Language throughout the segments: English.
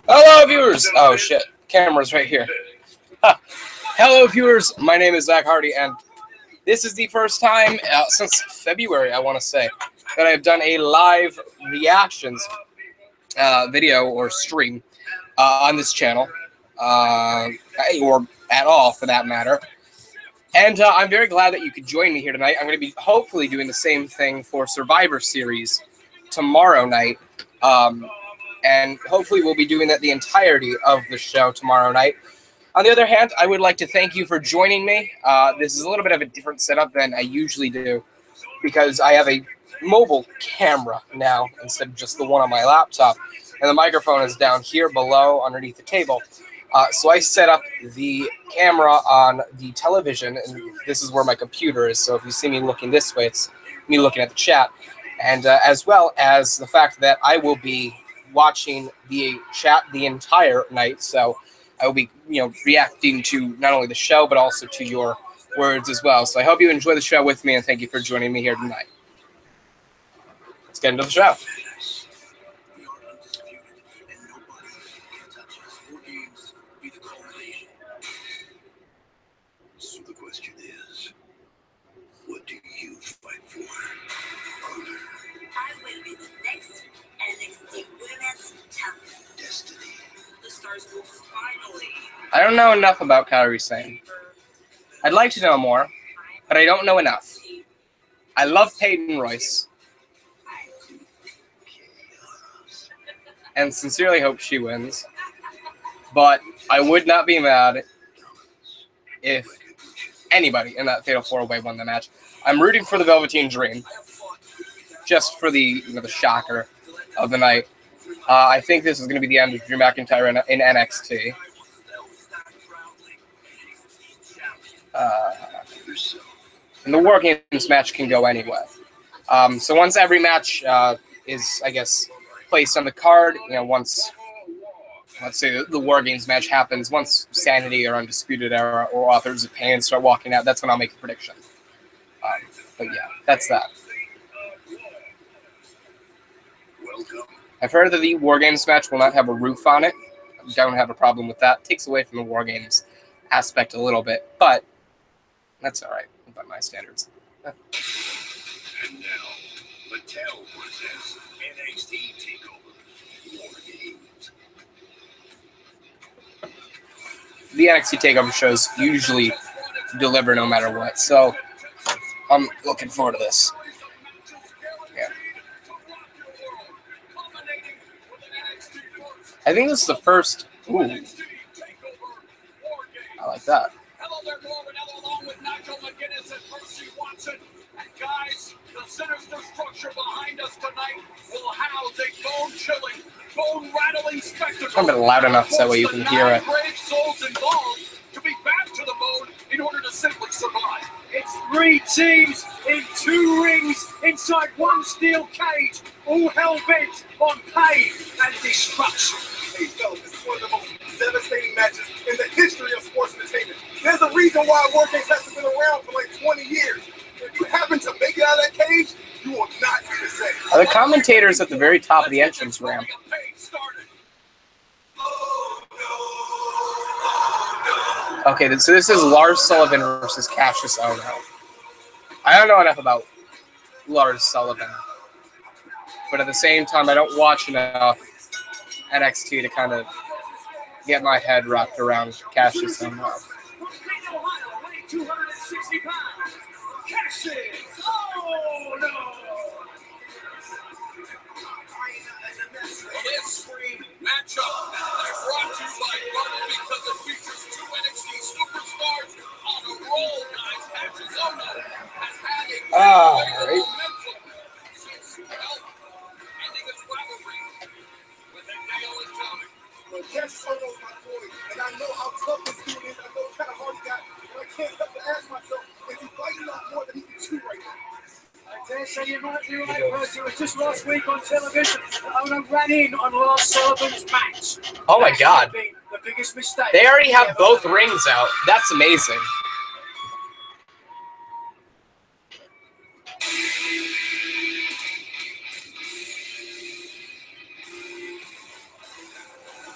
Hello, viewers! Oh, shit. Camera's right here. Hello, viewers. My name is Zach Hardy, and this is the first time since February, I want to say, that I've done a live reactions video or stream on this channel, or at all, for that matter. And I'm very glad that you could join me here tonight. I'm going to be hopefully doing the same thing for Survivor Series tomorrow night. And hopefully we'll be doing that the entirety of the show tomorrow night. On the other hand, I would like to thank you for joining me. This is a little bit of a different setup than I usually do because I have a mobile camera now instead of just the one on my laptop. And the microphone is down here below underneath the table. So I set up the camera on the television, and this is where my computer is. So if you see me looking this way, it's me looking at the chat. And as well as the fact that I will be watching the chat the entire night. So I will be, reacting to not only the show, but also to your words as well. So I hope you enjoy the show with me, and thank you for joining me here tonight. Let's get into the show. So the question is, what do you fight for? I will be the next NXT Women's Champion. Destiny. The stars will finally. I don't know enough about Kairi Sane. I'd like to know more, but I don't know enough. I love Peyton Royce, and sincerely hope she wins. But I would not be mad if anybody in that Fatal 4-Way won the match. I'm rooting for the Velveteen Dream, just for the the shocker of the night. I think this is going to be the end of Drew McIntyre in NXT. And the WarGames match can go anywhere. So once every match is, I guess, placed on the card, once, let's say, the WarGames match happens, once SaniTY or Undisputed Era or Authors of Pain start walking out, that's when I'll make a prediction. But yeah, that's that. I've heard that the WarGames match will not have a roof on it. I don't have a problem with that. It takes away from the WarGames aspect a little bit, but that's all right by my standards. And now, Mattel presents NXT Takeover WarGames. The NXT Takeover shows usually deliver no matter what, so I'm looking forward to this. Yeah. I think this is the first. Ooh. I like that. Hello there, Norman, along with Nigel McGuinness and Percy Watson. And guys, the sinister structure behind us tonight will house a bone-chilling, bone-rattling spectacle. I'm a bit loud enough so that way you can hear it. Brave souls involved to be back to the bone in order to simply survive. It's 3 teams in 2 rings inside 1 steel cage, all hell-bent on pain and destruction. Hey, fellas, this is one of the most devastating matches in the history of sports entertainment. There's a reason why WarGames hasn't been around for like 20 years. If you happen to make it out of that cage, you will not be the same. Are the commentators at the very top of the entrance ramp? Okay, so this is Lars Sullivan versus Cassius Ohno. I don't know enough about Lars Sullivan, but at the same time, I don't watch enough NXT to kind of get my head wrapped around Cassius Ohno. This matchup is brought to you by Bubble because it features 2 NXT superstars on a roll, guys. Cassius Ohno has had a great momentum since ending his rivalry with Hideo Itami. But Cassius Ohno's my boy, and I know how tough this dude is. I know what kind of heart he got, and I can't help but ask myself, is he fighting off more than he can chew right now? I dare say you might be right, Royce. It was just last week on television. Ohno ran in on Lars Sullivan's match. Oh my God. The biggest mistake. They already have both rings out. That's amazing.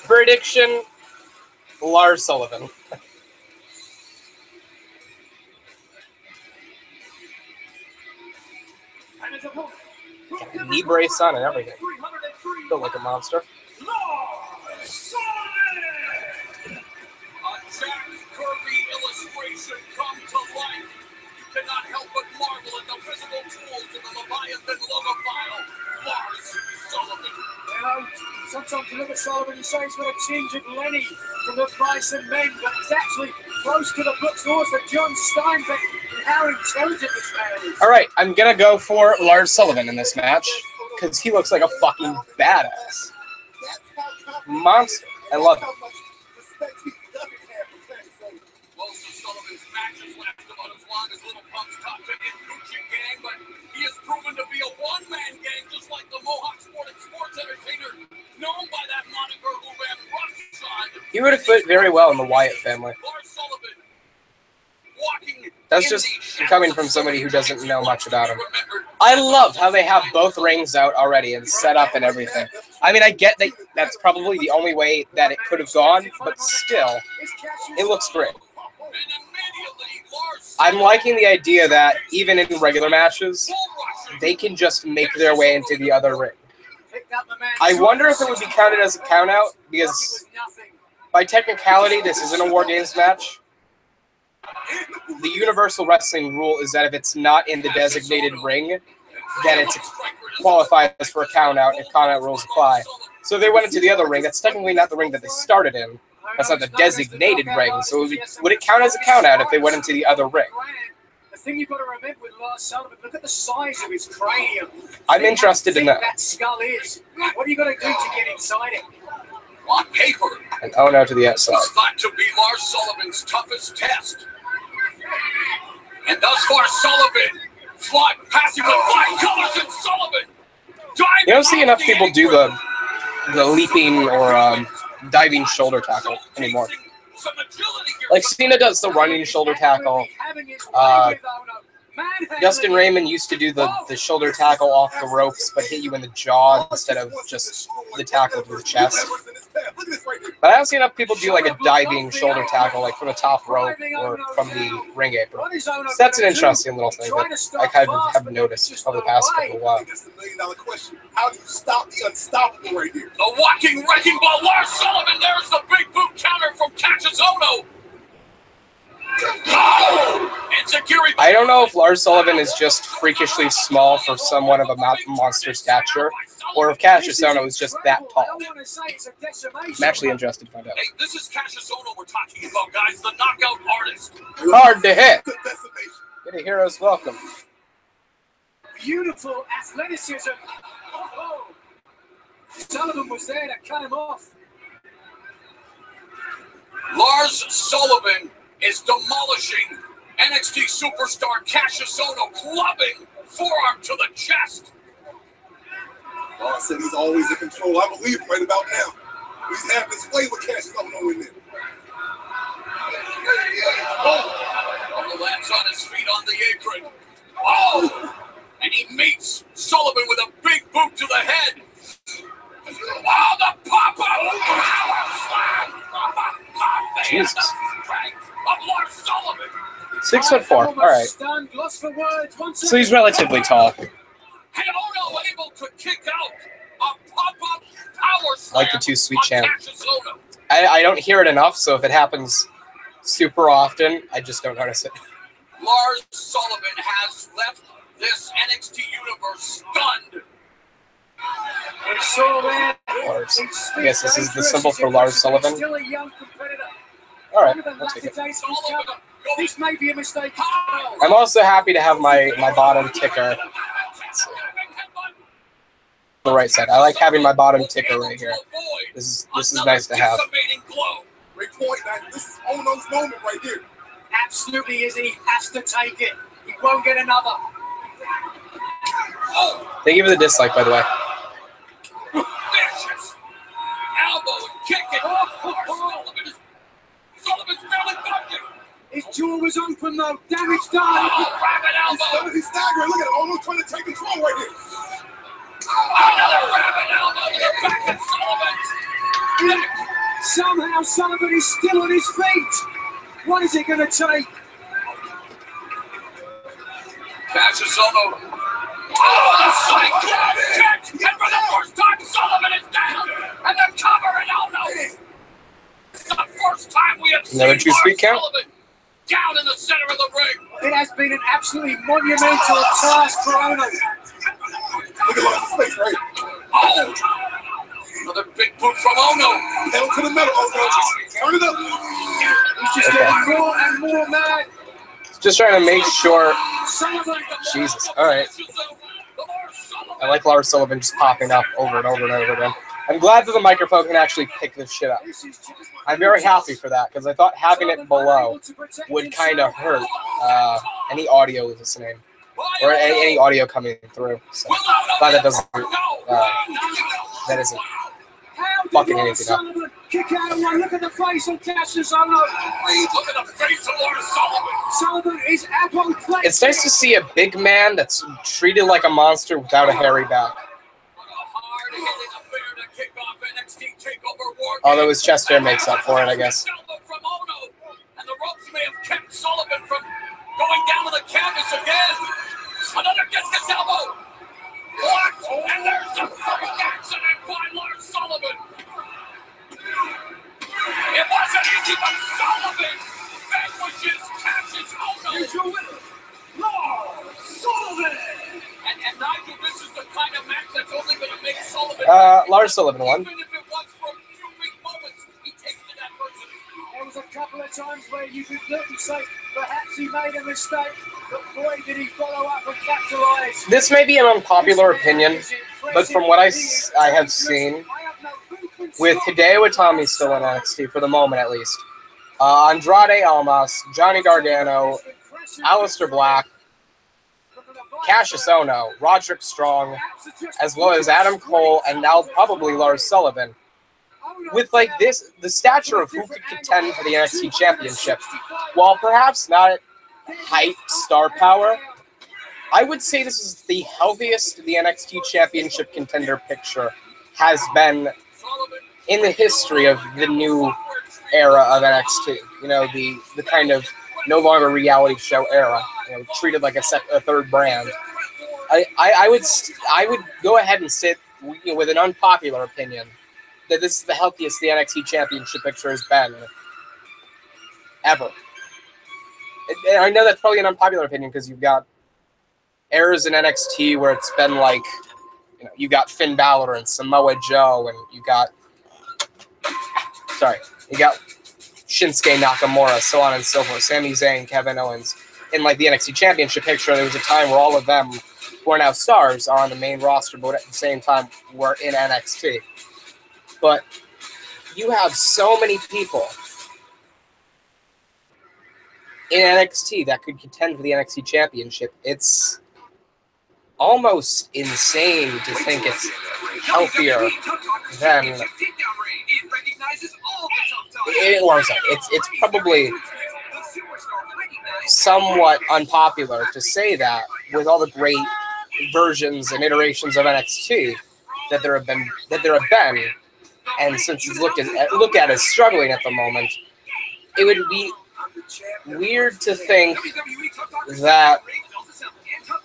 Prediction: Lars Sullivan. Got a knee brace on and everything. Built like a monster. A Jack Kirby illustration come to life. You cannot help but marvel at the physical tools of the Leviathan logophile, Lars Sullivan. Sometimes you look at Sullivan and say he's got a tinge of Lenny from the Bison Men, but he's actually close to the books doors for John Steinbeck and how intelligent this man is. All right, I'm gonna go for Lars Sullivan in this match because he looks like a fucking badass monster. I love him. Most of Sullivan's matches last about as long as Little Punk's top 10 Gucci gang, but he has proven to be a one-man gang, just like the Mohawk sports entertainer, known by that moniker who ran roughshod. He would have fit very well in the Wyatt family. Lars Sullivan, walking. That's just coming from somebody who doesn't know much about him. I love how they have both rings out already and set up and everything. I mean, I get that that's probably the only way that it could have gone, but still, it looks great. I'm liking the idea that even in regular matches, they can just make their way into the other ring. I wonder if it would be counted as a countout, because by technicality, this isn't a WarGames match. The Universal Wrestling rule is that if it's not in the designated ring, then it qualifies for a countout and countout rules apply. So they went into the other ring. That's technically not the ring that they started in. That's not the designated ring. So would it count as a countout if they went into the other ring? The thing you've got to remember with Lars Sullivan, look at the size of his cranium. I'm interested to know. That skull is. What are you going to do to get inside it? On paper, And oh no to the outside. it's thought to be Lars Sullivan's toughest test. And thus far, Sullivan passing with flying colors, and Sullivan. You don't see enough people do the leaping or diving shoulder tackle anymore. Like Cena does the running shoulder tackle. Dustin Raymond used to do the shoulder tackle off the ropes, but hit you in the jaw instead of just the tackle to the chest. But I don't see enough people do like a diving shoulder tackle, like from the top rope or from the ring apron. So that's an interesting little thing that I kind of have noticed over the past couple of while. That's the $1,000,000 question. How do you stop the unstoppable right here? The walking wrecking ball, Lars Sullivan. There's the big boot counter from Cachizono. I don't know if Lars Sullivan is just freakishly small for someone of a monster stature, or if Cachizono is just that tall. I'm actually interested to find out. Hey, this is Cachizono we're talking about, guys. The knockout artist. Hard to hit. Get a hero's welcome. Beautiful athleticism. Oh. Sullivan was there to cut him off. Lars Sullivan is demolishing NXT superstar Cachizono, clubbing forearm to the chest. I said he's always in control. I believe right about now. He's having his way with Cachizono in there. Oh, lands on his feet on the apron. Oh, and he meets Sullivan with a big boot to the head. Oh, the pop-up power slam. Jesus. Of Lars Sullivan. 6'4". All right. So he's relatively tall. And Ono able to kick out a pop-up power slam. Like the Too Sweet chant. Cachizono. I don't hear it enough, so if it happens super often, I just don't notice it. Lars Sullivan has left this NXT universe stunned. Lars. I guess this is the symbol for Lars Sullivan. All right, I'll take it. This may be a mistake. I'm also happy to have my bottom ticker. The right side. I like having my bottom ticker right here. This is nice to have. Great point. This is Ono's moment right here. Absolutely is, and he has to take it. He won't get another. Thank you for the dislike, by the way. Vicious elbow and kick it. Sullivan's belly bucket. His jaw was open though. Damage done. Oh, rabbit elbow. He's staggering. Look at it. Ono trying to take control right here. Another rabbit elbow to the back of Sullivan's neck. somehow Sullivan is still on his feet. What is it going to take? Cassiano. Oh, the side grab kick! And for the first time, Sullivan is down! And they're covering. Oh no! It's the first time we have seen Another 2-speed count? Sullivan down in the center of the ring. It has been an absolutely monumental task for Ono. Look at Lars' face, right? Oh! Another big boot from Ono. Pedal to the metal, Ono. Turn it up. He's just getting more and more mad. Just trying to make sure. Sullivan. Jesus. All right. I like Lars Sullivan just popping up over and over and over again. I'm glad that the microphone can actually pick this shit up. I'm very happy for that because I thought having it below would kind of hurt any audio listening or any audio coming through. So glad that doesn't. That isn't fucking anything up. Kick out of one. Look at the face of Cassius Ono. Look at the face of Lars Sullivan. Sullivan is apoplectic. It's nice to see a big man that's treated like a monster without a hairy back. Although his chest hair makes up for it, I guess. And the ropes may have kept Sullivan from going down to the canvas again. Another discus elbow. Blocked. And there's the freak accident by Lars Sullivan. It wasn't easy, but Sullivan vanquishes Cassius Ono. Here's your winner, Lars Sullivan. And Nigel, this is the kind of match that's only going to make Sullivan. Lars Sullivan won. Even if it was for a few weak moments, he takes to that person. There was a couple of times where you could look and say, perhaps he made a mistake, but boy, did he follow up and capitalize. This may be an unpopular opinion, but from what I have seen, with Hideo Itami still in NXT, for the moment at least, Andrade Almas, Johnny Gargano, Aleister Black, Cassius Ono, Roderick Strong, as well as Adam Cole, and now probably Lars Sullivan. With like this, the stature of who could contend for the NXT Championship, while perhaps not height star power, I would say this is the healthiest the NXT Championship contender picture has been in the history of the new era of NXT. You know, the kind of no longer reality show era. You know, treated like a third brand. I would go ahead and sit with an unpopular opinion that this is the healthiest the NXT Championship picture has been ever. And I know that's probably an unpopular opinion because you've got eras in NXT where it's been like, you know, you got Finn Balor and Samoa Joe, and you got Shinsuke Nakamura, so on and so forth, Sami Zayn, Kevin Owens. In like the NXT Championship picture, there was a time where all of them, who are now stars, are on the main roster, but at the same time were in NXT. But you have so many people in NXT that could contend for the NXT Championship. It's almost insane to think it's healthier than. It's probably somewhat unpopular to say that with all the great versions and iterations of NXT that there have been, and since it's looked at as struggling at the moment, it would be weird to think that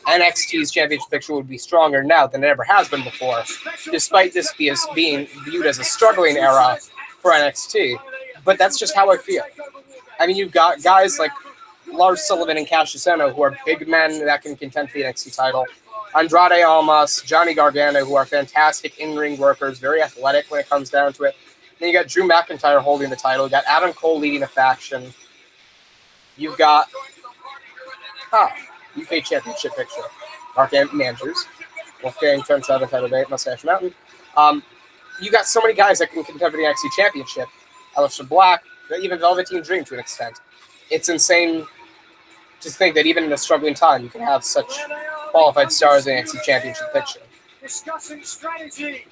NXT's championship picture would be stronger now than it ever has been before, despite this being viewed as a struggling era for NXT. But that's just how I feel. I mean, you've got guys like Lars Sullivan and Cassius Ohno, who are big men that can contend for the NXT title. Andrade Almas, Johnny Gargano, who are fantastic in-ring workers, very athletic when it comes down to it. Then you got Drew McIntyre holding the title. You got Adam Cole leading a faction. You've got UK Championship picture. Mark Andrews, Wolfgang, Trent Seven, Title Bate, Mustache Mountain. You got so many guys that can contend for the NXT Championship. Aleister Black, even Velveteen Dream to an extent. It's insane to think that even in a struggling time, you can have such qualified stars in the NXT Championship picture. Discussing strategy.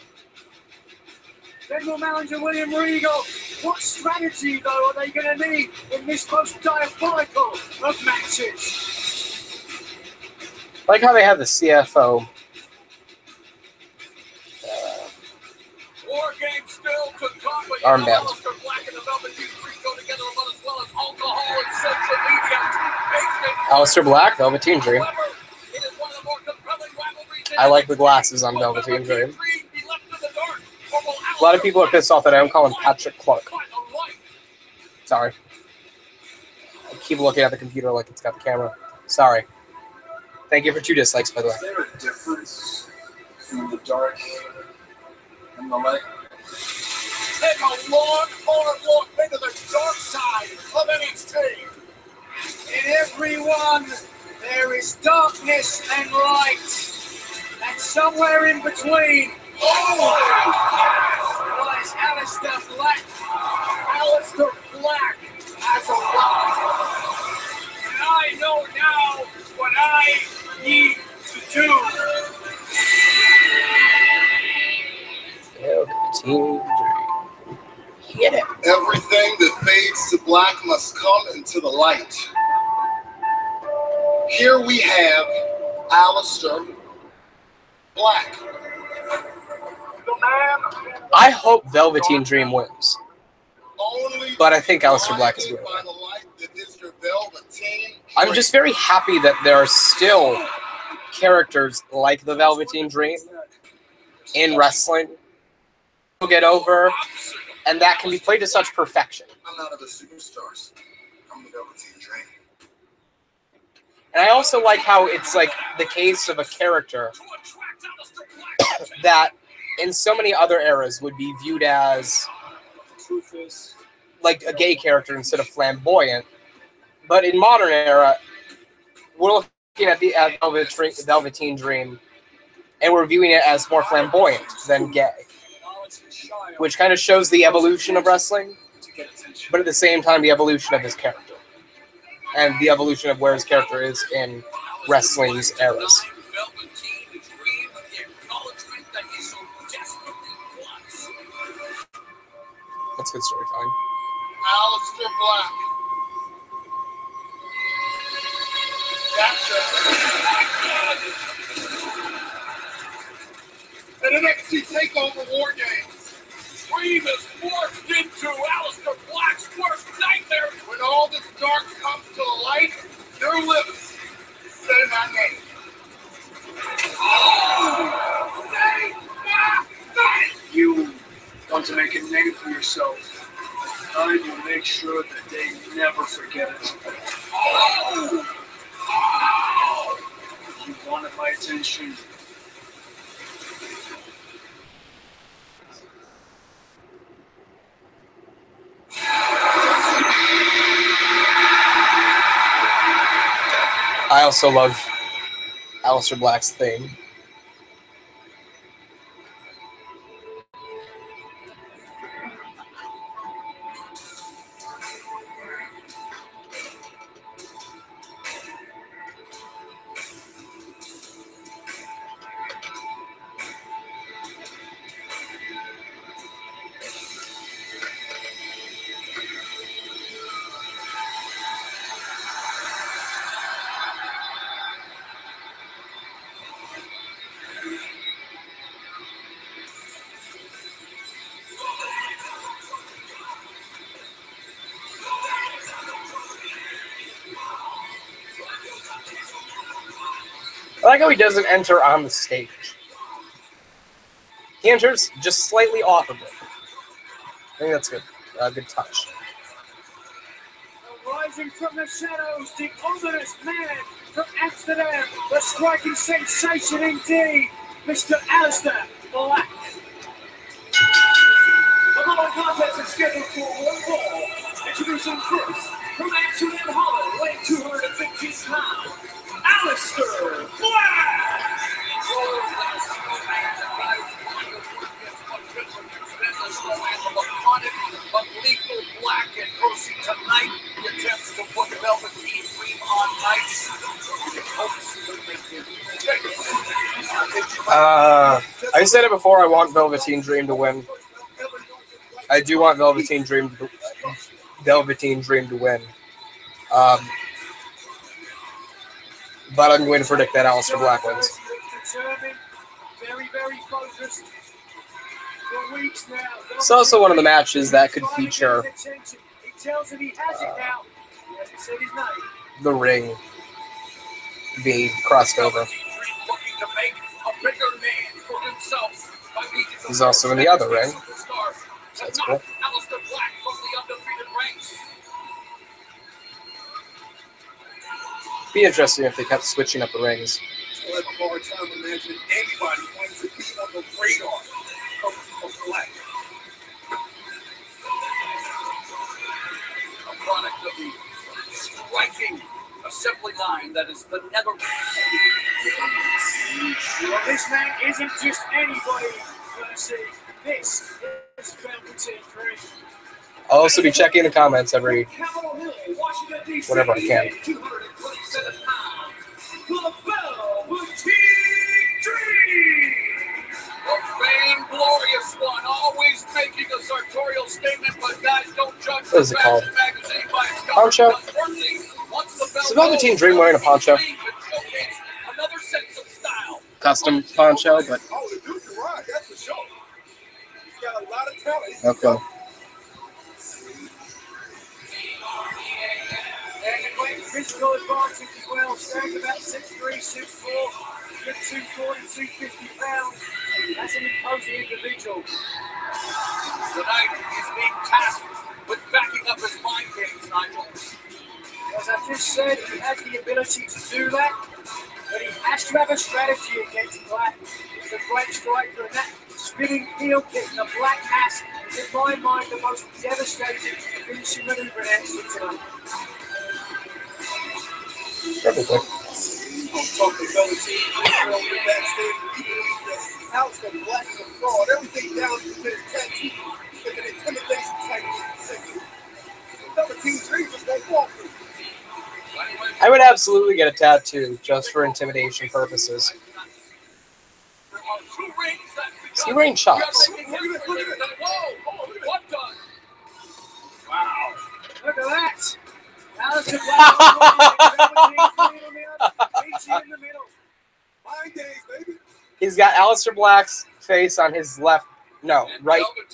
General Manager William Regal. What strategy, though, are they going to need in this most diabolical of matches? I like how they have the CFO. WarGames still to come, but Armband. Aleister Black the Velveteen Dream go together about as well as alcohol and social media. Aleister Black, Velveteen Dream. However, it is one of the more compelling rivalries in I like the NXT. glasses on Will Velveteen Dream. be left in the dark, or will A lot of people are pissed off that I don't call him Aleister Patrick Clark. find the light? Sorry. I keep looking at the computer like it's got the camera. Sorry. Thank you for 2 dislikes, by the way. Is there a difference between the dark and the light? Take a long, hard look into the dark side of NXT. In everyone, there is darkness and light. And somewhere in between, lies Aleister Black. Aleister Black has a lot. And I know now what I need to do. Velveteen Dream. Hit it. Everything that fades to black must come into the light. Here we have Aleister Black. I hope Velveteen Dream wins. Only But I think Aleister Black is going to by the light that is your Velveteen I'm Dream. just very happy that there are still characters like the Velveteen Dream in wrestling to get over, and that can be played to such perfection. I'm not of the superstars. I'm the Velveteen Dream. And I also like how it's like the case of a character that in so many other eras would be viewed as like a gay character instead of flamboyant. But in modern era, we're looking at the Velveteen Dream, and we're viewing it as more flamboyant than gay, which kind of shows the evolution of wrestling, but at the same time the evolution of his character, and the evolution of where his character is in wrestling's eras. That's good storytelling. Aleister Black. Gotcha. An NXT Takeover WarGames. Dream is morphed into Aleister Black's worst nightmare. When all this dark comes to the light, your lips say my name. You want to make a name for yourself. I will make sure that they never forget it. You wanted my attention. I also love Aleister Black's theme. I like how he doesn't enter on the stage. He enters just slightly off of it. I think that's good. Good touch. Rising from the shadows, the ominous man from Amsterdam, the striking sensation indeed, Mr. Aleister Black. The following contest is scheduled for one fall. Introducing first, from Amsterdam, Holland, weighing 215 pounds, Aleister Black! But lethal Black and Royce tonight, he attempts to put Velveteen Dream on ice. I said it before, I want Velveteen Dream to win. I do want Velveteen Dream to win. But I'm going to predict that Aleister Black wins. Determined, very, very focused. For weeks now. It's also one of the matches that could feature He tells him he has it now. He hasn't said his name. the ring being crossed over. Looking to make a bigger name for himself by beating the He's also in the other ring. superstar. That's Not cool. Aleister Black from the undefeated ranks. Be interesting if they kept switching up the rings. Still have a hard time imagining anybody wanting to be on the radar of Black. A product of the striking assembly line that is the Netherlands. Well, this man isn't just anybody, see. This is Velveteen Dream. I'll also be checking the comments every Capitol Hill, Washington, D.C. whenever I can. 227 pounds. The Velveteen Dream. The famed glorious one, always making a sartorial statement, but guys don't judge What is it called? the magazine by its cover. Poncho? Unfortunately, once the bell Is the Velveteen goes, Dream wearing a poncho? Dream can showcase another sense of style. Custom poncho, but Oh, the dude can ride, that's for sure. He's got a lot of talent. okay. And a great physical advantage as well. Stands about 6'3", 6'4", good 240, 250 pounds. That's an imposing individual. Tonight, he's being tasked with backing up his mind games, Nigel. As I just said, he has the ability to do that, but he has to have a strategy against Black. He's a great striker, and that spinning heel kick, the Black Mass, is in my mind the most devastating finishing maneuver in NXT tonight. Perfectly. I'm talking Velveteen Dream over the backstage. He believes that Aleister Black is a fraud. Everything down to his tattoo is an intimidation technique. Velveteen Dream just won't walk through. I would absolutely get a tattoo just for intimidation purposes. There are two rings that Is he wearing chops? Whoa, what the? Wow. Look at that! Aleister Black meets you in the middle. Mind days, baby. He's got Aleister Black's face on his right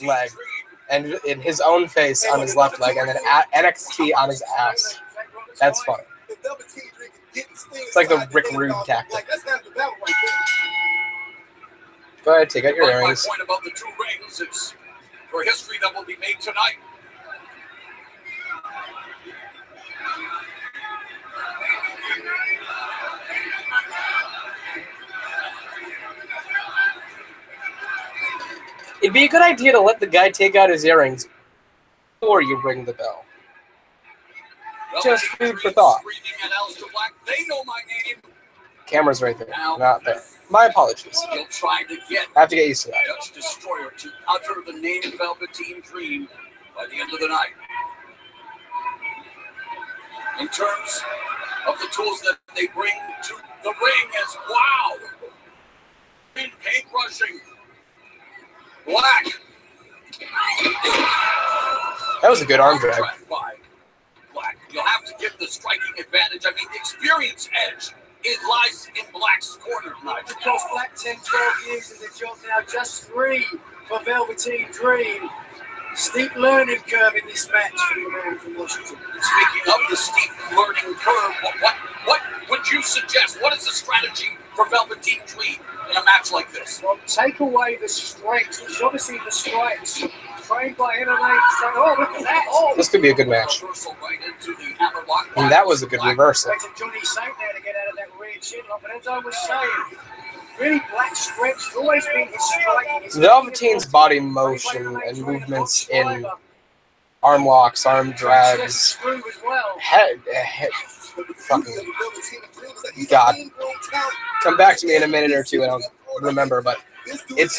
leg, and in his own face on his left leg, and then NXT on his ass. That's funny. If Velveteen Dream can get this thing It's like the inside Rick head Rude of tactic. Black, that's half the battle right there. Go ahead, take out your My earrings. point about the two rings is for history that will be made tonight. It'd be a good idea to let the guy take out his earrings before you ring the bell. Just food for thought. Screaming at Aleister Black, they know my name. Camera's right there, not there. My apologies. He'll try to get I have to get used to that. Dutch Destroyer to utter the name Velveteen Dream by the end of the night. In terms of the tools that they bring to the ring, as wow, paintbrushing, Black. That was a good arm drag. By Black. You'll have to give the striking advantage. I mean, the experience edge. It lies in Black's corner, Nigel. Because Black 10, 12 years in the job now, just 3 for Velveteen Dream. Steep learning curve in this match for the man from Washington. Speaking of the steep learning curve, what would you suggest? What is the strategy for Velveteen Dream in a match like this? Well, take away the strength, which is obviously the strikes. Trained by MMA. Oh, look at that. Oh, This could be a good match. Reversal right into the hammerlock. And that was a good reversal. to Johnny Sane there to get out of that rear chin lock. But as I was saying, really Black's strength has always been his striking. His Velveteen's body motion and movements in arm locks, arm drags, screw as well. head fucking God. Come back to me in a minute or two and I'll remember, but it's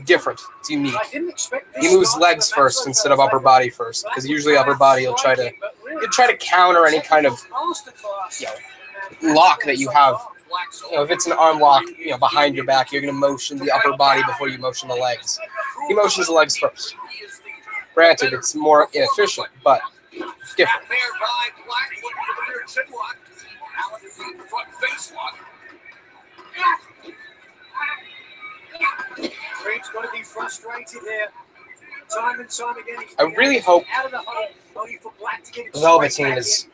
different. It's unique. I didn't expect this He moves start legs to the first match instead of upper body first, because usually upper body he'll try to counter any kind of lock that you have. You know, if it's an arm lock, behind your back, you're going to motion the upper body before you motion the legs. He motions the legs first. Granted, it's more inefficient, but it's different. There by Black looking for the rear chin lock. Allen is the front face lock. Dream's got to be frustrated here. Time and time again, he's I really hope out of the hole, only for Black to get it Velveteen straight back is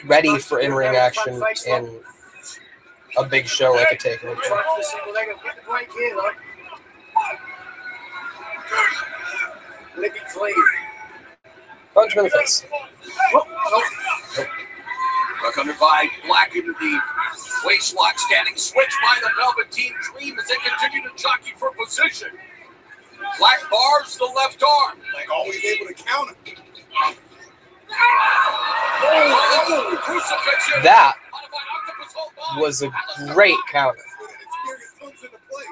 in. ready for in-ring action in a big show like a Takeover. Trying for the single leg and get the break here, though. Libby clean. Punch him in the face. Look under by Black into the waist lock, standing switch by the Velveteen Dream as they continue to jockey for position. Black bars the left arm. Like always able to counter. Oh, crucifix here. That Modified octopus hold by. was a great counter. When experience comes into play.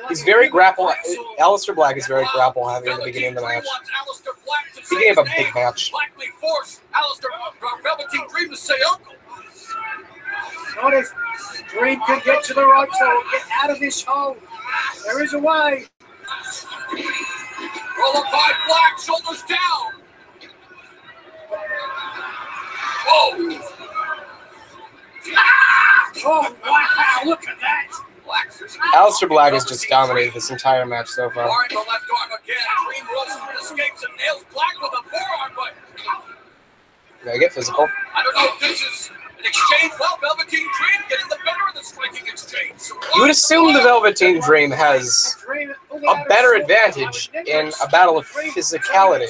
He's very grapple. Aleister Black is very grapple heavy in the beginning of the match. Beginning of a big match. Blackly force Velveteen Dream to say uncle. Not if Dream can get to the ropes, though, get out of this hole. There is a way. Roll up by Black, shoulders down. Whoa! Oh, wow, look at that. Aleister Black has just dominated this entire match so far. Barring the left arm again. Dream rolls through, escapes, and nails Black with a forearm, but Gotta get physical. I don't know if this is an exchange. Well, Velveteen Dream getting the better of the striking exchange. You would assume the Velveteen Dream has a better advantage in a battle of physicality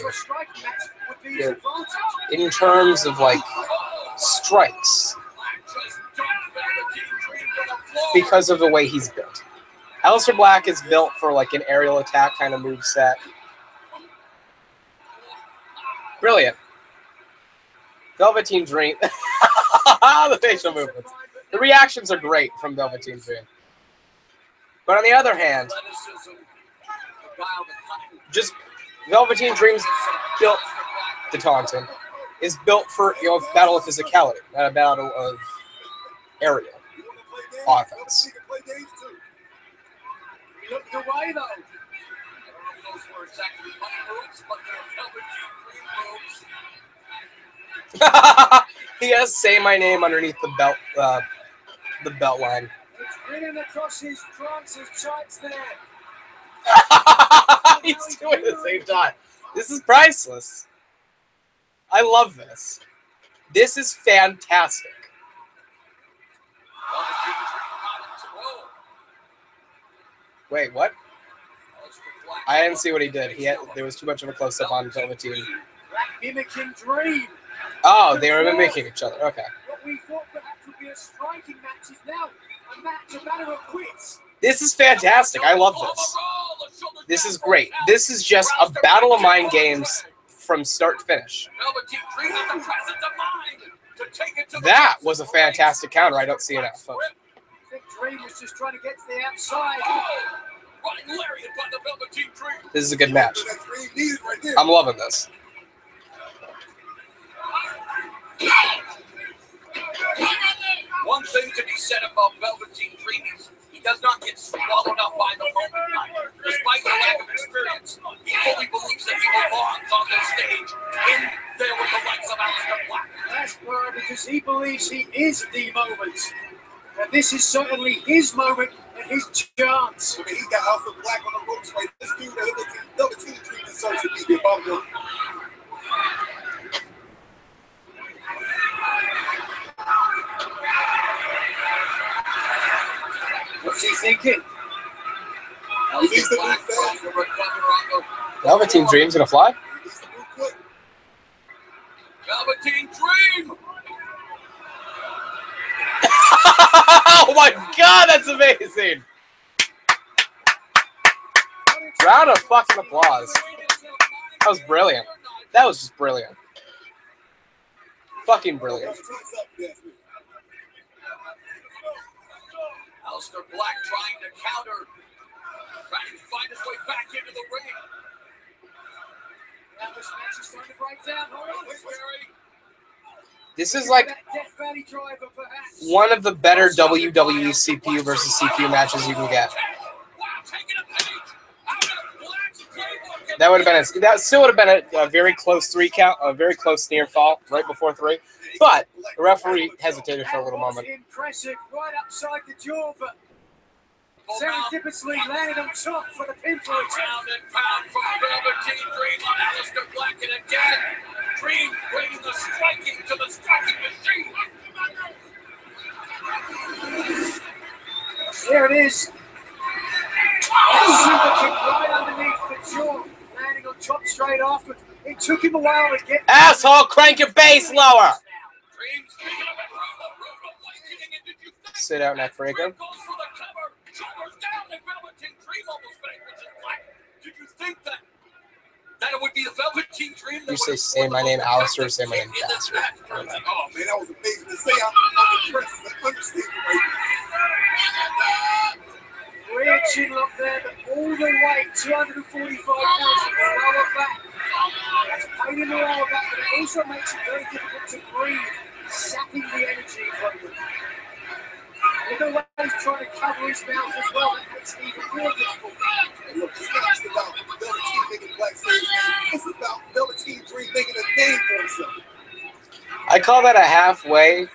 in terms of, like, strikes because of the way he's built. Aleister Black is built for, like, an aerial attack kind of moveset. Brilliant. Velveteen Dream. The facial movements. The reactions are great from Velveteen Dream. But on the other hand, just Velveteen Dream's built the taunting is built for, you know, a battle of physicality, not a battle of aerial offense. He looked away, though. Those were exactly money moves, but they're Velveteen Dream moves. He has "Say My Name" underneath the belt line. It's written across his trunks, his tights there. He's doing it at the same time. This is priceless. I love this. This is fantastic. Wait, what? I didn't see what he did. There was too much of a close-up on Velveteen. Black mimicking Dream. Oh, they were mimicking each other. Okay. What we thought perhaps would be a striking match is now a matter of quits. This is fantastic. I love this. This is great. This is just a battle of mind games from start to finish. That was a fantastic counter. I don't see it out, folks. I think Dream was just trying to get to the outside. This is a good match. I'm loving this. One thing to be said about Velveteen Dream is he does not get swallowed up by the moment. Despite the lack of experience, he fully believes that he belongs on this stage in there with the likes of Aleister Black. That's why, because he believes he is the moment. And this is certainly his moment and his chance. I mean, he got Aleister Black on the ropes right. This dude, Velveteen Dream deserves to be the bumper. What's he thinking? Velveteen Dream's gonna fly? Velveteen Dream! Oh my god, that's amazing! Round of fucking applause. That was brilliant. That was just brilliant. Fucking brilliant. Aleister Black trying to counter, trying to find his way back into the ring. Now this match is starting to break down. Hold on. This is like one of the better WWE CPU versus CPU matches you can get. That would have been that still would have been a very close 3 count, a very close near fall right before 3. But the referee hesitated for a little moment. Impressive, right upside the jaw, but serendipitously landed on top for the pinfall. Round and pound from Velveteen Dream on Aleister Black, and again, Dream bringing the striking to the striking machine. There it is. Super kick right underneath the jaw, landing on top straight afterwards. It took him a while to get. Asshole, crank your base lower. Dream's picking up a rude awakening, and did you think Sit out, neck breaker. Dream goes for the cover, shoulders down, and Velveteen Dream almost vanquishes Black. Did you think that it would be the Velveteen Dream that You say, say my name, Aleister, or say my name, Bastard. Oh man, that was amazing to say. I'm impressed. It's an understatement right Weird chin lock there, but all the way 245 pounds in the lower back. That's pain in the lower back, but it also makes it very difficult to breathe, sapping the energy from them. Look at the way he's trying to cover his mouth as well, that makes it even more difficult. And look, it's not just about Velveteen making Black saves. It's about Velveteen Dream making a name for himself. I call that a halfway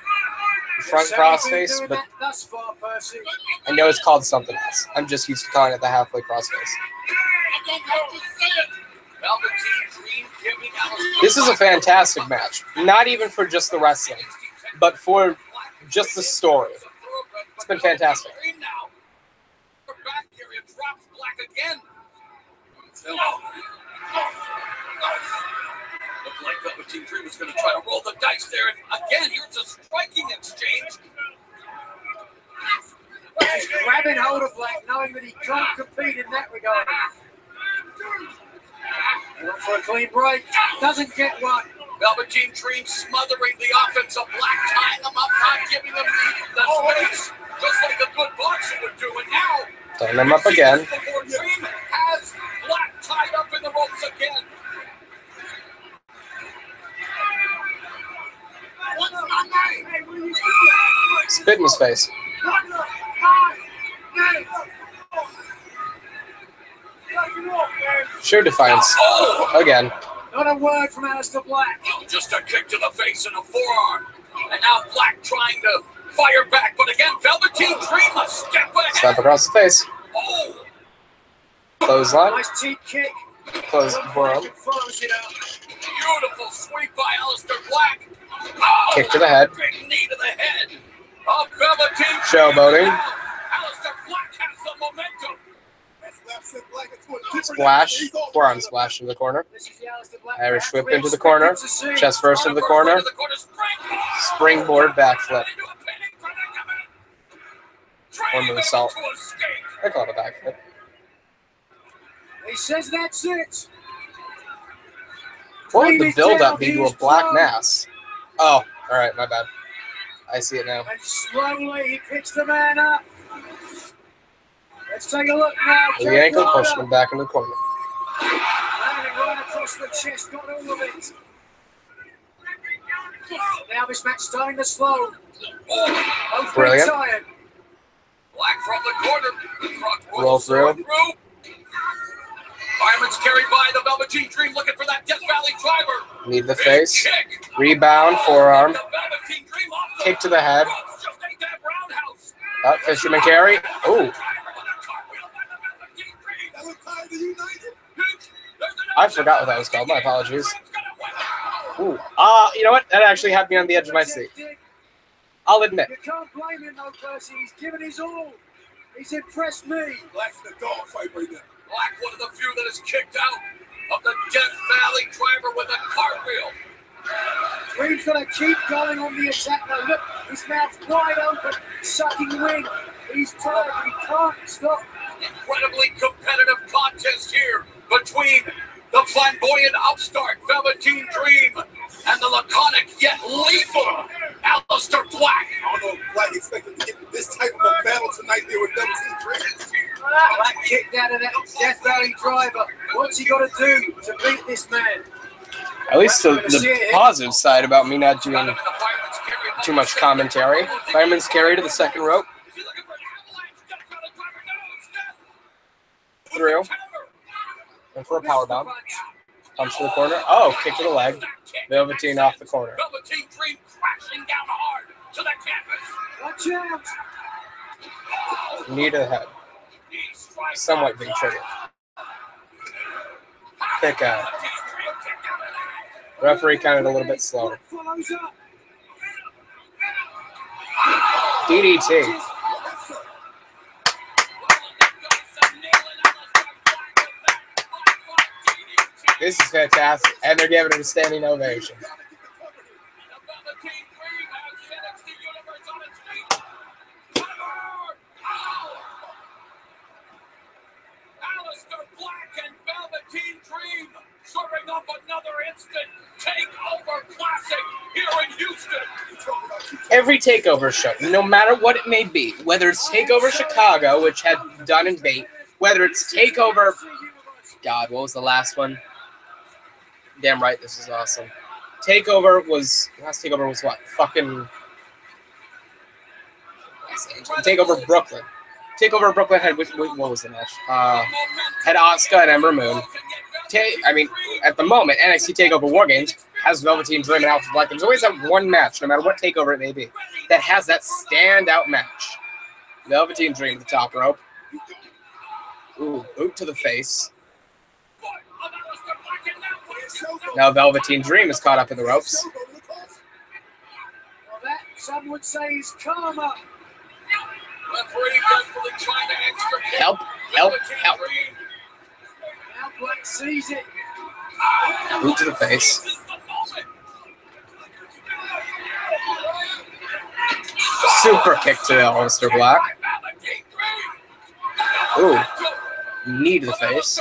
front So cross you've been face, doing but that thus far, Percy. I know it's called something else. I'm just used to calling it the halfway cross face. Velveteen Dream giving Aleister This is a fantastic match. Not even for just the wrestling, but for just the story. It's been fantastic. Dream now. Back here, it drops Black again. Looked like Velveteen Dream was going to try to roll the dice there, and again, here's a striking exchange. He's grabbing hold of Black, knowing that he can't compete in that regard. Look for a clean break, doesn't get one. Velveteen Dream smothering the offense of Black, tying him up, not giving him the space, just like a good boxer would do. And now, Tying him up again. before Dream has Black tied up in the ropes again. Spit in his face. Sure defiance. Again. Not a word from Aleister Black. Just a kick to the face and a forearm. And now Black trying to fire back, but again, Velveteen Dream a step ahead. Slap across the face. Oh, Clothesline. Nice cheek kick. Close forearm. Follows it up. beautiful sweep by Aleister Black. Oh, Kick to the head. big knee to the head. A Velveteen Showboating. Aleister Black has the momentum. Splash. Forearm splash into the corner. This is the Aleister Black. Irish whip We into the expected corner. to see. Chest first into the corner. Springboard backflip. Or moonsault. I call it a backflip. He says that's it. What would the build-up be to a black mass? Oh, all right, my bad. I see it now. And slowly he picks the man up. Let's take a look now. The ankle, pushing him back into the corner. Landing right across the chest, got all of it. Now this match starting to slow. Both Brilliant. tired. Black from the corner. Roll through. Fireman's carried by the Velveteen Dream, looking for that Death Valley driver. Knee to the Big face. kick. Rebound, forearm. The Velveteen Dream off the Kick to the head. ropes, just ain't that roundhouse. Up, Fisherman carry. Ooh, I forgot what that was called. My apologies. Ooh, you know what? That actually had me on the edge of my seat. I'll admit. You can't blame him though, Percy. He's given his all. He's impressed me. Black's in a dog fight right now. Black, one of the few that is kicked out of the Death Valley driver with a cartwheel. Dream's got to keep going on the attack now. Look, his mouth's wide open, sucking wind. He's tired, but he can't stop. Incredibly competitive contest here between the flamboyant upstart Velveteen Dream and the laconic yet lethal Aleister Black. I don't know if Black expected to get this type of a battle tonight there with Velveteen Dream. Black kicked out of that Death Valley driver. What's he got to do to beat this man? At least the positive side about me not doing too much commentary. Fireman's carry to the second rope. Through. And for a power bomb. Punch to the corner. Oh, kick to the leg. Velveteen off the corner. Velveteen Dream cracks out. Knee to the head. Somewhat big trigger. Kick out. Referee counted a little bit slower. Follows up. DDT. This is fantastic. And they're giving it a standing ovation. Serving up another instant takeover classic here in Houston. Every takeover show, no matter what it may be, whether it's Takeover Chicago, which had Dunn and Bate, whether it's Takeover, God, what was the last one? Damn right, this is awesome. Last Takeover was what? Fucking Takeover Brooklyn. Takeover Brooklyn had what was the match? Had Asuka and Ember Moon. At the moment, NXT Takeover WarGames has Velveteen Dream and Alpha Black. There's always that one match, no matter what takeover it may be, that has that standout match. Velveteen Dream at the top rope. Ooh, boot to the face. Now Velveteen Dream is caught up in the ropes. Well, that, some would say, is karma. Referee desperately trying to extricate. Help. Now Black sees it. Boot to the face. Super kick to Aleister Black. Ooh. Knee to the face.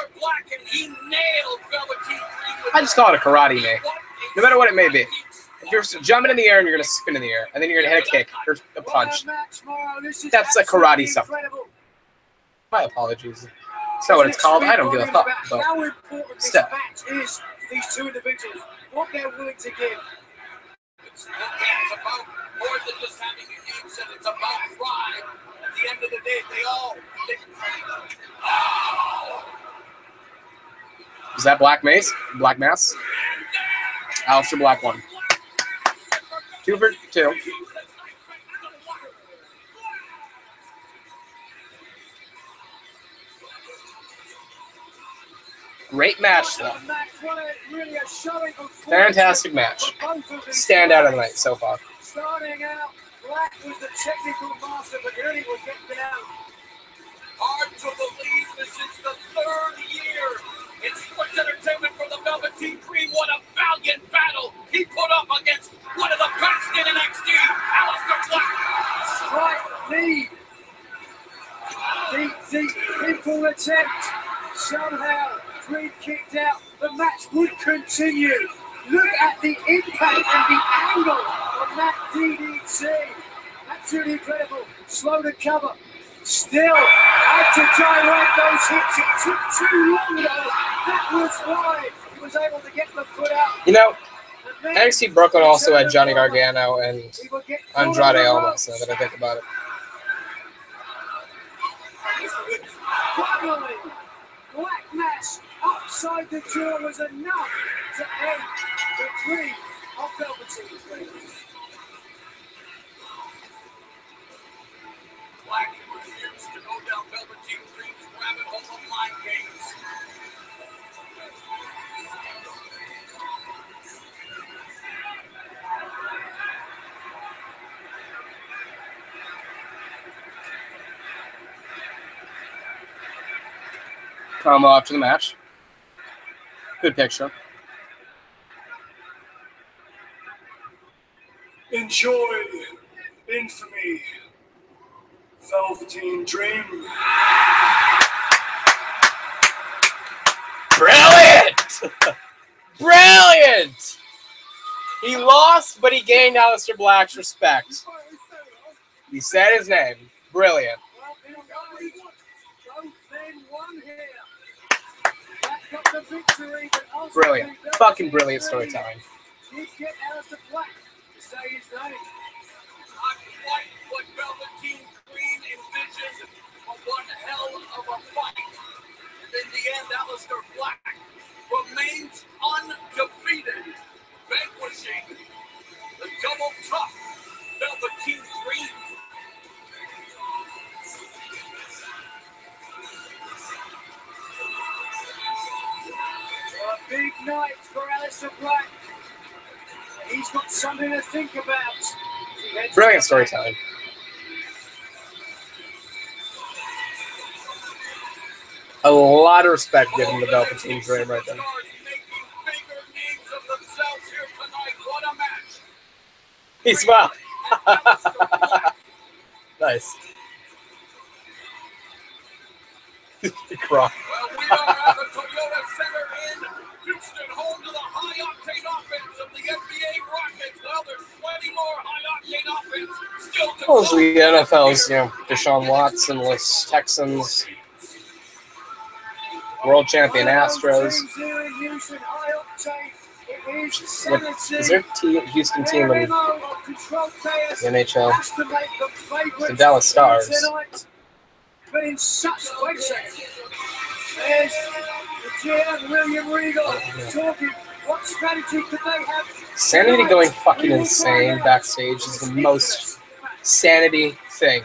I just call it a karate knee. No matter what it may be. If you're jumping in the air and you're going to spin in the air, and then you're going to hit a kick or a punch, that's a karate something. My apologies. That's not what it's called. I don't give a fuck. But how important this step. match is to these two individuals, what they're willing to give. It's about more than just having a game set. It's about pride. At the end of the day, Is that Black Mace? Black Mass? Aleister Black won. 2 for 2. Great match, though. Fantastic match. Standout of the night so far. Starting out, Black was the technical master, but then he was getting down. hard to believe this is the third year in sports entertainment for the Velveteen Dream. What a valiant battle he put up against one of the best in NXT, Aleister Black. Strike lead. The pinfall attempt. Somehow, Dream kicked out. The match would continue. Look at the impact and the angle of that DDT. Absolutely incredible. Slow to cover. Still had to gyrate those hips. It took too long though. That was why he was able to get the foot out. You know, NXT Brooklyn also had Johnny Gargano and Andrade Almas, now that I think about it. Finally, Black Mass upside the jaw was enough to end the dream of Velveteen Dream. Black refused to go down Velveteen Dream's rabbit hole of mind games. Promo after the match. Good picture. Enjoy infamy, Velveteen Dream. Brilliant! Brilliant! He lost, but he gained Aleister Black's respect. He said his name. Brilliant. Brilliant. Fucking brilliant storytelling. Did get Aleister Black to say his name. Not quite what Velveteen Dream envisioned, but one hell of a fight. And in the end, Aleister Black remains undefeated, vanquishing the double tough Velveteen Dream. night for Aleister Black. He's got something to think about. Brilliant storytelling. A lot of respect given the Velveteen Dream right there. He smiled. Nice. Cross. Well, we are at the Toyota Center in Houston, home to the high-octane offense of the NBA Rockets. Well, there's plenty more high-octane offense still to Well, come. the NFL's, Deshaun Watsonless Texans, world champion Astros. Is there a Houston team in the NHL? The Dallas Stars. But in such wait a second. There's the GM William Regal talking. What strategy could they have? SaniTY going fucking insane backstage is the most sanity thing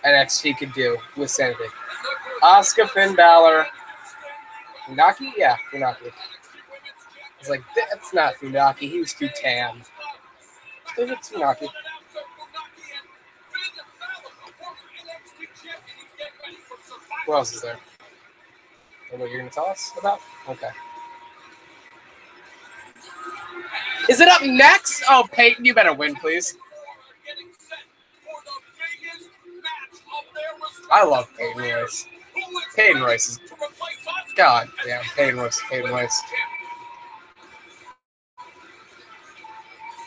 NXT could do with SaniTY. Asuka, Finn Balor, Funaki? Yeah, Funaki. It's like, that's not Funaki. He was too tan. It's Funaki. Who else is there? What you're going to tell us about? Okay. Is it up next? Oh, Peyton, you better win, please. I love Peyton Royce. Peyton Royce is... God damn, Peyton Royce.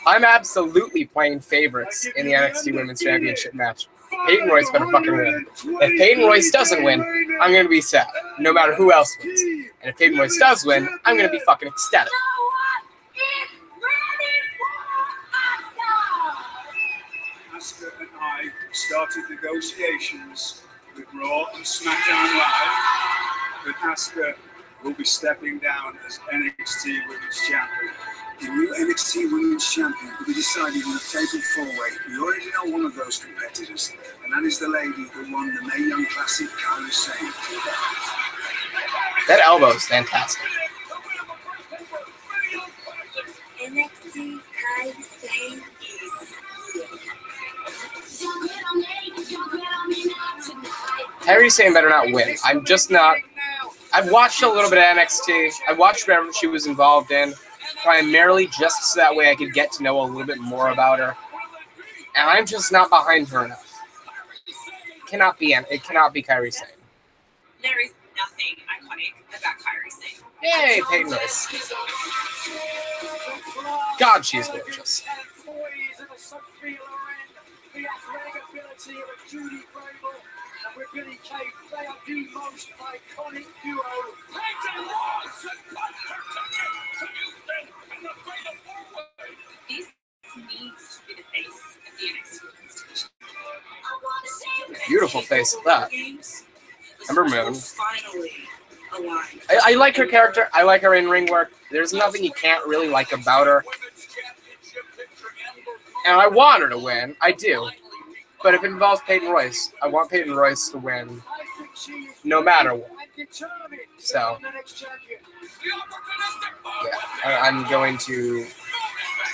I'm absolutely playing favorites in the NXT Women's Championship match. Peyton Royce better fucking win. If Peyton Royce doesn't win, I'm going to be sad, no matter who else wins. And if Peyton Royce does win, I'm going to be fucking ecstatic. Asuka and I started negotiations with Raw and SmackDown Live, but Asuka will be stepping down as NXT Women's Champion. The new NXT Women's Champion will be decided in a fatal four-way. We already know one of those competitors, and that is the lady who won the Mae Young Classic, Kairi Sane. That elbow is fantastic. NXT Kairi Sane is Kairi Sane better not win. I'm just not... I've watched a little bit of NXT. I watched whatever she was involved in, primarily just so that way I could get to know a little bit more about her. And I'm just not behind her enough. It cannot be Kairi Sane. There is nothing iconic about Kairi Sane. Yay, Peyton Royce. God, she's gorgeous. And with Billy Kay, they are the most iconic duo. Peyton Royce has brought her to Houston in the fatal four-way. This needs to be the face of the NXT Women's Division. Beautiful face of that. Ember Moon. Finally aligned. I like her character. I like her in-ring work. There's nothing you can't really like about her. And I want her to win. I do. But if it involves Peyton Royce, I want Peyton Royce to win no matter what. So, yeah, I'm going to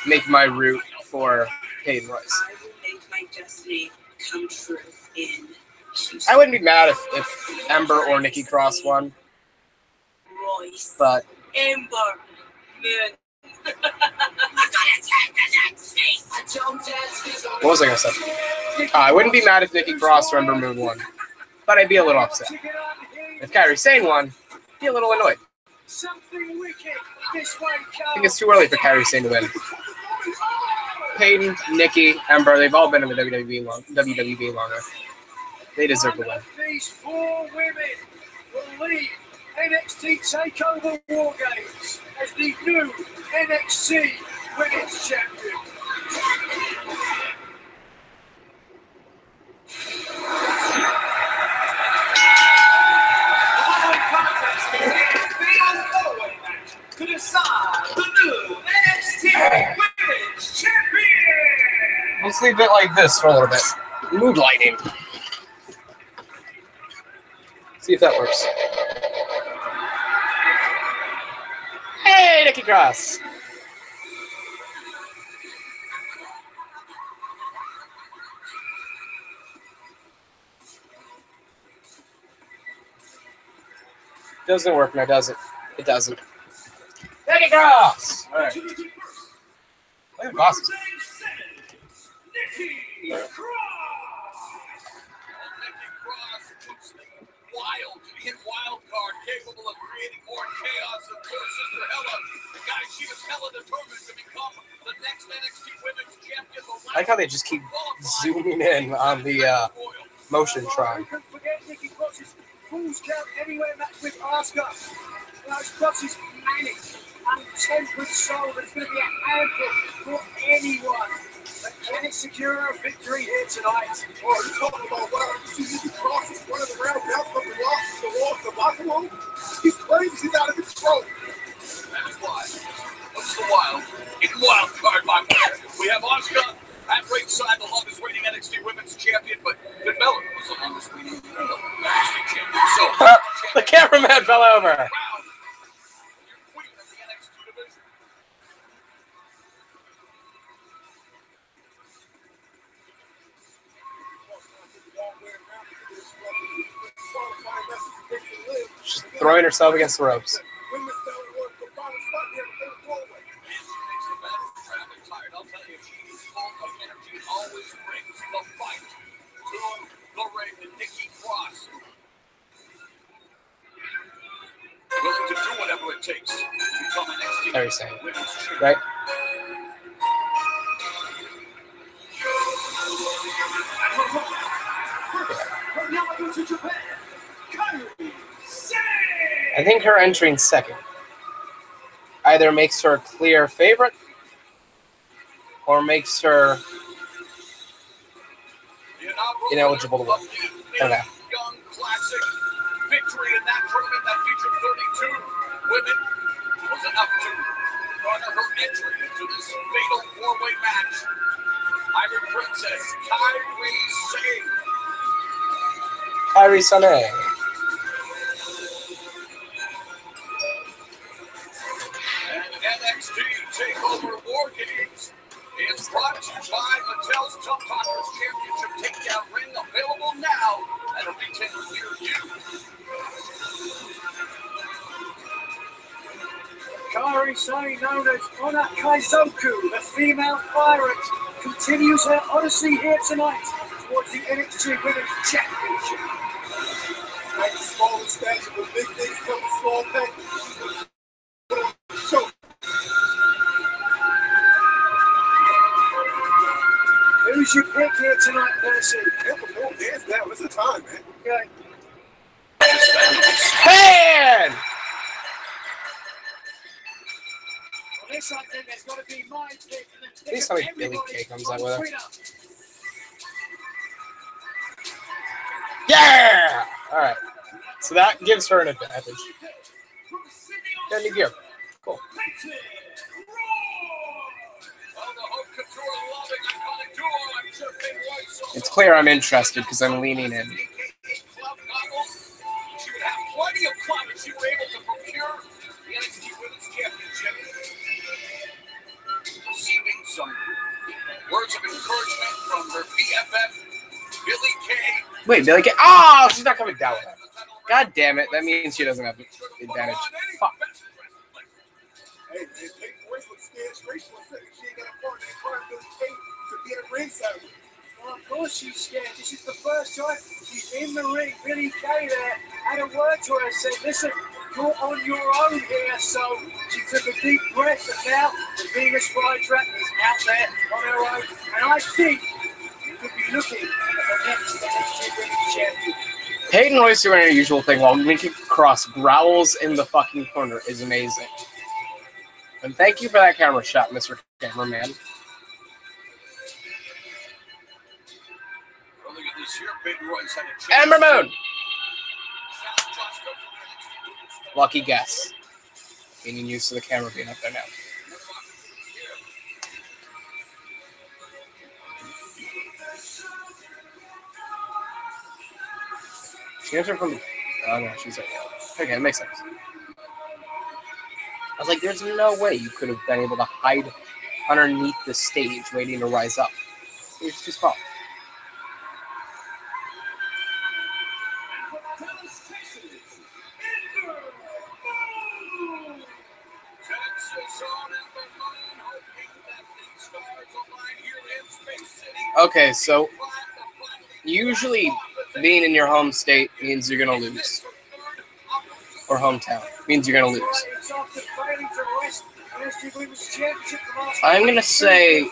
make my route for Peyton Royce. I will make my destiny come true in Houston. I wouldn't be mad if Ember or Nikki Cross won, Royce. but Ember Moon. what was I going to say? I wouldn't be mad if Nikki Cross or Ember Moon won, but I'd be a little upset. If Kairi Sane won, I'd be a little annoyed. I think it's too early for Kairi Sane to win. Peyton, Nikki, Ember, they've all been in the WWE longer. They deserve to win. These four women will lead NXT Takeover WarGames as the new NXT Women's Champion. To decide the new NXT Women's Champion. Let's leave it like this for a little bit. Mood lighting. See if that works. Hey, Nikki Cross. Doesn't work, no, does it? It doesn't. Nikki Cross! Alright. Look at Cross. Nikki Cross looks wild, hit wild card, capable of creating more chaos than poor Sister Hella. The guy she was hella determined to become the next NXT Women's Champion. I like how they just keep zooming in on the motion try. Don't forget Nikki Cross's Falls Count Anywhere match with Asuka. Those Cross's manic, untempered soul that's going to be a handful for anyone. But can it secure a victory here tonight? Oh, you talking about wow? You see Nikki Cross is running around, bouncing up the locker room. He's crazy. He's out of control. That is why. What's the wild? In wild card, my man. We have Asuka at ringside, the longest reigning NXT Women's Champion, but Finn Balor was the longest reigning NXT Champion. So The cameraman fell over. Proud. You're queen of the NXT division. She's throwing herself against the ropes. Women's don't work the bottom spot there, but they're forward. I'll tell you, she's full of energy, always brings the fight to the ring. And Nikki Cross, willing to do whatever it takes to become an NXT Very Sane. Women's Champion. Right? But now I go to Japan. Kairi, Sane! I think her entering second either makes her a clear favorite or makes her ineligible to win. Okay. Young classic victory in that tournament that featured 32 women was enough to garner her entry into this fatal four-way match. Iron Princess Kairi Sane. Kairi Sane. And NXT Takeover WarGames is brought to you by Mattel's Tough Talkers Championship Takedown Ring, available now at a retailer near you. Kairi Sane, known as Ona Kaizoku, the female pirate, continues her odyssey here tonight towards the NXT Women's Championship. Like the small stature, but big things come in small packages. Show. Who's your pick here tonight, Percy? Ember Moon, hands down. It's the time, man. Okay. Pan! Well, this I think there's got to be my pick. Please tell me Billy Kay comes out with her. Yeah! Alright. So that gives her an advantage. Got a new gear. Cool. It's clear I'm interested because I'm leaning in. She would have plenty of club if she were able to procure the NXT Women's Championship. Receiving some words of encouragement from her BFF, Billy Kay. Wait, Billy Kay. Oh, she's not coming down with that. God damn it. That means she doesn't have the advantage. Fuck. Hey, man, Peyton Royce looks scared straight for a second. She ain't got a partner. That partner Billy Kay to be at ringside. Well, of course she's scared. This is the first time she's in the ring. Billy Kay there had a word to her, said, listen, you're on your own here. So she took a deep breath, and now the Venus Flytrap is out there on her own. And I think we could be looking at the next NXT Women's Champion. Peyton Royce doing her usual thing while Nikki Cross growls in the fucking corner is amazing. And thank you for that camera shot, Mr. Cameraman. Earlier this year, Peyton Royce had a chance. Ember Moon! Lucky guess. Getting used to the camera being up there now. She answered from... Oh, no, she's like... Okay, it makes sense. I was like, there's no way you could have been able to hide underneath the stage waiting to rise up. It was too small. Okay, so usually being in your home state means you're going to lose. Or hometown means you're going to lose. I'm going to say,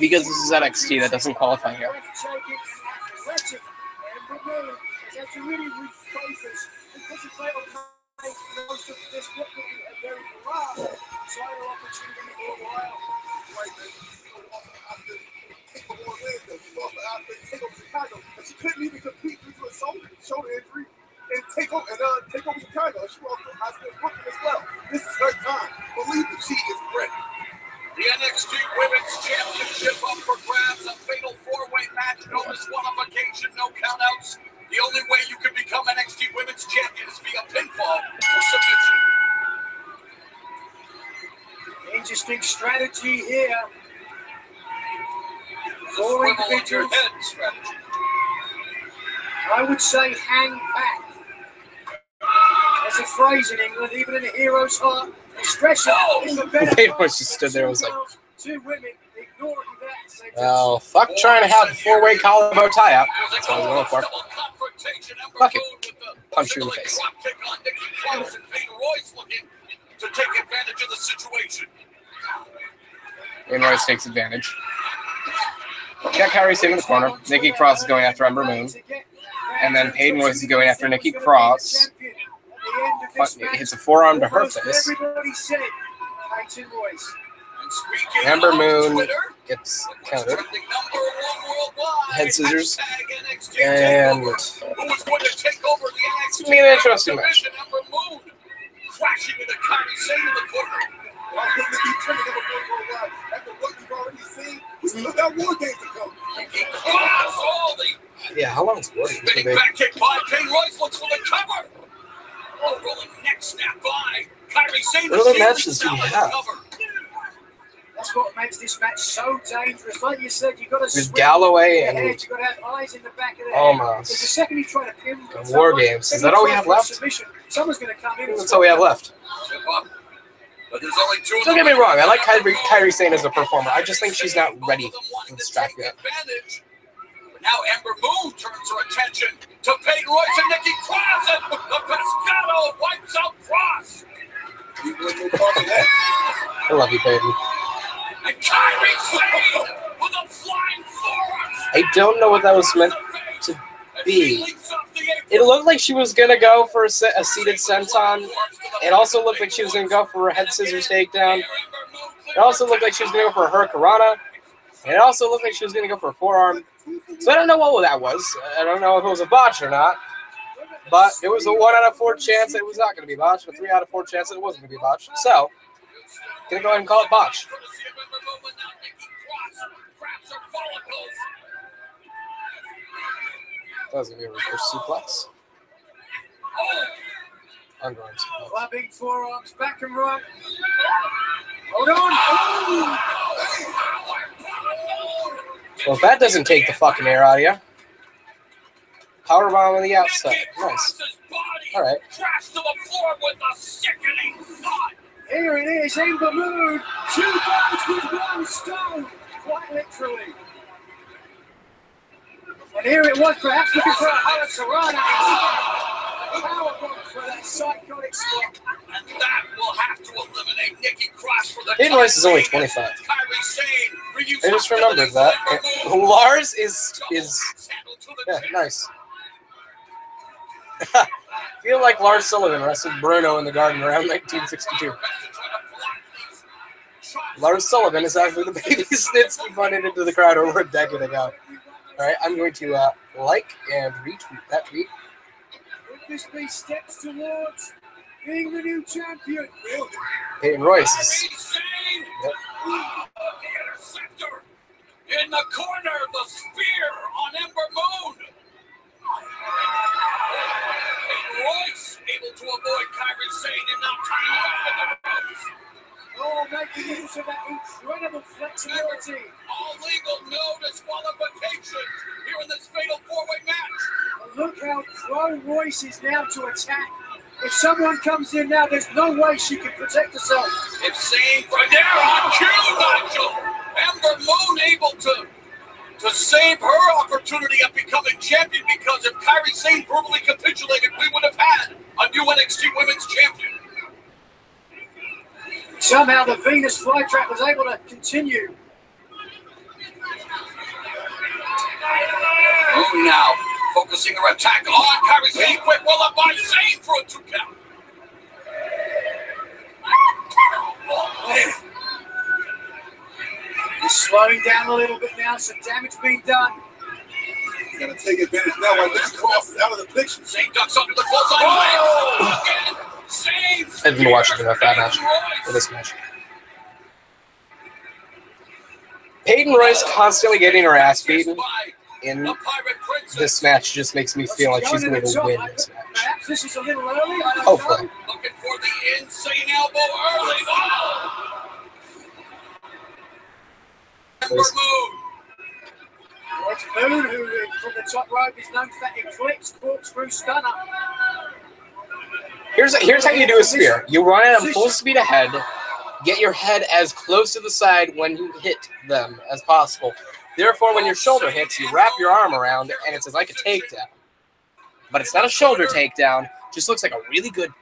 because this is NXT, that doesn't qualify here. She couldn't even compete due to a shoulder injury and Takeover Chicago. She lost to Asuka and Brooklyn as well. This is her time. Believe that she is ready. The NXT Women's Championship up for grabs, a fatal four-way match, no disqualification, no countouts. The only way you can become NXT Women's Champion is via pinfall or submission. Interesting strategy here. Four Swivel on your individuals. head strategy. I would say hang back. There's a phrase in England, even in a hero's heart, discretion is the better Peyton part. was just stood there and was like, Two women ignoring that. So well, fuck trying to have a four-way collar bow tie up. That's what I was going for. Fuck it. Punch you in the face. Nikki Cross and Royce looking to take advantage of the situation. And Royce takes advantage. Got Kairi Sane in the corner. Nikki Cross is going after Ember Moon. And then Peyton Royce is going after Nikki Cross. It hits a forearm to her face. Ember Moon gets countered. Head scissors. And it's going to be an interesting match. Crashing into Kairi Sane in the corner. Why couldn't it be turning Ember Moon worldwide? After what we've already seen, we still got WarGames to come. Nikki Cross, all the Yeah, how long is WarGames? spinning back kick by Peyton Royce looks for the cover. Oh, rolling neck snap by Kairi Sane. What other matches do you have? That's what makes this match so dangerous. Like you said, you've got to There's Galloway and you've got to have eyes in the back of the head. Almost. Because the second you try to pin And WarGames. Is that all we have left? Someone's going to come in. That's all we have left. But there's only two of Don't them. get me wrong, I like Kairi Sane as a performer. I just think she's not ready for the strap yet. But now Ember Moon turns her attention to Peyton Royce and Nikki Cross, and the Pescado wipes out Cross. I love you, Peyton. And Kairi Sane with a flying forearm. I don't know what that was meant to be. It looked like she was going to go for a seated senton. It also looked like she was going to go for a head scissors takedown. It also looked like she was going to go for a hurricanrana. And it also looked like she was going to go for a forearm. So I don't know what that was. I don't know if it was a botch or not. But it was a 1 out of 4 chance that it was not going to be botched. A 3 out of 4 chance that it wasn't going to be botched. So, going to go ahead and call it botched. That was going to be a reverse suplex. Underarm suplex. Clapping forearms back and right. Hold on. Well, if that doesn't take the fucking air out of you. Powerbomb on the outside. Nice. All right. Crash to the floor with a sickening thought. Here it is, Ember Moon. 2 birds with 1 stone. Quite literally. And here it was, perhaps looking for a hurricanrana. Powerbomb for that psychotic spot. And that will have to eliminate Nikki Cross for the Peyton Royce is only 25. Kairi Sane I just remembered that. Lars is yeah, nice. I feel like Lars Sullivan wrestled Bruno in the Garden around 1962. Lars Sullivan is actually the baby Snitsky bunted into the crowd over a decade ago. All right, I'm going to like and retweet that tweet. Could this be steps towards being the new champion? Peyton Royce is. Yep. The interceptor in the corner, the spear on Ember Moon. And Royce able to avoid Kairi Sane and now tying up in the ropes. elbow, making use of that incredible flexibility. All legal, no disqualification here in this fatal four-way match. And look how pro Royce is now to attack. If someone comes in now, there's no way she can protect herself. It's Sane from there on cue, Nigel. Ember Moon able to save her opportunity of becoming champion, because if Kairi Sane verbally capitulated, we would have had a new NXT Women's Champion. Somehow the Venus flytrap was able to continue. Oh, now focusing her attack on Kairi Sane. Quick roll up by Sane for a 2 count. He's slowing down a little bit now, some damage being done. You gotta take advantage now while Nikki Cross is out of the picture. Sane ducks under the clothesline. Again, Sane. I've been watching enough that match, or this match. Peyton Royce constantly getting her ass beaten in this match just makes me feel like she's going to win this match. Perhaps this is a little early. I don't Hopefully. know. Looking for the insane elbow early. Oh! Ember Moon. It's Moon, who from the top rope is known for that eclipse corkscrew stunner. Here's how you do a spear. You run at full speed ahead, get your head as close to the side when you hit them as possible. Therefore, when your shoulder hits, you wrap your arm around, and it's like a takedown. But it's not a shoulder takedown. It just looks like a really good,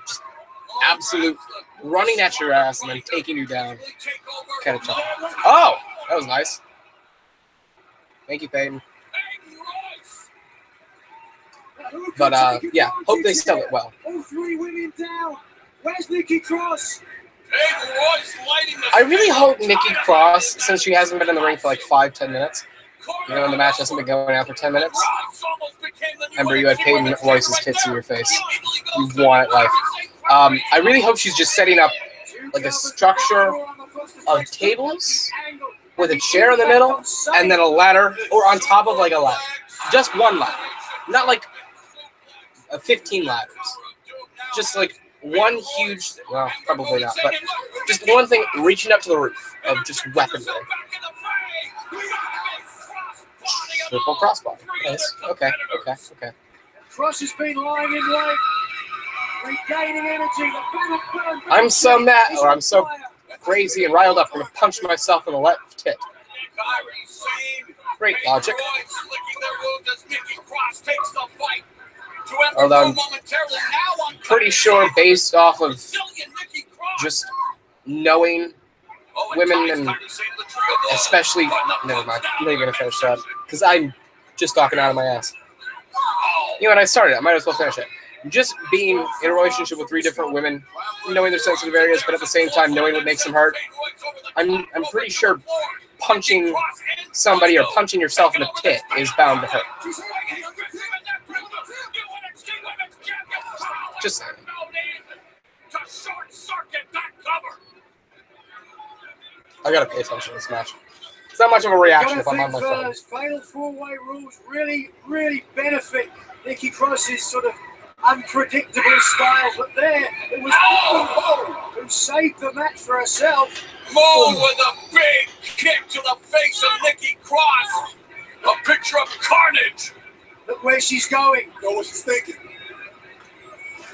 just absolute running at your ass and then taking you down kind of time. Oh, that was nice. Thank you, Peyton. But, yeah, hope they sell it well. All 3 women down. Where's Nikki Cross? I really hope Nikki Cross, since she hasn't been in the ring for like 5-10 minutes, you know, and the match hasn't been going on for 10 minutes. Remember, you had Peyton Royce's tits in your face. You want it life. I really hope she's just setting up like a structure of tables with a chair in the middle and then a ladder, or on top of like a ladder. Just one ladder. Not like 15 ladders. Just like one huge, well, probably not, but just one thing reaching up to the roof of just weaponry. Triple crossbar. Nice. Okay. Cross has been lying in wait, regaining energy. I'm so mad, or I'm so crazy and riled up, I'm going to punch myself in the left tit. Great logic. Although I'm pretty sure, based off of just knowing women, and especially, never mind, I'm not even going to finish that, because I'm just talking out of my ass. You know, when I started, I might as well finish it. Just being in a relationship with 3 different women, knowing their sensitive areas, but at the same time knowing what makes them hurt, I'm pretty sure punching somebody or punching yourself in the tit is bound to hurt. Just saying. I gotta pay attention to this match. It's not much of a reaction if I'm on my phone. Fatal 4-way rules really benefit Nikki Cross's sort of unpredictable style, but there it was Moon who saved the match for herself. Moon with a big kick to the face of Nikki Cross. A picture of carnage. Look where she's going. Know what she's thinking.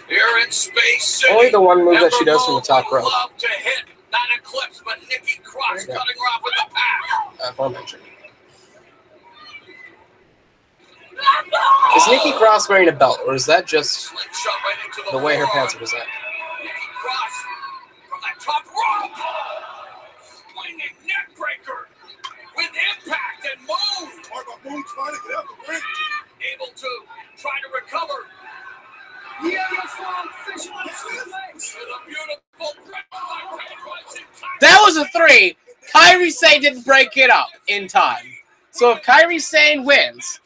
Here in Space City. Only the one move that she does from the top rope. Love to hit, not Eclipse, but Nikki Cross cutting her off with the pass. Aforementioned. Is Nikki Cross wearing a belt, or is that just the way her pants are designed? Nikki Cross from that top rope. Swinging neck breaker with impact, and Moon. Moon trying to get out the ring. Able to try to recover. That was a 3. Kairi Sane didn't break it up in time. So if Kairi Sane wins,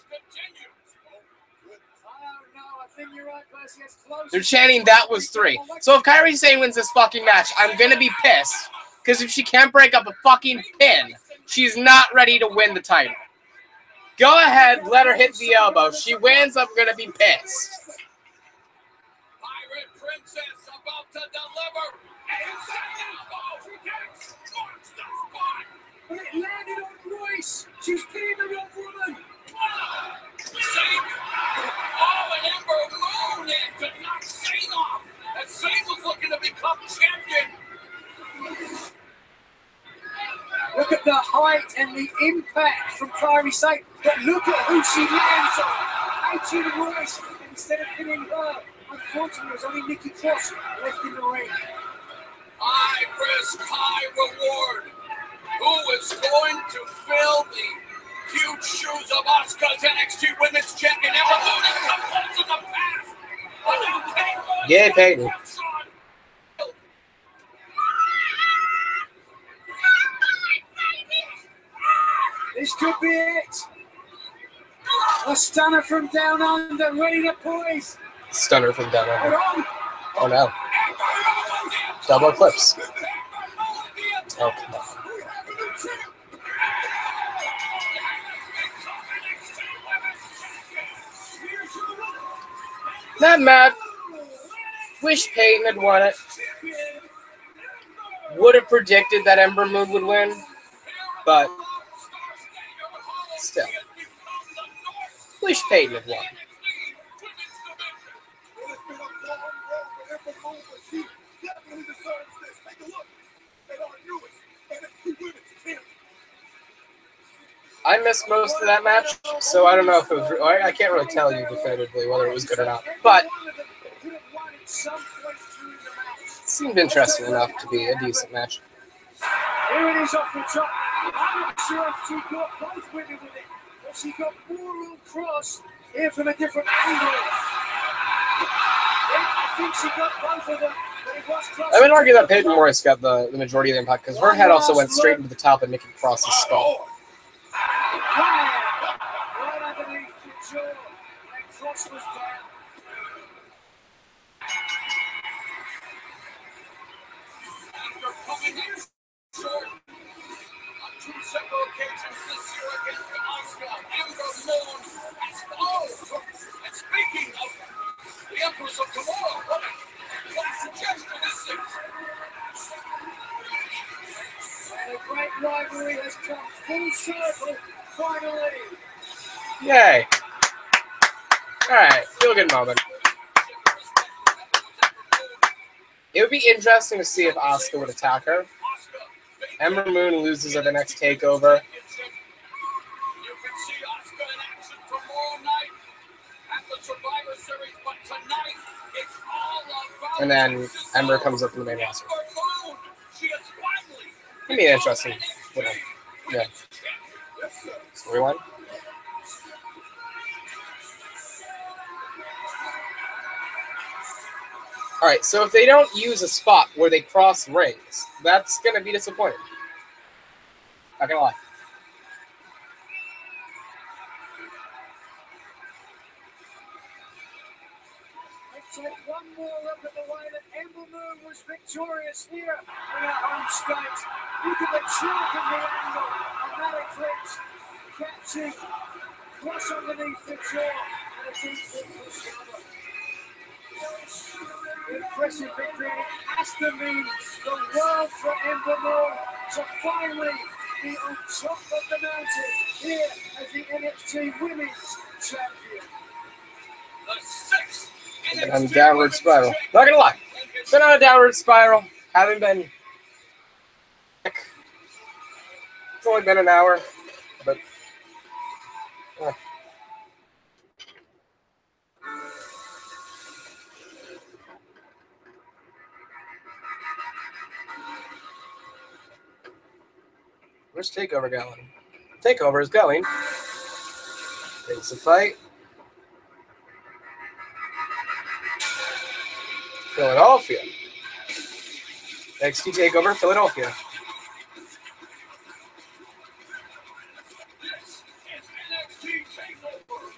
they're chanting that was 3. So if Kairi Sane wins this fucking match, I'm gonna be pissed. Because if she can't break up a fucking pin, she's not ready to win the title. Go ahead, let her hit the elbow. She wins, I'm gonna be pissed. Pirate Princess about to deliver. but it landed on Royce. She's being the wrong woman. Sane. Oh, and Ember Moon to knock Sane off. And Sane was looking to become champion. Look at the height and the impact from Kairi Sane. But look at who she lands on. Peyton Royce. Instead of pinning her, unfortunately, it was only Nikki Cross left in the ring. High risk, high reward. Who is going to fill the huge shoes of Asuka's NXT Women's Champion? Ember Moon has come close in the past. But now Peyton. Yay, Peyton. This could be it. A stunner from down under, ready to poise. Stunner from down under. Hold on. Oh no. Double eclipse. Oh, come on. Not mad. Wish Peyton had won it. Would have predicted that Ember Moon would win, but still. Wish Peyton had won. I missed most of that match, so I don't know if it was. I can't really tell you definitively whether it was good or not, but it seemed interesting enough to be a decent match. Here it is off the top. I'm not sure if she got both women with it, but she got Roderick Cross here from a different angle. I think she got both of them, but it was Cross. I would argue that Peyton Royce got the majority of the impact because her head also went straight into the top of Nikki Cross's skull. Right underneath the jaw, and Cross was down. After coming in short on two separate occasions this year against Asuka, Ember Moon has followed. And speaking of the Empress of Tomorrow, what a classic gesture this is. And a great rivalry has come full circle, finally. Yay. Alright, feel good moment. It would be interesting to see if Asuka would attack her. Ember Moon loses at the next takeover. You can see Asuka in action tomorrow night at the Survivor Series, but tonight it's all about. And then Ember comes up in the main roster. She is finally. It'd be interesting. Yeah. Storyline. All right, so if they don't use a spot where they cross rings, that's going to be disappointing. Not going to lie. Let's take one more look at the way that Ember Moon was victorious here in her home state. Look at the chalk and the angle on that eclipse. Catching Cross underneath the jaw and a deep hit for Summer. Impressive victory, and it has to mean the world for Ember Moon to finally be on top of the mountain here as the NXT Women's Champion. The sixth I'm downward spiral. Not gonna lie. Been on a downward spiral. Haven't been. It's only been an hour, but. Where's Takeover going? Takeover is going. Takes a fight. Philadelphia. NXT Takeover, Philadelphia. This is NXT Takeover.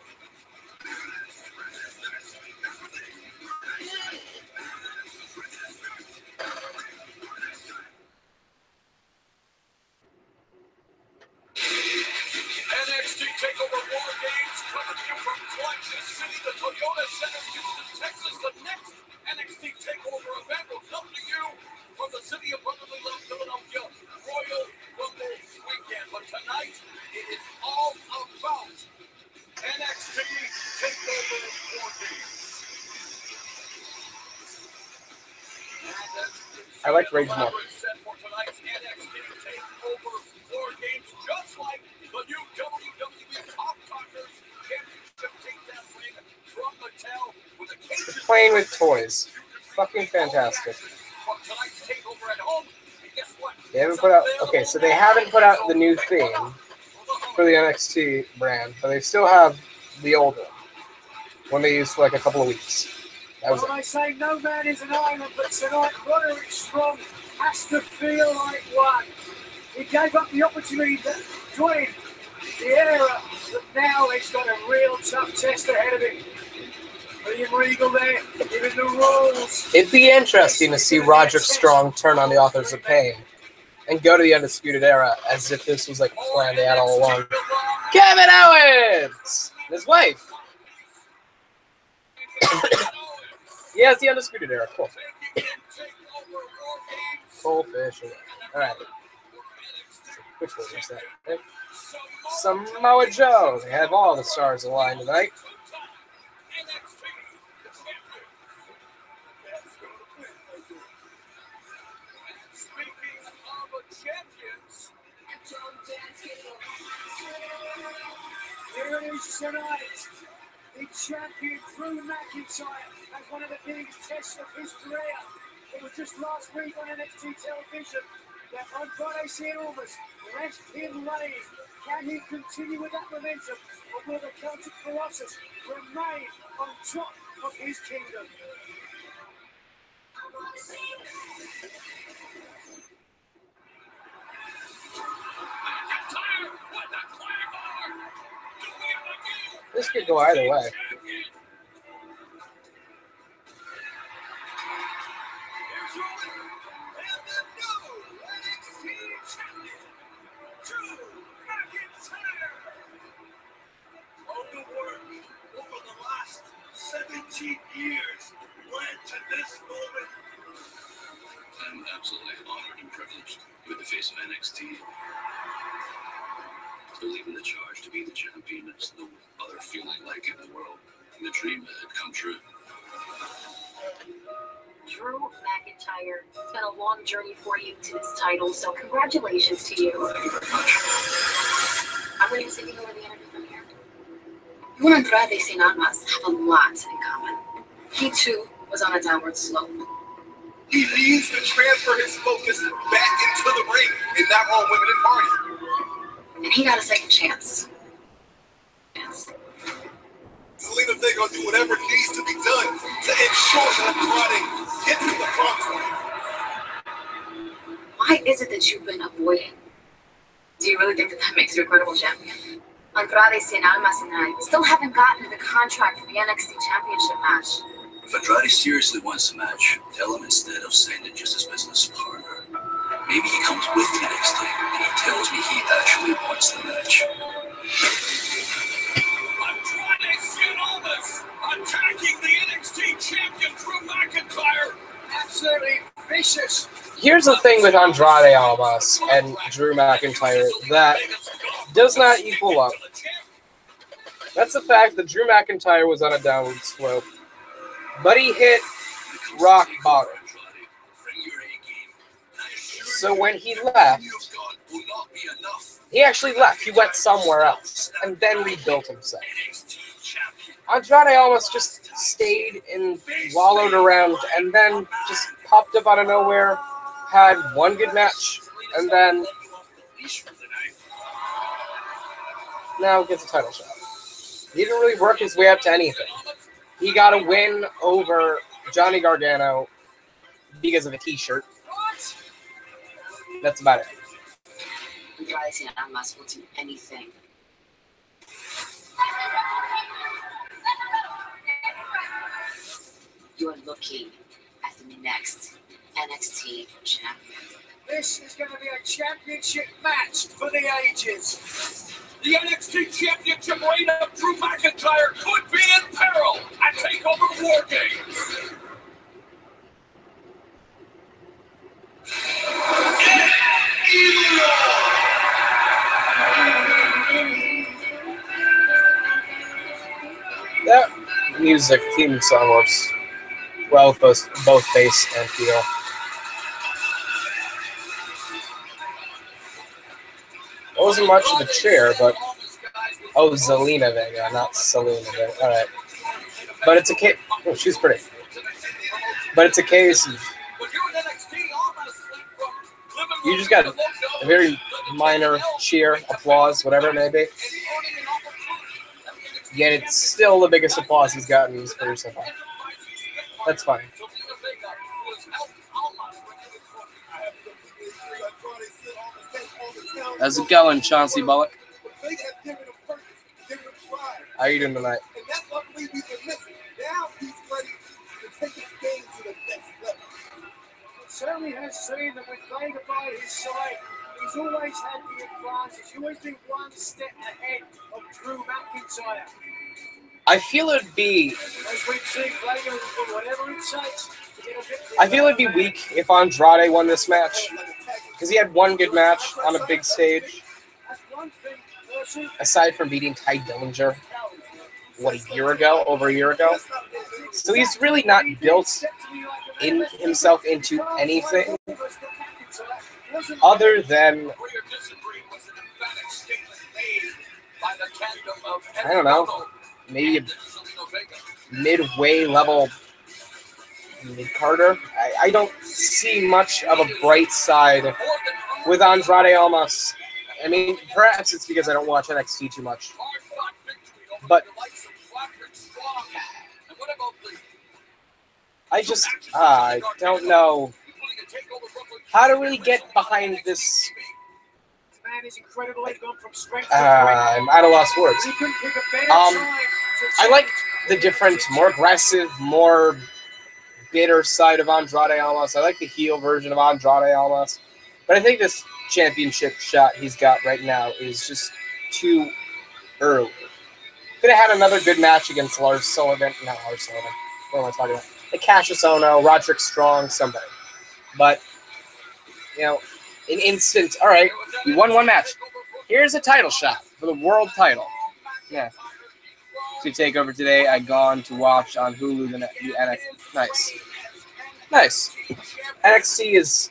NXT Takeover WarGames coming to you from Collection City, the Toyota Center, Houston, Texas. The next NXT Takeover event will come to you from the city of brotherly love, Philadelphia. I like Rage more. Set for tonight's NXT Takeover WarGames, just like the new WWE Top Talkers Championship takedown ring from Mattel with a cage. They're playing with toys. Fucking fantastic. For tonight's Takeover at home, and guess what? They haven't put out. Okay, so they haven't put out the new theme for the NXT brand, but they still have the old one they used for like a couple of weeks. That was Well, I say no man is an island, but tonight Roderick Strong has to feel like one. He gave up the opportunity to join the era, but now he's got a real tough test ahead of him. William Regal there, giving the rules. It'd be interesting to see Roderick Strong turn on the Authors of Pain and go to the Undisputed Era as if this was like a plan they had all along. Kevin Owens! And his wife. Yeah, it's the Undisputed Era. Cool. Cool fish. Alright. Which one is that? Samoa Joe. They have all the stars aligned tonight. Here it is tonight. The champion Drew McIntyre has one of the biggest tests of his career. It was just last week on NXT television that Andrade Cien left him laying. Can he continue with that momentum, or will the Celtic Colossus remain on top of his kingdom? This could go either way. Over the last 17 years led to this moment. I'm absolutely honored and privileged to be the face of NXT. To lead in the charge to be the champion, there's no other feeling like it in the world. The dream had come true. Drew McIntyre, it's been a long journey for you to this title, so congratulations to you. Thank you very much. I'm going to be taking over the interview from here. You and Andrade Cien have a lot in common. He too was on a downward slope. He needs to transfer his focus back into the ring and not on women and parties. And he got a second chance. Selena, they're going to do whatever needs to be done to ensure Andrade gets to the front. Why is it that you've been avoiding? Do you really think that makes you a credible champion? Andrade Cien and I still haven't gotten the contract for the NXT Championship match. If Andrade seriously wants the match, tell him instead of saying it just his business partner. Maybe he comes with me next time and he tells me he actually wants the match. Andrade Cien attacking the NXT champion Drew McIntyre. Absolutely vicious. Here's the thing with Andrade Almas and Drew McIntyre that does not equal up. That's the fact that Drew McIntyre was on a downward slope, but he hit rock bottom. So when he left, he actually left. He went somewhere else and then rebuilt himself. Andrade almost just stayed and wallowed around and then just popped up out of nowhere, had one good match, and then now gets a title shot. He didn't really work his way up to anything. He got a win over Johnny Gargano because of a t-shirt. That's about it. Andrade Cien will do anything. You're looking at the next NXT champion. This is going to be a championship match for the ages. The NXT Championship reign of Drew McIntyre could be in peril at Takeover WarGames. That music theme song works well with both face and heel. wasn't much of a cheer, but oh, Zelina Vega, not Selena Vega. All right, but it's a case. Oh, she's pretty. But it's a case of you just got a very minor cheer, applause, whatever it may be. Yet it's still the biggest applause he's gotten in his career so far. That's fine. How's it going, Chauncey Bullock? How are you doing tonight? Certainly has seen that with Vega by his side, he's always had the advantage. He's always been one step ahead of Drew McIntyre. I feel it'd be. As we've seen, Vega will do whatever it takes to get a victory. I feel it'd be weak if Andrade won this match because he had one good match on a big stage. Aside from beating Ty Dillinger, what, over a year ago? So he's really not built himself into anything other than, I don't know, maybe a midway level mid-carder. I don't see much of a bright side with Andrade Almas. I mean, perhaps it's because I don't watch NXT too much. But I don't know how to really get behind this. I'm at a loss for words. I like the different, more aggressive, more bitter side of Andrade Almas. I like the heel version of Andrade Almas. But I think this championship shot he's got right now is just too early. Could have had another good match against Lars Sullivan. Not Lars Sullivan. What am I talking about? Like Cassius Ohno, Roderick Strong, somebody. But, you know, an instant, all right, you won one match. Here's a title shot for the world title. Yeah. To Takeover today, I gone to watch on Hulu the NXT. Nice. Nice. NXT is...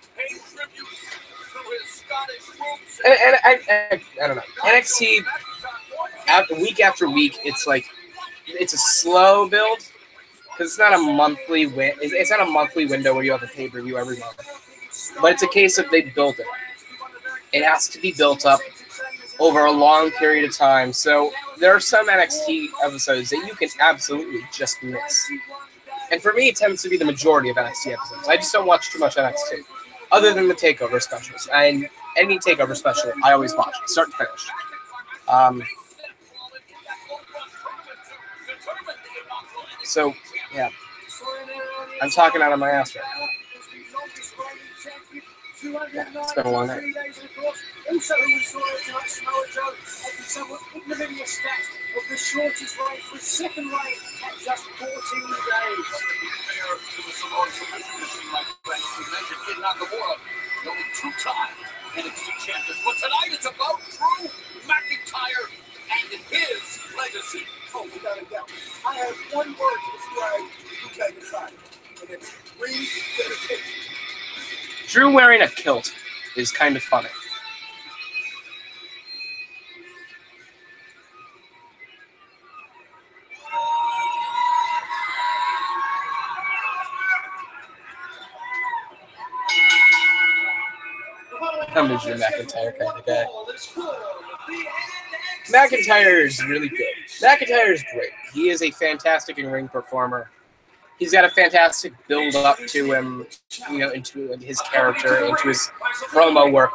And I don't know. NXT, week after week, it's like, it's a slow build. Because it's not a monthly it's not a monthly window where you have a pay-per-view every month. But it's a case of they built it. It has to be built up over a long period of time. So there are some NXT episodes that you can absolutely just miss. And for me, it tends to be the majority of NXT episodes. I just don't watch too much NXT. Other than the Takeover specials. And any Takeover special, I always watch, start to finish. So, yeah. I'm talking out of my ass right now. Yeah, it's been a long night. Also, we saw tonight, Samoa Joe had somewhat ignominious stat of the shortest reign for his second reign at just 14 days. Two-time NXT champions. But tonight it's about Drew McIntyre and his legacy. Oh, without a doubt. I have one word to describe Drew McIntyre, and it's rededication. Drew wearing a kilt is kind of funny. I'm a Drew McIntyre kind of guy. McIntyre is really good. McIntyre is great. He is a fantastic in-ring performer. He's got a fantastic build-up to him, you know, into his character, into his promo work.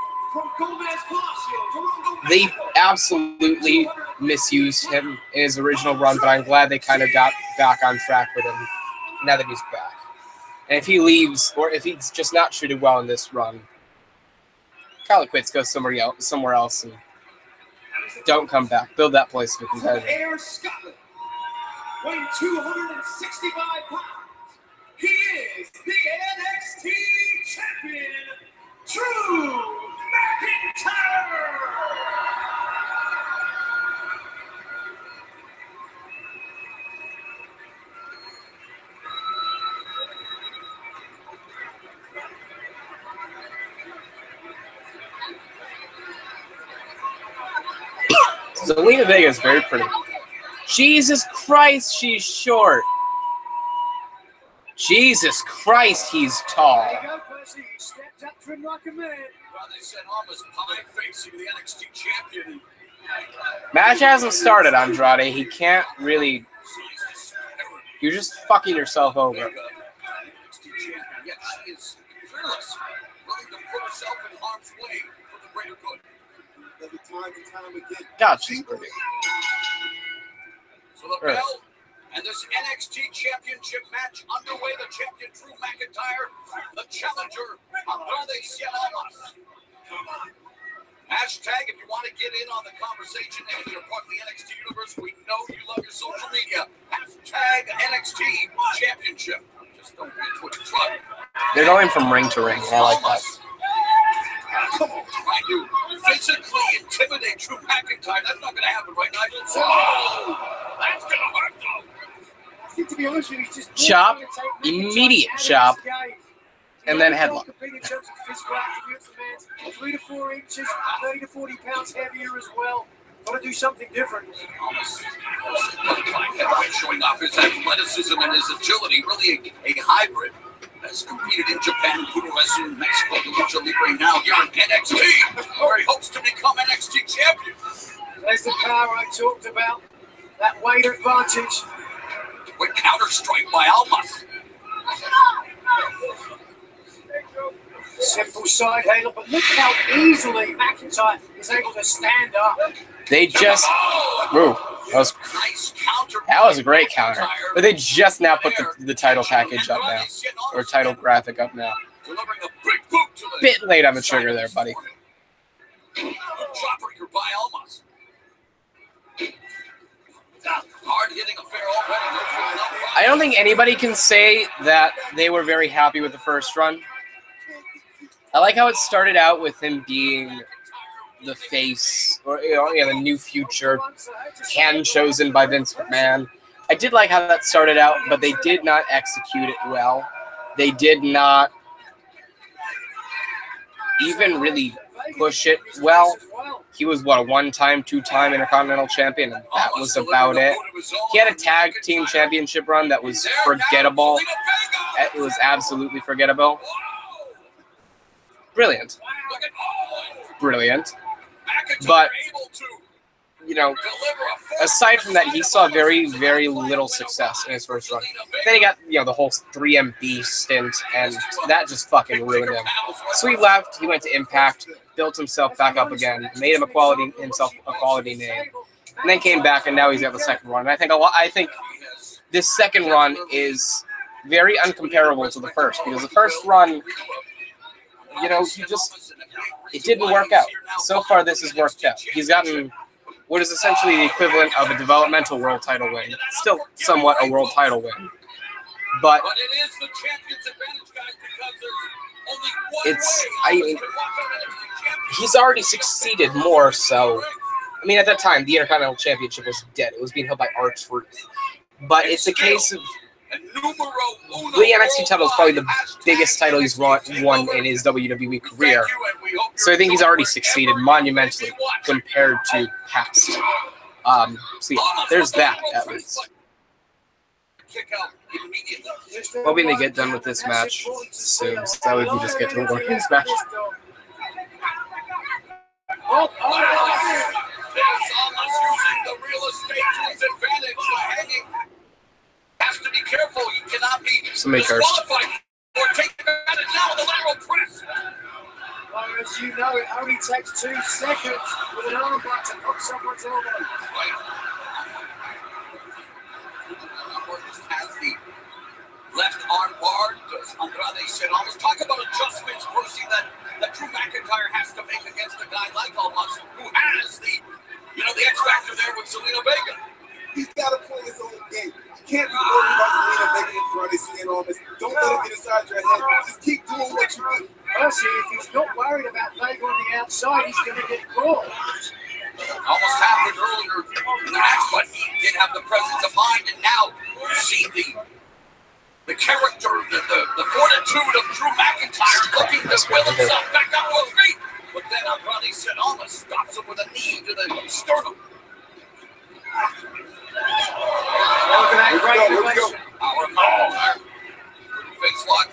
They absolutely misused him in his original run, but I'm glad they kind of got back on track with him now that he's back. And if he leaves, or if he's just not treated well in this run, Kyle quits, go somewhere else, and don't come back. Build that place to be competitive. Weighing 265 pounds, he is the NXT champion, Drew McIntyre. Zelina Vega is very pretty. Jesus Christ, she's short. Jesus Christ, he's tall. There you go, Percy. You stepped up to him like a man. Well, they said almost pie facing the NXT champion. Match hasn't started, Andrade. He can't really. You're just fucking yourself over. NXT champion, yet she is fearless, willing to put herself in harm's way for the greater good. Time and time again. God, she's pretty. So the bell and this NXT championship match underway. The champion Drew McIntyre, the challenger Andrade Cien. Hashtag if you want to get in on the conversation and you're part of the NXT universe, we know you love your social media. Hashtag NXT championship. Just don't get to a truck. They're going from ring to ring. I like that. Come on, trying to physically intimidate Drew McIntyre. That's not going to happen right now. Oh, that's going to hurt, though. I think, to be honest with you, he's just Chop, immediate chop, and then headlock. 3 to 4 inches, 30 to 40 pounds heavier as well. Got to do something different. Showing off his athleticism and his agility, really a hybrid. Has competed in Japan, Puerto Rico, Mexico, Lucha Libre, now here in NXT, where he hopes to become NXT champion. There's the power I talked about. That weight advantage. With counter strike by Almas. Simple side handle, but look how easily McIntyre is able to stand up. They just. Ooh, that was a great counter. But they just now put the title package up now. Or title graphic up now. Bit late on the trigger there, buddy. I don't think anybody can say that they were very happy with the first run. I like how it started out with him being the face, or the new future, hand chosen by Vince McMahon. I did like how that started out, but they did not execute it well. They did not even really push it well. He was, what, a one-time, two-time Intercontinental Champion, and that was about it. He had a tag team championship run that was forgettable. It was absolutely forgettable. Brilliant. Brilliant. But, aside from that, he saw very, very little success in his first run. Then he got, the whole 3MB stint, and that just fucking ruined him. So he left, he went to Impact, built himself back up again, made him a quality name, and then came back, and now he's got the second run. And I think this second run is very uncomparable to the first, because the first run, it didn't work out. So far, this has worked out. He's gotten what is essentially the equivalent of a developmental world title win. Still somewhat a world title win. But he's already succeeded more so. I mean, at that time, the Intercontinental Championship was dead. It was being held by R-Truth. But it's a case of the NXT title is probably the biggest title he's won in his WWE career. So I think he's already succeeded monumentally compared to past. So yeah, there's that at least. Hoping they get done with this match soon, so that we can just get to the WarGames match. Has to be careful. You cannot be somebody cursed. Or take advantage now of the lateral press. Well, as you know, it only takes 2 seconds with an armbar to knock someone's elbow. Right. Has the left arm bar. Does Andrade Cien almost talk about adjustments, Percy, that Drew McIntyre has to make against a guy like Almas, who has the X factor there with Zelina Vega. He's got to play his own game. You can't be worried about Zelina Vega and Andrade Cien Almas. Don't let it get inside your head. Just keep doing what you do. Percy, if he's not worried about Vega on the outside, he's going to get caught. Almost happened earlier in the match, but he did have the presence of mind, and now you see the character, the fortitude of Drew McIntyre looking to will himself back up to his feet. But then Andrade Cien Almas stops him with a knee to the sternum. Here we go. Face lock.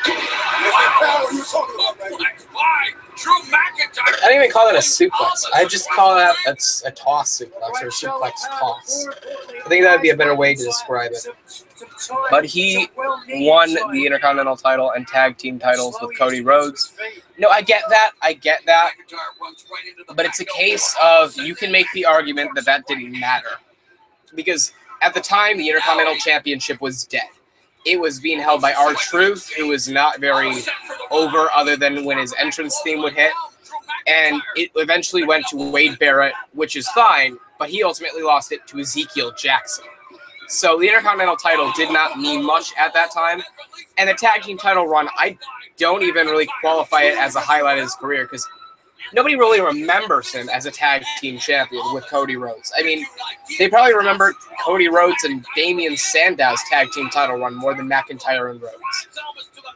What are you talking about, man? Why? Drew McIntyre. I don't even call it a suplex. I just call that a toss suplex or suplex toss. I think that would be a better way to describe it. But he won the Intercontinental title and tag team titles with Cody Rhodes. No, I get that. But it's a case of you can make the argument that that didn't matter. Because at the time, the Intercontinental Championship was dead. It was being held by R-Truth, who was not very over other than when his entrance theme would hit. And it eventually went to Wade Barrett, which is fine, but he ultimately lost it to Ezekiel Jackson. So the Intercontinental title did not mean much at that time. And the tag team title run, I don't even really qualify it as a highlight of his career because nobody really remembers him as a tag team champion with Cody Rhodes. I mean, they probably remember Cody Rhodes and Damian Sandow's tag team title run more than McIntyre and Rhodes.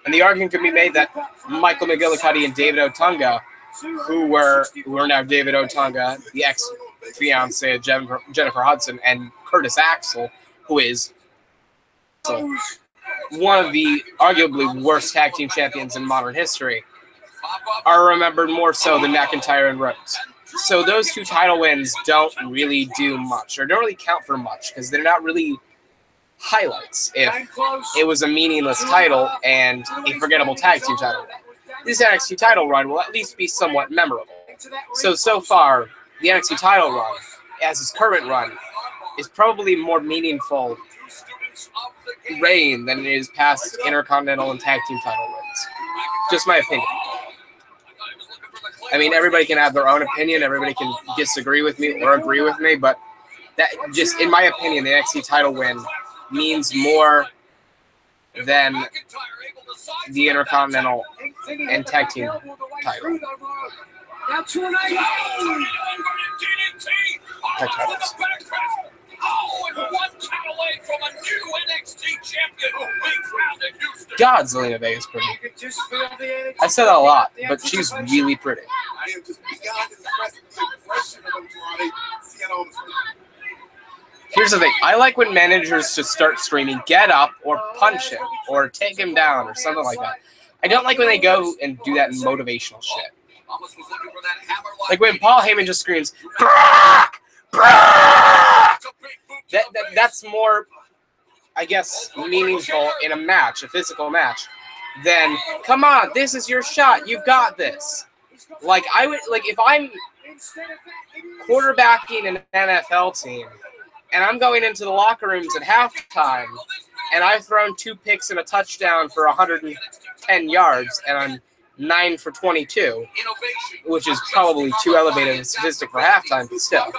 And the argument could be made that Michael McGillicuddy and David Otunga, who are now David Otunga, the ex-fiancé of Jennifer Hudson, and Curtis Axel, who is one of the arguably worst tag team champions in modern history, are remembered more so than McIntyre and Rhodes. So those two title wins don't really do much, or don't really count for much, because they're not really highlights if it was a meaningless title and a forgettable tag team title run. This NXT title run will at least be somewhat memorable. So far, the NXT title run, as its current run, is probably more meaningful reign than it is past Intercontinental and tag team title wins. Just my opinion. I mean, everybody can have their own opinion. Everybody can disagree with me or agree with me, but that just, in my opinion, the NXT title win means more than the Intercontinental and tag team title. Titles. God, Zelina Vega is pretty. I said that a lot, but she's really pretty. Here's the thing. I like when managers just start screaming, get up, or punch him, or take him down, or something like that. I don't like when they go and do that motivational shit. Like when Paul Heyman just screams, Brock! Brock! That's more, I guess, meaningful in a match, a physical match, than, come on, this is your shot, you've got this. Like, if I'm quarterbacking an NFL team, and I'm going into the locker rooms at halftime, and I've thrown 2 picks and a touchdown for 110 yards, and I'm 9 for 22, which is probably too elevated a statistic for halftime, but still.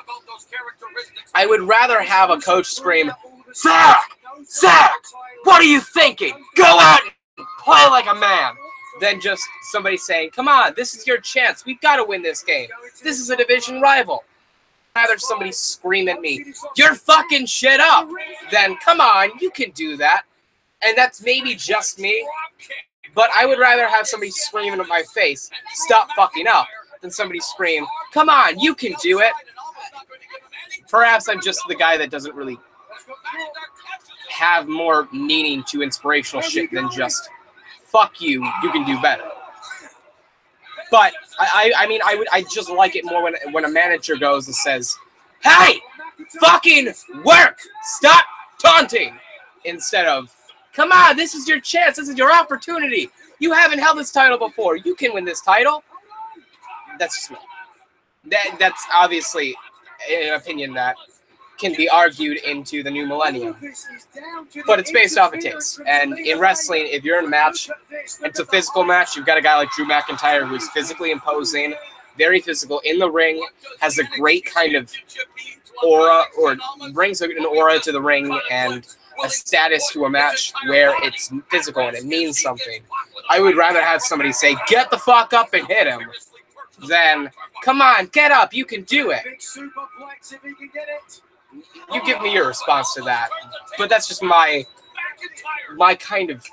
I would rather have a coach scream, Zach! Zach! What are you thinking? Go out and play like a man! Than just somebody saying, come on, this is your chance. We've got to win this game. This is a division rival. I'd rather somebody scream at me, you're fucking shit up, than, come on, you can do that. And that's maybe just me. But I would rather have somebody scream in my face, stop fucking up, than somebody scream, come on, you can do it. Perhaps I'm just the guy that doesn't really have more meaning to inspirational shit than just, fuck you, you can do better. But, I just like it more when a manager goes and says, hey, fucking work, stop taunting, instead of, come on, this is your chance. This is your opportunity. You haven't held this title before. You can win this title. That's just me. That's obviously an opinion that can be argued into the new millennium. But it's based off of taste. And in wrestling, if you're in a match, it's a physical match. You've got a guy like Drew McIntyre who's physically imposing, very physical in the ring, has a great kind of aura, or brings an aura to the ring and a status to a match where it's physical and it means something. I would rather have somebody say, get the fuck up and hit him, than, come on, get up, you can do it. You give me your response to that. But that's just my kind of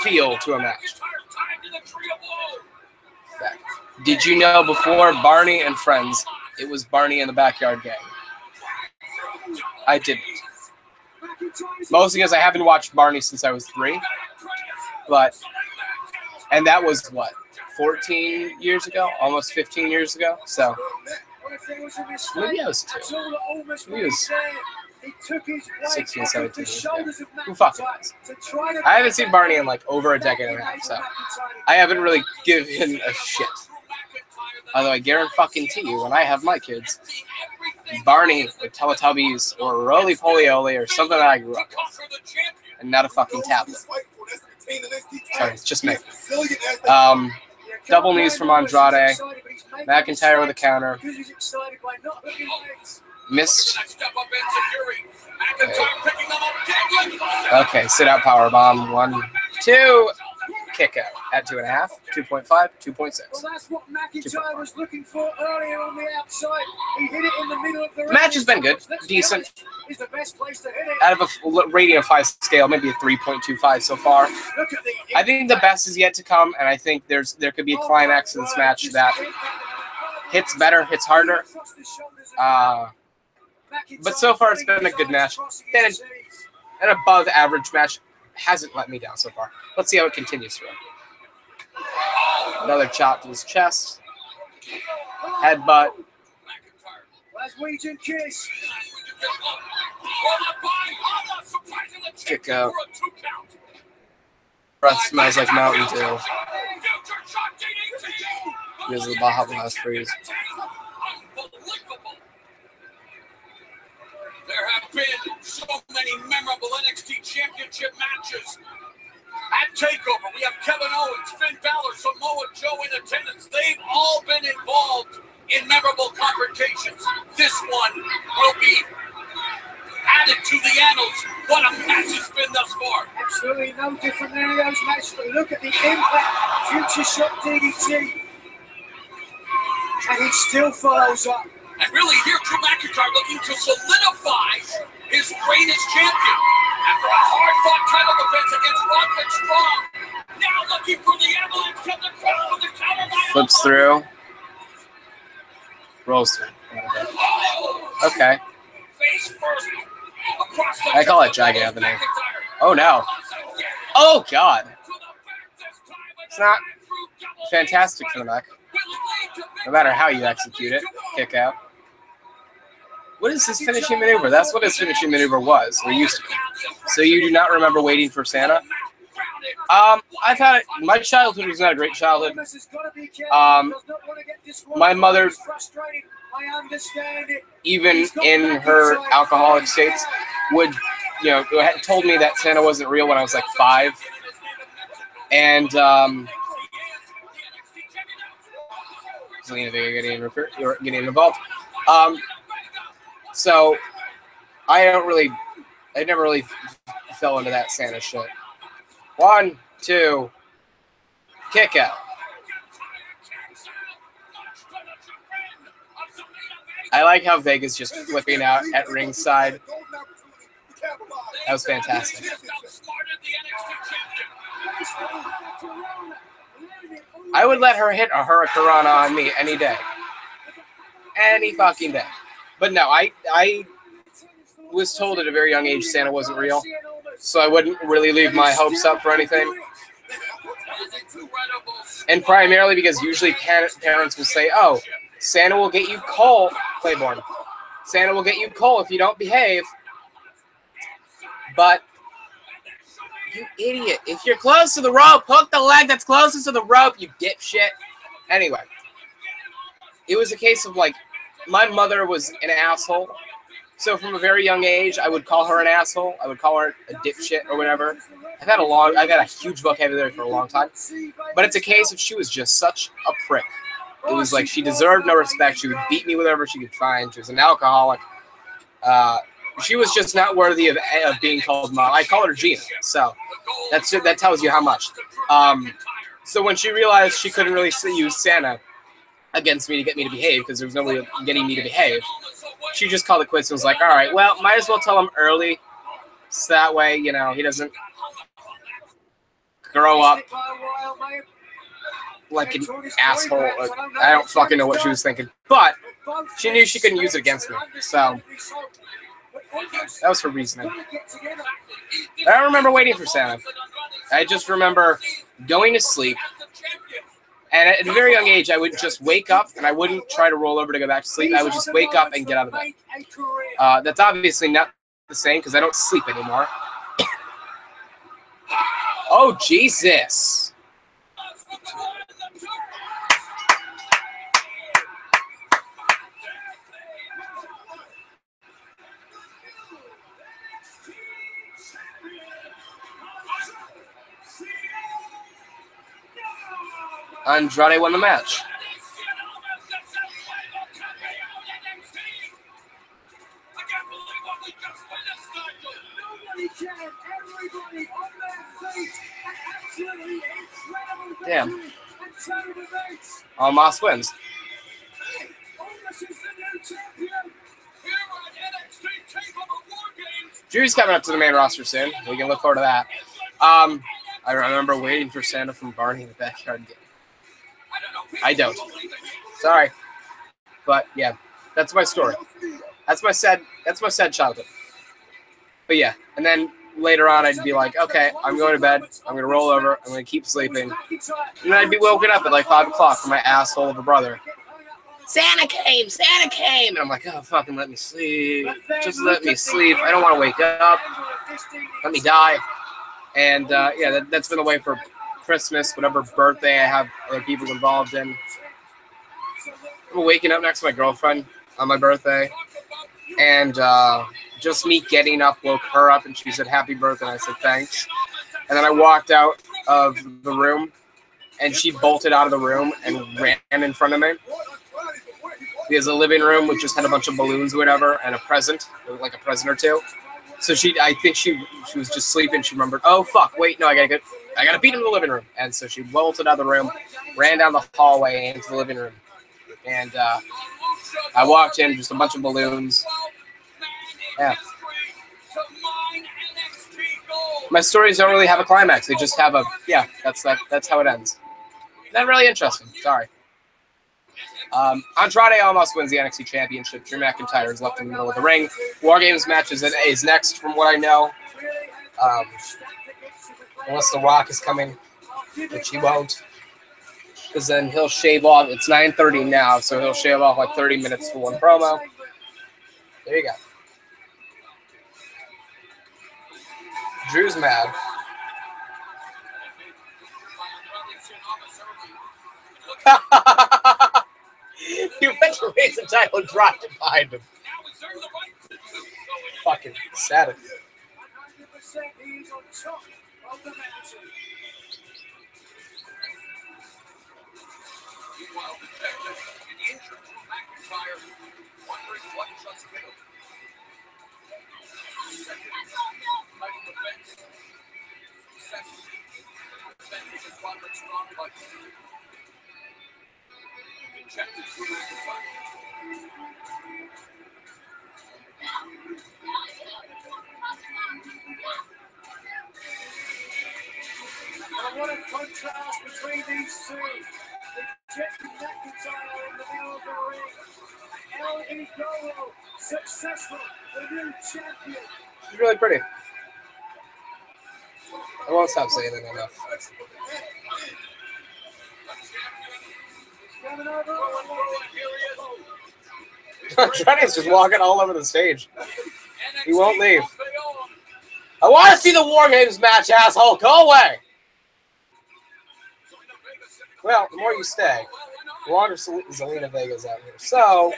feel to a match. Did you know before Barney and Friends, it was Barney and the Backyard Gang? I didn't. Mostly because I haven't watched Barney since I was 3. And that was what, 14 years ago? Almost 15 years ago? So, maybe I was 2. Maybe I was 16, 17 years ago. Who fucking knows? I haven't seen Barney in like over a decade and a half, so I haven't really given a shit. Although I guarantee you, when I have my kids, Barney or Teletubbies or Roly Poly Oly or something that I grew up with, and not a fucking tablet. Sorry, it's just me. Double knees from Andrade. McIntyre with a counter. Missed. Okay, sit out powerbomb. 1, 2. Kick out at 2.5, 2.5, 2.6. Well, that's what McIntyre was looking for earlier on the outside. He hit it in the middle of the ring. Match has been good, decent. Is the best place to hit it. Out of a rating of 5 scale, maybe a 3.25 so far. I think the best is yet to come, and I think there could be a climax in this match that hits better, hits harder. But so far, it's been a good match. Been an above average match. Hasn't let me down so far. Let's see how it continues through. Another chop to his chest. Headbutt. Kick out. Breath smells like Mountain Dew. Here's the Baja Blast freeze. There have been so many memorable NXT Championship matches. At TakeOver, we have Kevin Owens, Finn Balor, Samoa Joe in attendance. They've all been involved in memorable confrontations. This one will be added to the annals. What a match it's been thus far. Absolutely no different than those matches, but look at the impact. Future Shock DDT. And he still follows up. And really, here, Drew McIntyre looking to solidify his reign as champion. After a hard-fought title defense against Roderick Strong, now looking for the avalanche of the crowd with the counter. Flips through. Rolls through. Okay. Face first. I call it Dragon Avenue. Oh, no. Oh, God. It's not fantastic for the neck. No matter how you execute it. Kick out. What is his finishing maneuver? That's what his finishing maneuver was, or used to be. So you do not remember waiting for Santa? I've had it. My childhood was not a great childhood. My mother, even in her alcoholic states, would, told me that Santa wasn't real when I was like 5. And getting involved. So I never really fell into that Santa shit. 1, 2, kick out. I like how Vega's just flipping out at ringside. That was fantastic. I would let her hit a Hurricanrana on me any day. Any fucking day. But no, I was told at a very young age Santa wasn't real, so I wouldn't really leave my hopes up for anything. And primarily because usually parents will say, oh, Santa will get you coal, Claiborne. Santa will get you coal if you don't behave. But, you idiot, if you're close to the rope, hook the leg that's closest to the rope, you dipshit. Anyway, it was a case of like, my mother was an asshole, so from a very young age, I would call her an asshole. I would call her a dipshit or whatever. I've got a huge vocabulary for a long time, but it's a case of she was just such a prick. It was like she deserved no respect. She would beat me with whatever she could find. She was an alcoholic. She was just not worthy of being called mom. I call her Gina, so that tells you how much. So when she realized she couldn't really use Santa against me to get me to behave because there was no way of getting me to behave, she just called it quits and was like, all right, well, might as well tell him early so that way, he doesn't grow up like an asshole. I don't fucking know what she was thinking, but she knew she couldn't use it against me. So That was her reasoning. I don't remember waiting for Santa. I just remember going to sleep. And at a very young age, I would just wake up, and I wouldn't try to roll over to go back to sleep. I would just wake up and get out of bed. That's obviously not the same because I don't sleep anymore. Oh, Jesus. Andrade won the match. Damn. Almost wins. Drew's coming up to the main roster soon. We can look forward to that. I remember waiting for Santa from Barney in the backyard game. I don't. Sorry. But yeah, that's my story. That's my sad childhood. But yeah, and then later on I'd be like, okay, I'm going to bed, I'm gonna roll over, I'm gonna keep sleeping. And then I'd be woken up at like 5 o'clock from my asshole of a brother. Santa came! And I'm like, oh, fucking let me sleep. Just let me sleep. I don't want to wake up. Let me die. And yeah, that's been the way for Christmas, whatever birthday I have other people involved in. I'm waking up next to my girlfriend on my birthday. And just me getting up woke her up, and she said, happy birthday. And I said, thanks. And then I walked out of the room, and she bolted out of the room and ran in front of me. There's a living room which just had a bunch of balloons or whatever, and a present, like a present or two. So I think she was just sleeping. She remembered, oh fuck, wait, no, I gotta beat him in the living room. And so she bolted out of the room, ran down the hallway into the living room, and I walked in, just a bunch of balloons. Yeah. My stories don't really have a climax. They just have that's how it ends. Not really interesting. Sorry. Andrade almost wins the NXT Championship. Drew McIntyre is left in the middle of the ring. WarGames match is next, from what I know. Unless The Rock is coming, which he won't. Because then he'll shave off. It's 9:30 now, so he'll shave off like 30 minutes for one promo. There you go. Drew's mad. You went to raise the title and dropped it behind him. Fucking sad. Roderick Strong, but injected through McIntyre. And what a contrast between these two. Injected McIntyre in the middle of the ring. El Idolo, successful, the new champion. She's really pretty. I won't stop saying it enough. Andrade's just walking all over the stage. He won't leave. I want to see the WarGames match, asshole. Go away. Well, the more you stay, the longer Zelina Vega's out here. So,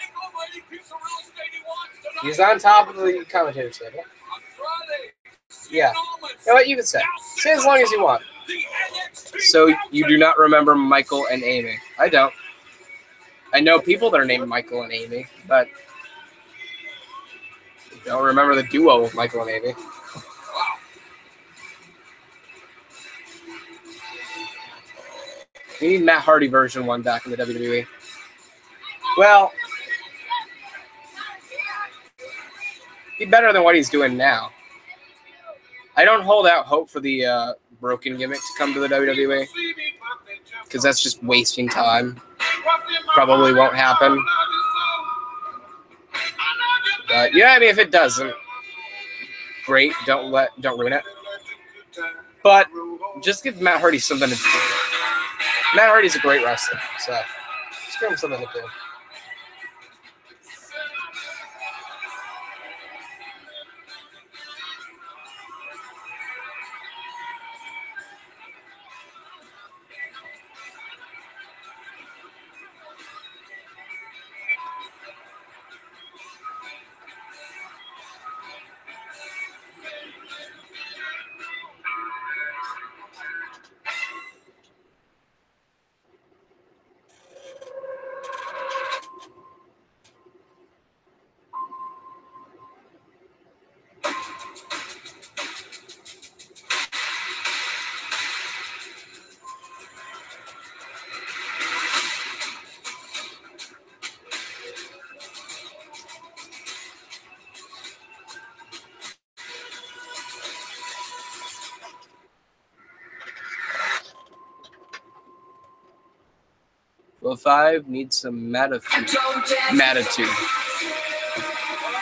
he's on top of the commentator table. Yeah. You know what? You can say as long as you want. So, you do not remember Michael and Amy. I don't. I know people that are named Michael and Amy, but I don't remember the duo of Michael and Amy. We need Matt Hardy version 1 back in the WWE. Well, be better than what he's doing now. I don't hold out hope for the broken gimmick to come to the WWE, because that's just wasting time. Probably won't happen. But yeah, I mean, if it doesn't, great. Don't ruin it. But just give Matt Hardy something to do. Matt Hardy's a great wrestler, so just give him something to do. Well, 5 needs some matitude.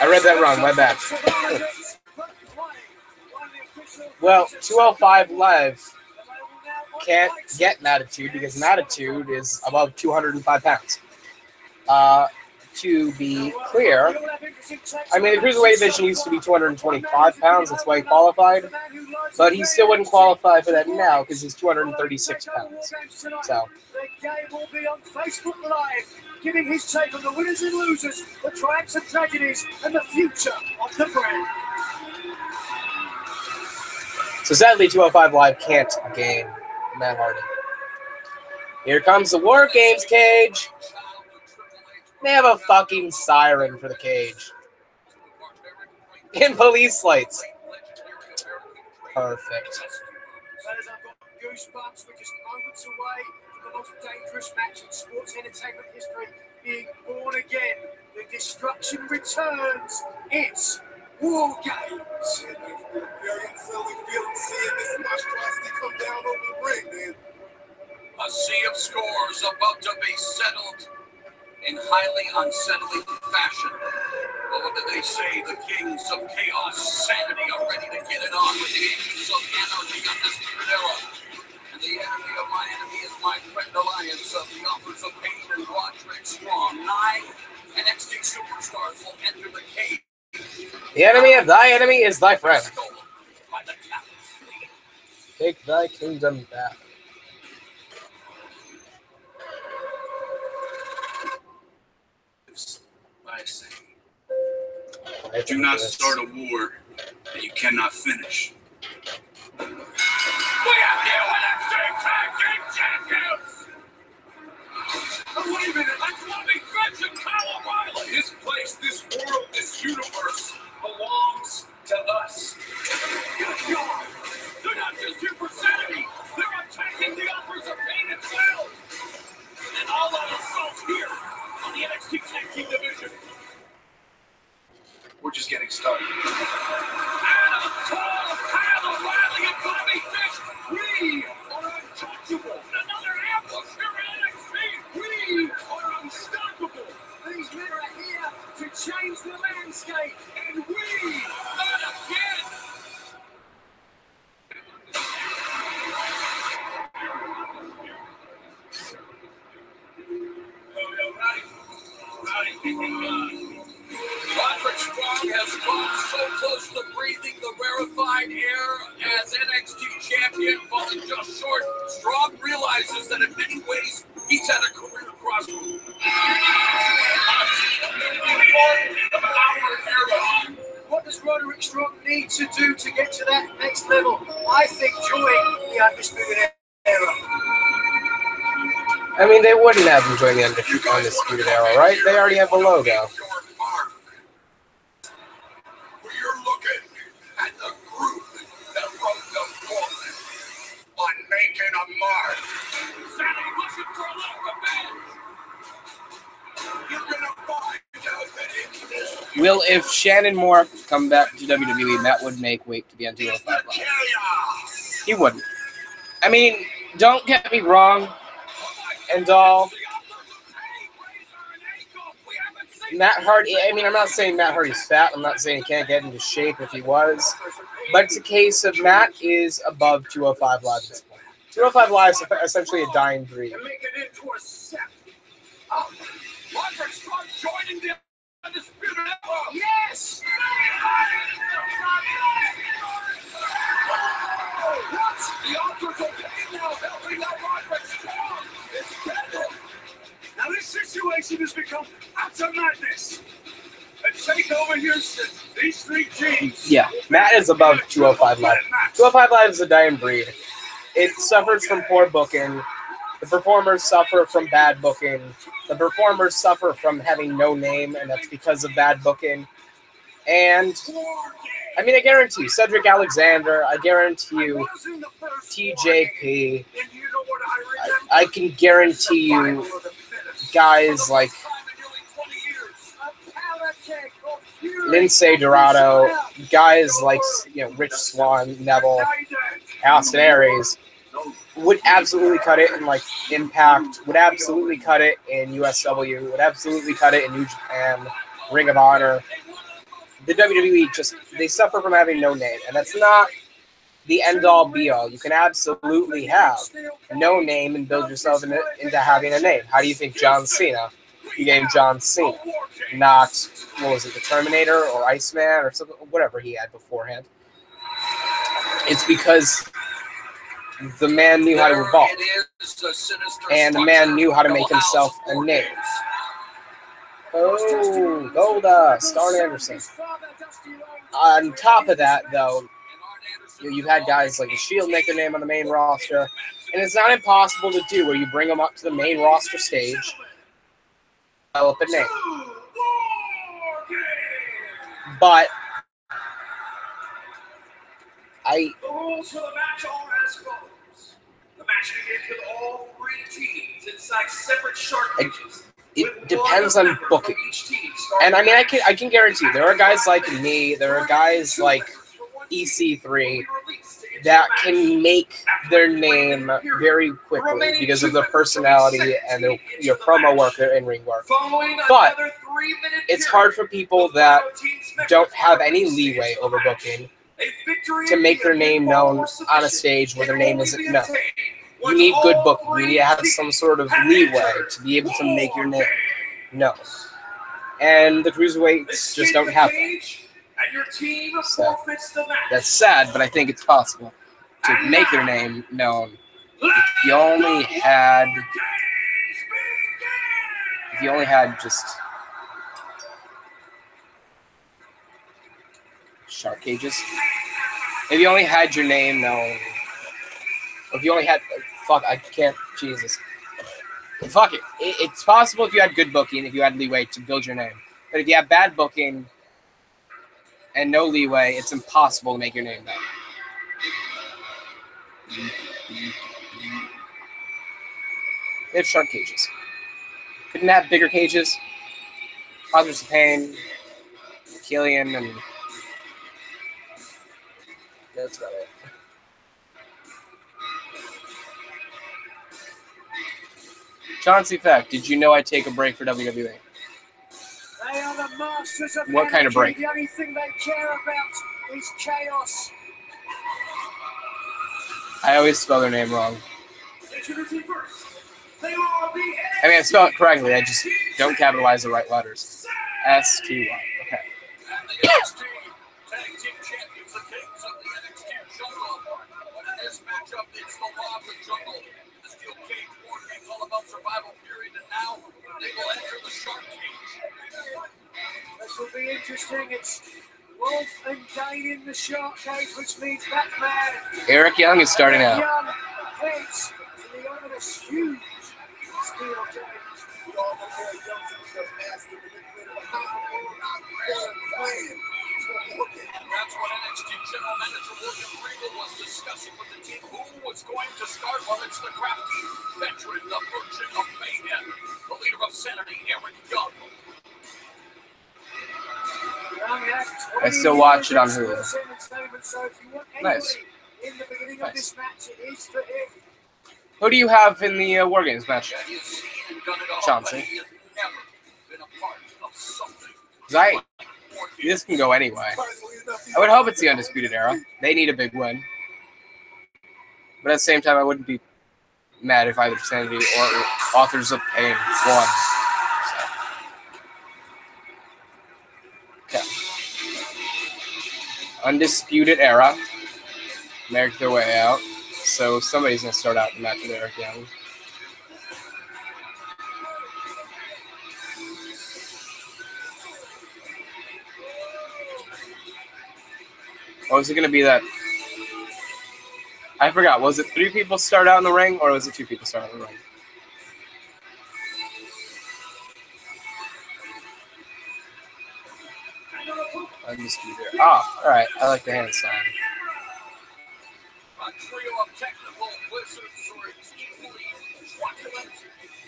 I read that wrong. My bad. Well, 205 Live can't get Matitude because Matitude is above 205 pounds. To be clear, I mean, the Cruiserweight division used to be 225 pounds. That's why he qualified. But he still wouldn't qualify for that now because he's 236 pounds. So. Gabe will be on Facebook Live, giving his take on the winners and losers, the triumphs and tragedies, and the future of the brand. So sadly, 205 Live can't gain Matt Hardy. Here comes the WarGames cage. They have a fucking siren for the cage. And police lights. Perfect. Fellas, I've got goosebumps. We're just moments away from the most dangerous match in sports entertainment history being born again. The destruction returns. It's WarGames. Shit, man, it's been a very unsettling feeling seeing this monstrosity come down over the ring, man. A sea of scores about to be settled in highly unsettling fashion. But what did they say? The kings of chaos, sanity are ready to get it on with the agents of anarchy, Undisputed Era. And the enemy of my enemy is my friend alliance of the authors of Peyton and Roderick Strong. 9 NXT superstars will enter the cage. The enemy of thy enemy is thy friend. Take thy kingdom back. I say, do not start a war that you cannot finish. We have new NXT Tag Team Champions! Oh, wait a minute, that's Bobby Fish and Kyle O'Reilly! This place, this world, this universe belongs to us. Good God! They're not just here for sanity, they're attacking the offers of pain itself! And all out assault here on the NXT Tag Team division. We're just getting started. Adam Cole, Kyle O'Reilly, and Bobby Fish, we are untouchable. Another ambush here at NXT, we are unstoppable. These men are here to change the landscape. And we, not again. Roderick Strong has come so close to breathing the rarefied air as NXT champion, falling just short. Strong realizes that in many ways he's at a career crossroads. What does Roderick Strong need to do to get to that next level? I think join the Undisputed Era. I mean, they wouldn't have him join the Undisputed Era, right? They already have a logo. We're looking at the group that wrote the book on making a mark. Sane looking for a little revenge. You're gonna find out that in this. Will, if Shannon Moore come back to WWE, Matt would make weight to be on 205 Live. He wouldn't. I mean, don't get me wrong, and all. Matt Hardy, I mean, I'm not saying Matt Hardy's fat. I'm not saying he can't get into shape if he was. But it's a case of Matt is above 205 Live at this point. 205 Live is essentially a dying breed. Roderick Strong joining the Undisputed Era. Yes! What? The authors of game now helping out Roderick Strong. It's better. Now this situation has become utter madness. At Takeover Houston, these three teams... Yeah, Matt is above 205 Live. 205 Live is a dying breed. It suffers from poor booking. The performers suffer from bad booking. The performers suffer from having no name, and that's because of bad booking. And, I mean, I guarantee you, Cedric Alexander, I guarantee you, TJP, I can guarantee you guys like Lindsay Dorado, guys like, you know, Rich Swann, Neville, Austin Aries, would absolutely cut it in like Impact, would absolutely cut it in USW, would absolutely cut it in New Japan, Ring of Honor. The WWE just, they suffer from having no name, and that's not the end-all be-all. You can absolutely have no name and build yourself into having a name. How do you think John Cena became John Cena? Not, what was it, the Terminator or Iceman or something, whatever he had beforehand. It's because the man knew how to evolve, and the man knew how to make himself a name. Oh, Goldust, Arn Anderson. On top of that, though, you've had guys like the Shield make their name on the main roster, and it's not impossible to do where you bring them up to the main roster stage, develop a name. But The rules for the match are as follows. The match begins with all three teams inside separate short cages. It depends on booking. And I mean, I can guarantee there are guys like me, there are guys like EC3 that can make their name very quickly because of their personality and their promo work and ring work. But it's hard for people that don't have any leeway over booking to make their name known on a stage where their name isn't known. You need good booking. You need to have some sort of leeway to be able to make your name known. And the cruiserweights just don't have that. So, that's sad, but I think it's possible to make their name known. If you only had just shark cages. If you only had your name known. If you only had, fuck, I can't, Jesus. Fuck it. It's possible if you had good booking, if you had leeway to build your name. But if you have bad booking and no leeway, it's impossible to make your name known. They have shark cages. Couldn't have bigger cages. Authors of Pain, Killian, and that's about it. Chauncey Fact, did you know I take a break for WWE? They are the masters of What kind of break? The only thing they care about is chaos. I always spell their name wrong. Introducing first, they are the I mean, I spell it correctly. I just don't capitalize the right letters. S-T-Y. Okay. And the NXT Tag Team Champions, the Kings of the NXT Jungle. But in this matchup, it's the Law of the Jungle. The Steel Cage WarGames all about survival period, and now they will enter the Shark Cage. This will be interesting. It's Wolf and Dane in the Shark Cage, which means Batman. Eric Young is starting out. Young heads to the ominous huge Steel Cage. That's what NXT General Manager William Regal was discussing with the team. Who was going to start? Well, it's the crafty veteran, the merchant of mayhem, the leader of SaniTY, Eric Young. I still watch it on Hulu. Nice. In the beginning of this match, it is for him. Who do you have in the WarGames match? Chauncey. He has never been a part of something Because this can go anyway. I would hope it's the Undisputed Era. They need a big win. But at the same time, I wouldn't be mad if either SaniTY or Authors of Pain won. So. Okay. Undisputed Era. Make their way out. So somebody's going to start out the match with Eric Young. Or was it going to be that? I forgot. Was it 3 people start out in the ring, or was it 2 people start out in the ring? Undisputed. Ah, all right. I like the hand sign. A trio of technical wizards who are equally truculent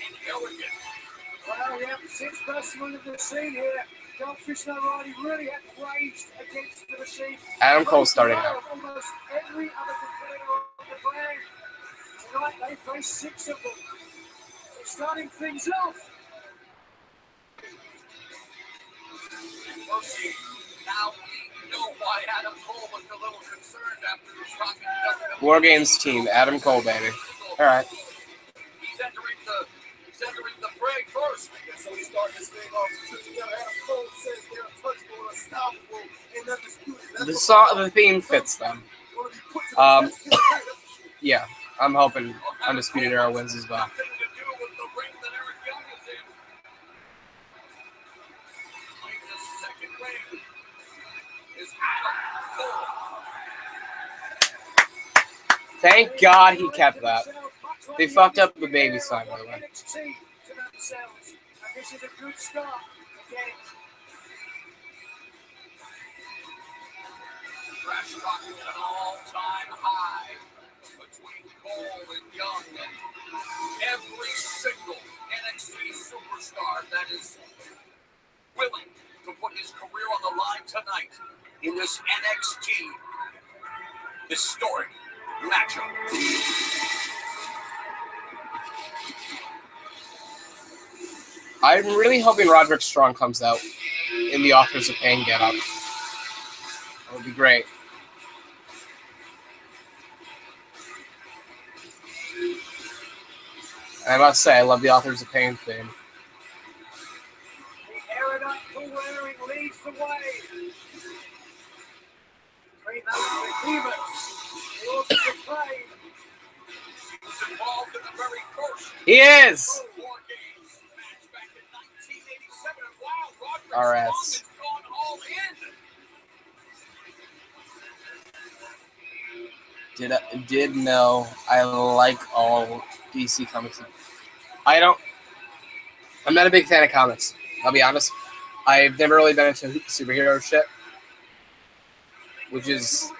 and arrogant. Well, yeah, 6 person in the scene here. Goldfish and O'Reilly really have raged against the machine. Adam Cole starting out. Almost every other competitor on the brand. Tonight they face 6 of them. They're starting things off. Mercy, now we know why Adam Cole was a little concerned after his talking to WarGames team, Adam Cole, baby. All right. He's entering the fray first. So we start this thing off together. Adam Cole says they're untouchable, unstoppable, and undisputed. The theme fits them. Yeah, I'm hoping Undisputed Era wins as well. Thank God he kept that. They fucked up the baby sign, by the way. This is a good start. Trash talking at an all-time high between Cole and Young and every single NXT superstar that is willing to put his career on the line tonight in this NXT historic matchup. I'm really hoping Roderick Strong comes out in the Authors of Pain get up. That would be great. I must say, I love the Authors of Pain theme. The erudite wearing leads the way. Between those behemoths, the Authors of Pain. He's involved in the very first. He is! WarGames match back in 1987. And wow, Roderick RS. Strong has gone all in. Did know I like all DC comics. I'm not a big fan of comics, I'll be honest. I've never really been into superhero shit. Which is,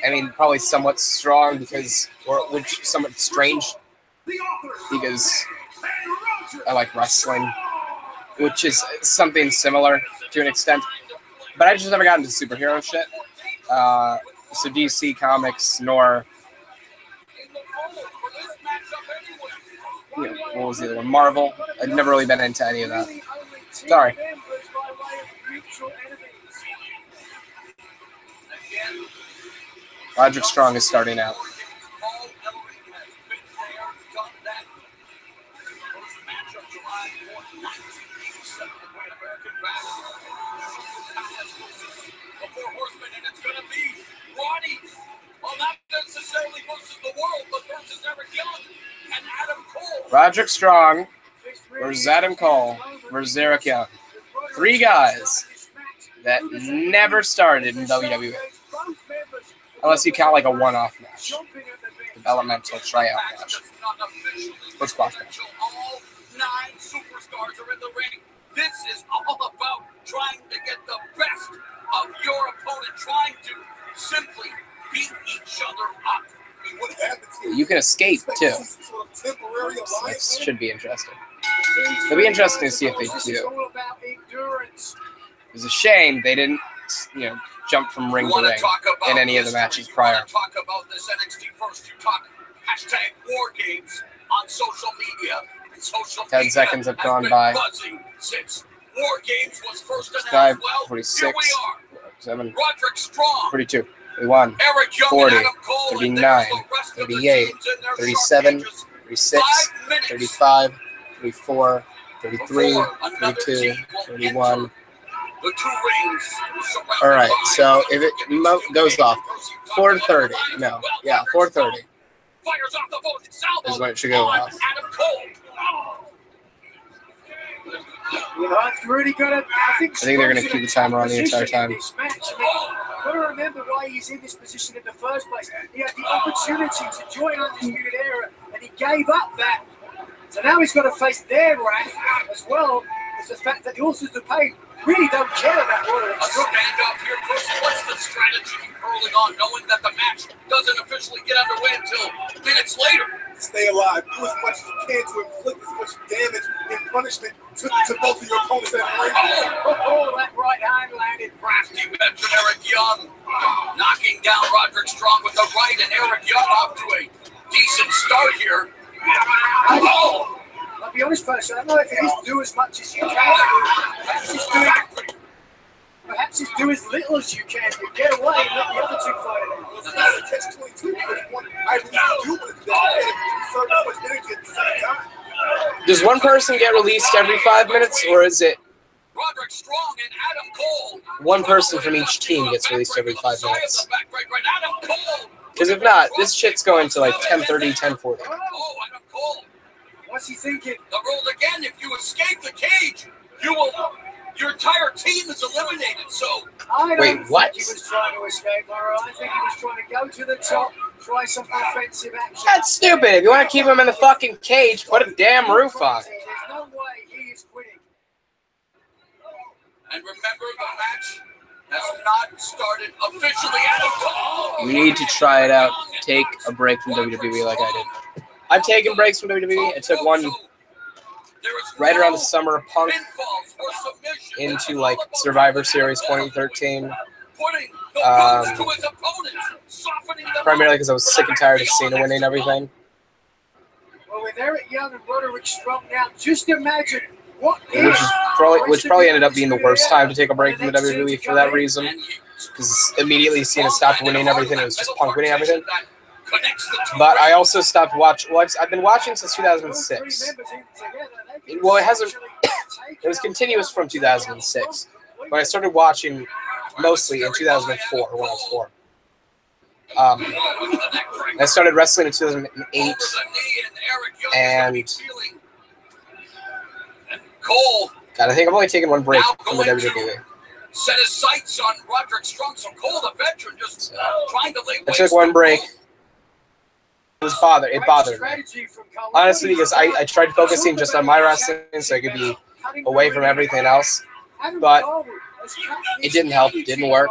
I mean, probably somewhat strong somewhat strange because I like wrestling, which is something similar to an extent. But I just never got into superhero shit. So DC Comics, nor what was the other one? Marvel. I've never really been into any of that. Sorry. Roderick Strong is starting out. Roderick Strong versus Adam Cole versus Eric Young. 3 guys that never started in WWE. Unless you count like a one-off match. Developmental tryout match. Or squash match. All 9 superstars are in the ring. This is all about trying to get the best of your opponent, trying to simply beat each other up. You can escape too. This should be interesting. It'll be interesting to see if they do. It's a shame they didn't, jump from ring to ring in any of the matches prior. Talk about this NXT first. You talk #WarGames on social media. 10 seconds have gone by. Since WarGames was first 45, announced. Well, 46, here we are. 47, Roderick Strong, 42, 41, Eric Young, 40, and Adam Cole, 39, and there's the rest of the 38, teams in their 37, short cages. 36, 5 minutes 35, 34, 33, before another 32, team will 31. enter the two rings. All right, so if it goes off 4:30, no, yeah, 4:30 Fires off the vote. Salvo is when it should go on off. Adam Cole. That's really good. I think they're going to keep the timer on the entire time. This match. I mean, you've got to remember why he's in this position in the first place. He had the opportunity to join Undisputed Era, and he gave up that. So now he's got to face their wrath as well as the fact that the Authors of Pain really don't care about Roderick A Strong. standoff here, Chris. What's the strategy early on, knowing that the match doesn't officially get underway until minutes later? Stay alive. Do as much as you can to inflict as much damage and punishment to both of your opponents at the ring. Oh, that right hand landed. Crafty veteran Eric Young knocking down Roderick Strong with the right, and Eric Young off to a decent start here. Oh! I'll be honest, folks, I don't know if it is do as much as you can do. Perhaps it's do as little as you can to get away and let the other two fight it out. It's not a catch-22 because I really do want to do that and conserve as much energy at the same time. Does one person get released every 5 minutes, or is it Roderick Strong and Adam Cole? one person from each team gets released every 5 minutes? Because if not, this shit's going to like 10:30, 10:40. Oh, Adam Cole. What's he thinking? The rule again, if you escape the cage, your entire team is eliminated, so... I Wait, don't what? think he was trying to escape, Mara. I think he was trying to go to the top, try some offensive action. That's stupid. If you want to keep him in the fucking cage, put a damn roof on. There's no way he is quitting. And remember, the match has not started officially. Adam Cole! You need to try it out. Take a break from WWE like I did. I've taken breaks from WWE. I took one right around the summer of Punk into like Survivor Series 2013. Primarily because I was sick and tired of Cena winning everything. Well, with Eric Young and Roderick Strong now, just imagine Which probably ended up being the worst time to take a break from the WWE for that reason. Because immediately Cena stopped winning everything. It was just Punk winning everything. But I also stopped watching. Well, I've been watching since 2006. Well, it hasn't. It was continuous from 2006. But I started watching mostly in 2004 when I was 4. I started wrestling in 2008, and God, I think I've only taken one break from the WWE. Set his sights on Roderick Strong, so Cole, the veteran, just trying to lay I took one break. It bothered me. Honestly, because I tried focusing just on my wrestling so I could be away from everything else. But it didn't help. It didn't work.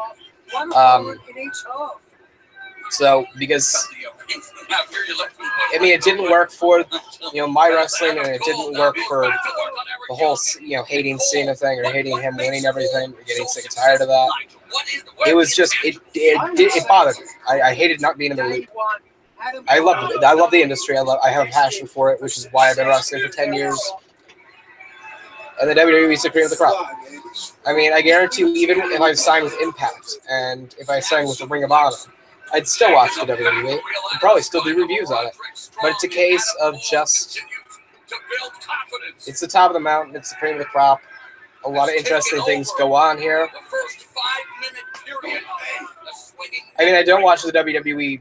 So, because, I mean, it didn't work for, my wrestling, and it didn't work for the whole, hating Cena thing or hating him winning everything or getting sick and tired of that. It was just, it bothered me. I hated not being in the league. I love the industry. I have a passion for it, which is why I've been wrestling for 10 years. And the WWE is the cream of the crop. I mean, I guarantee you, even if I signed with Impact and if I signed with the Ring of Honor, I'd still watch the WWE and probably still do reviews on it. But it's a case of just, it's the top of the mountain. It's the cream of the crop. A lot of interesting things go on here. I mean, I don't watch the WWE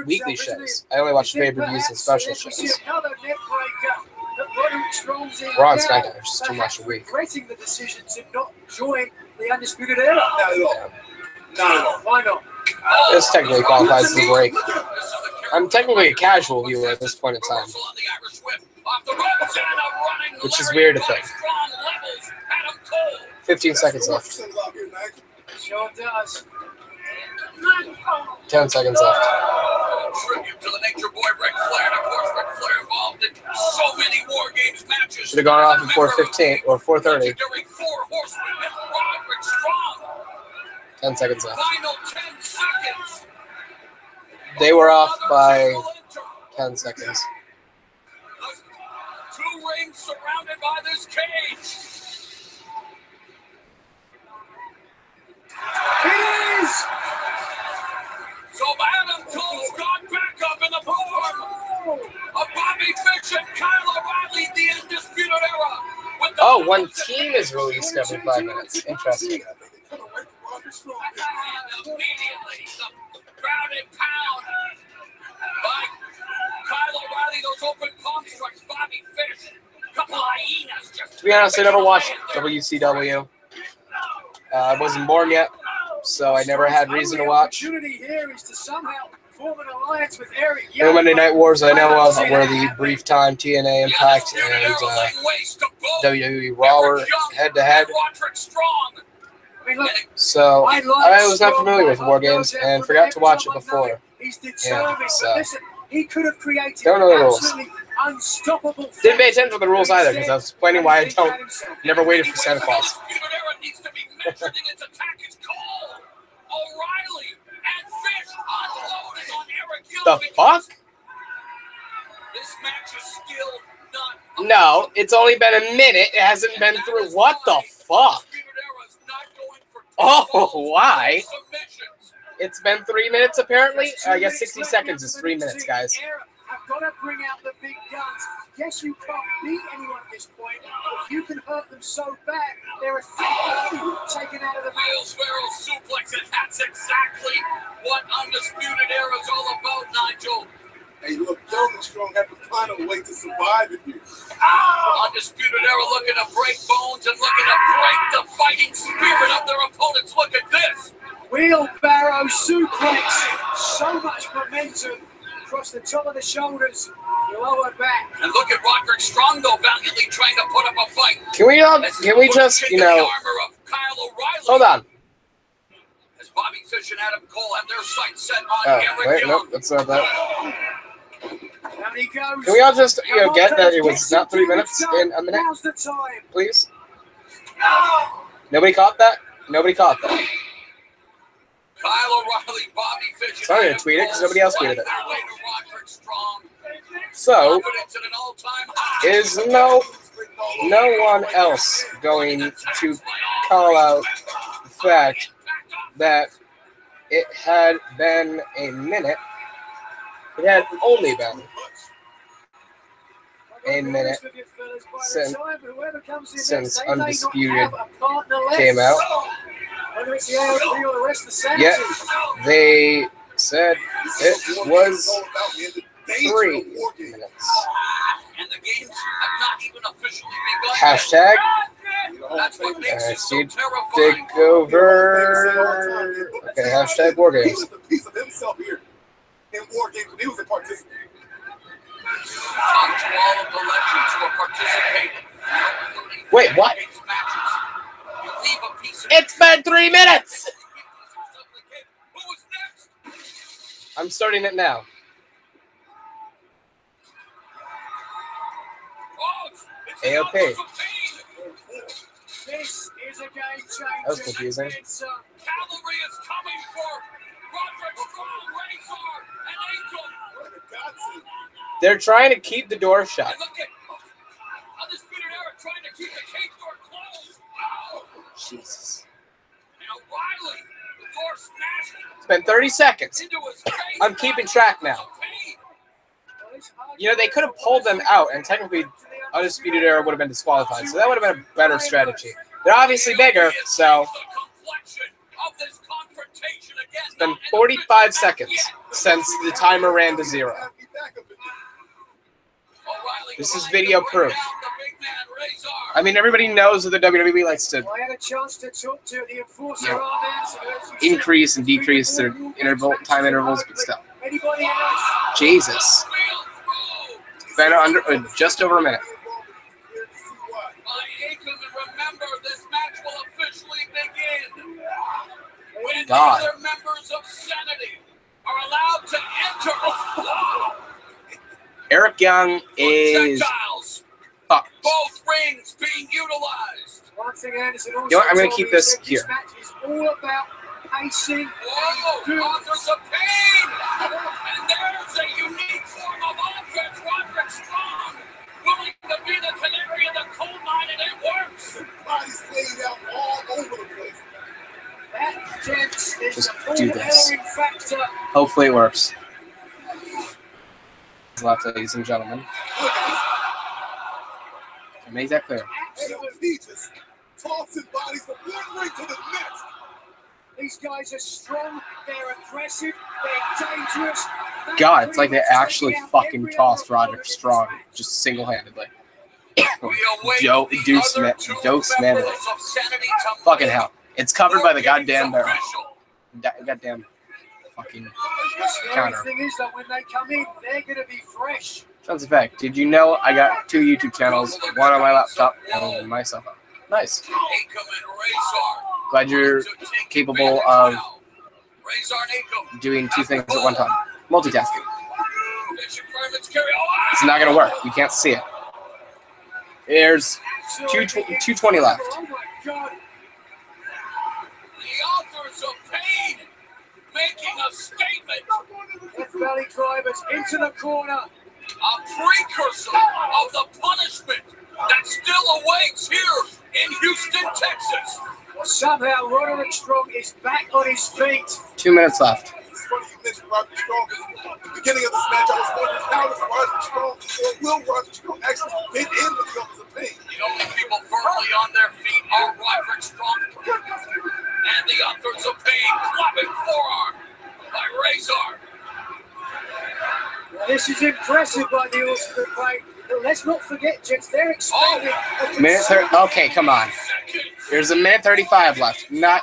weekly shows. I only watch pay-per-views and special shows. We're on SmackDown, which is too much a week. Regretting the decision to not join the Undisputed Era. No. Why not? This technically qualifies as a break. I'm technically a casual viewer at this point in time, which is weird to think. 15 seconds left. Sure does. 10 seconds left. Tribute to the Nature Boy Ric Flair, and of course Ric Flair involved in so many WarGames matches. Should have gone off at 4:15 or 4:30. 10 seconds left. Final 10 seconds. They were off by 10 seconds. 2 rings surrounded by this cage. It is! So Adam Cole's gone back up in the form of Bobby Fish and Kyle O'Reilly, the Undisputed Era. With the Oh, one team is released every 5 minutes. Interesting. and immediately the crowded pound by Kyle O'Reilly, those open palm strikes, Bobby Fish, couple of hyenas just. To be honest, I never watched WCW. I wasn't born yet, so I never had reason to watch. Opportunity here is to somehow form an alliance with Eric The Monday Night Wars I know of were the brief time TNA Impact and WWE Raw were head-to-head. Roderick Strong. I mean, look, So I was not familiar with WarGames and forgot to watch it before. he's determined, Yeah, so. but listen, he could have created Don't know the rules. absolutely unstoppable. Didn't pay attention to the rules either because I was explaining why I don't. Never waited for Santa Claus. Undisputed Era needs to be measured in its attack. It's Cole, O'Reilly, and Fish unloading on Eric Young. The fuck? This match is still not. No, it's only been a minute. It hasn't been through. What the fuck? Oh, why? It's been 3 minutes apparently. I guess 60 seconds is 3 minutes, guys. I've got to bring out the big guns. Yes, you can't beat anyone at this point. If you can hurt them so bad, they're effectively taken out of the match. Barrel suplex, and that's exactly what Undisputed Era is all about, Nigel. Hey, look, Young and Strong have to find a way to survive in here. Undisputed Era looking to break bones and looking to break the fighting spirit of their opponents. Look at this. Wheelbarrow suplex. So much momentum across the top of the shoulders, lower back. And look at Roderick Strong, though, valiantly trying to put up a fight. Can we just, you know, hold on. As Bobby Fish and Adam Cole have their sights set on Oh, Eric wait, Young. nope, that's not that. Down he goes. Can we all just, you know, get that it was not 3 minutes in a minute, Now's the time. please? Nobody caught that? Nobody caught that. Kyle O'Reilly, Bobby Fish, Sorry to and tweet it, 'cause nobody else tweeted it. their way to Roderick Strong. So, Confidence at an all-time high. is no one else going to call out the fact that it had been a minute? It had only been a minute since Undisputed came out. Yet they said it was 3 minutes. And the games have not even officially begun. Hashtag That's what makes it so NXT terrifying. Takeover. Okay, hashtag WarGames. He was a piece of himself here in WarGames when he was a participant. Talk to all of the legends who are participating. Wait, what? You leave a piece of It's been 3 minutes! Who was next? I'm starting it now. Oh, it's the AOP. Outlook of Pain. This is a game changer. That was confusing. Cavalry is coming for Roderick Strong, Razor, and Angel. They're trying to keep the door shut. And look at Undisputed Era trying to keep the cage door closed. Oh. Jesus. And O'Reilly, the door smashed It's been 30 seconds. into his face. I'm keeping track now. You know, they could have pulled them out, and technically Undisputed Era would have been disqualified, so that would have been a better strategy. They're obviously bigger, so it's been 45 seconds since the timer ran to 0. This is video proof. I mean, everybody knows that the WWE likes to increase and decrease their time intervals, but still. Jesus. It's been just over a minute. Remember, this match will officially begin when God. other members of Sanity are allowed to enter. Eric Young is fucked. Both rings being utilized. You know what? I'm going to keep this here. This match is all about pacing. Whoa, authors of pain! And there's a unique form of offense, Roderick Strong, willing to be the canary in the coal mine, and it works. Bodies laid out all over the place. Hopefully it works. Left, ladies and gentlemen. Make that clear. Tossing bodies from one ring to the next. These guys are strong, they're aggressive, they're dangerous. God, it's like they actually fucking tossed Roderick Strong just single-handedly. Dose manly. Fucking hell. It's covered by the goddamn barrel. Goddamn fucking counter. The thing is that when they come in, they're going to be fresh. Sounds a fact. Did you know I got 2 YouTube channels, one on my laptop and my cell phone? Nice. Glad you're capable of doing 2 things at one time. Multitasking. It's not going to work. You can't see it. There's 220 left. Oh my God. The authors of pain making a statement. Left belly drivers into the corner. A precursor of the punishment that still awaits here in Houston, Texas. Well, somehow Roderick Strong is back on his feet. 2 minutes left. It's funny you mentioned Roderick Strong. At the beginning of this match, I was wondering how does Roderick Strong, or will Roderick Strong actually fit in with the Authors of Pain? The only people firmly on their feet are Roderick Strong and the Authors of Pain, clapping forearm by Razor. Well, this is impressive by the Authors of Pain. But let's not forget, gents, they're expanding. Minute 30. Okay, come on. There's a minute 35 left. No. And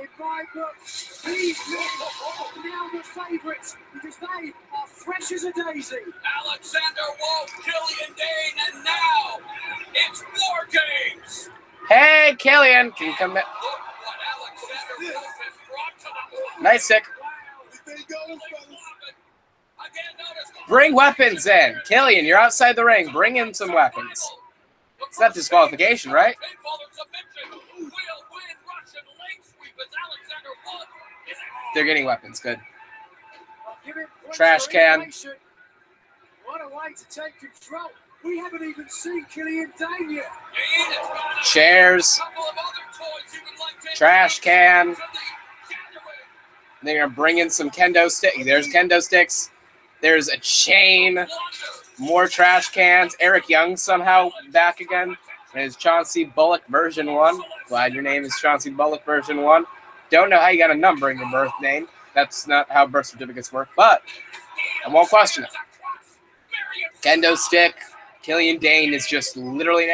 in my book, these now the favourites because they are fresh as a daisy. Alexander Wolf, Killian Dane, and now it's WarGames. Hey, Killian, can you come back? Look what Alexander Wolf has brought to the Nice stick. Bring weapons in. Killian, you're outside the ring. Bring in some weapons. It's not disqualification, right? They're getting weapons. Good. Trash can. What a way to take control. We haven't even seen Killian Dane yet. Chairs. Trash can. They're going to bring in some kendo sticks. There's kendo sticks. There's a chain. More trash cans. Eric Young somehow back again. And it's Chauncey Bullock version 1. Glad your name is Chauncey Bullock version 1. Don't know how you got a number in your birth name. That's not how birth certificates work, but I won't question it. Kendo stick. Killian Dane is just littering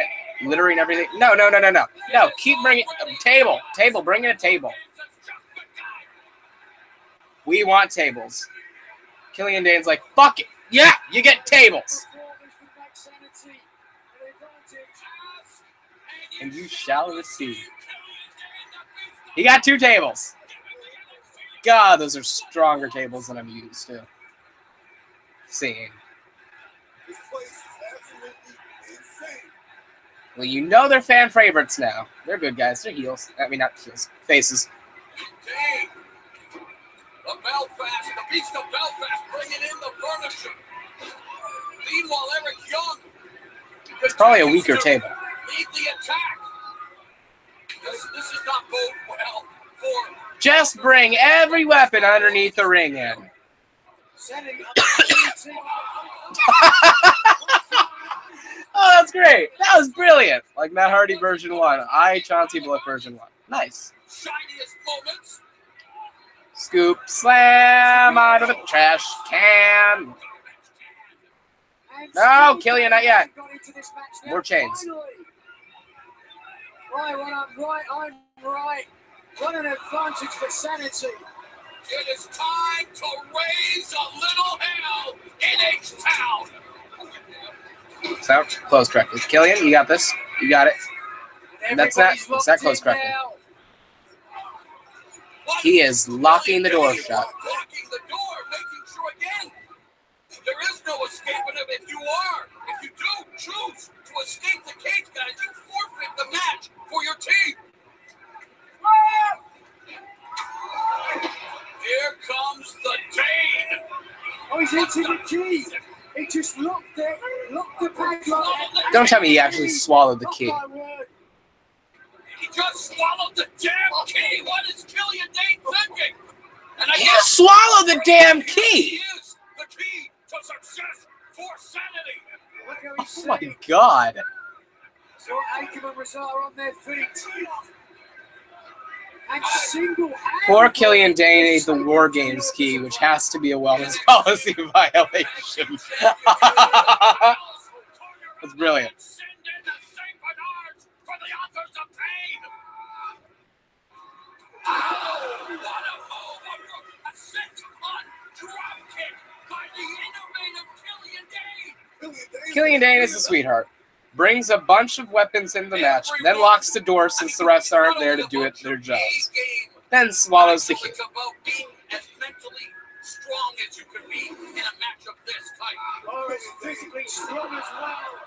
everything. No. No, keep bringing table. Bring in a table. We want tables. Killian Dane's like, fuck it. Yeah, you get tables. And you shall receive. He got 2 tables. God, those are stronger tables than I'm used to. Sane. This place is absolutely insane. Well, you know they're fan favorites now. They're good guys. They're heels. I mean, not heels. Faces. Dane. The Belfast, the Beast of Belfast, bringing in the furniture. Meanwhile, Eric Young. It's probably a weaker table. Lead the attack. This is not bode well for. Just bring every weapon underneath the ring in. Oh, that's great. That was brilliant. Like Matt Hardy version 1. Chauncey Bullock version 1. Nice. Shiniest moments. Scoop, slam out of the trash can. No, Killian, not yet. More chains. Right, I'm right. What an advantage for SaniTY. It is time to raise a little hell in H-Town. Sound closed correctly. Killian, you got this. You got it. That's that closed correctly. He is locking the door shut. Locking the door, making sure again. There is no escaping him if you do choose to escape the cage, guys, you forfeit the match for your team. Here comes the Dane. Oh, he's hitting the key. He just locked the padlock. Don't tell me he actually swallowed the key. just swallowed the damn key. What is Killian Dane thinking? And He just swallowed the damn key. Is the key to success for sanity. Look how he's Oh my god. So Aiken and Razar on their feet. And single Poor Killian Dane ate the WarGames key, which has to be a wellness policy violation. That's brilliant. Send in the St. Bernards for the authors of pain. Oh, what a move. A six-on drop kick by the innovative Killian Dane. Killian Dane is a sweetheart. Brings a bunch of weapons in the match, then locks the door since the refs aren't there to do it their jobs. Then swallows the key. It's about being as mentally strong as you can be in a match of this type. Oh, it's physically strong as well.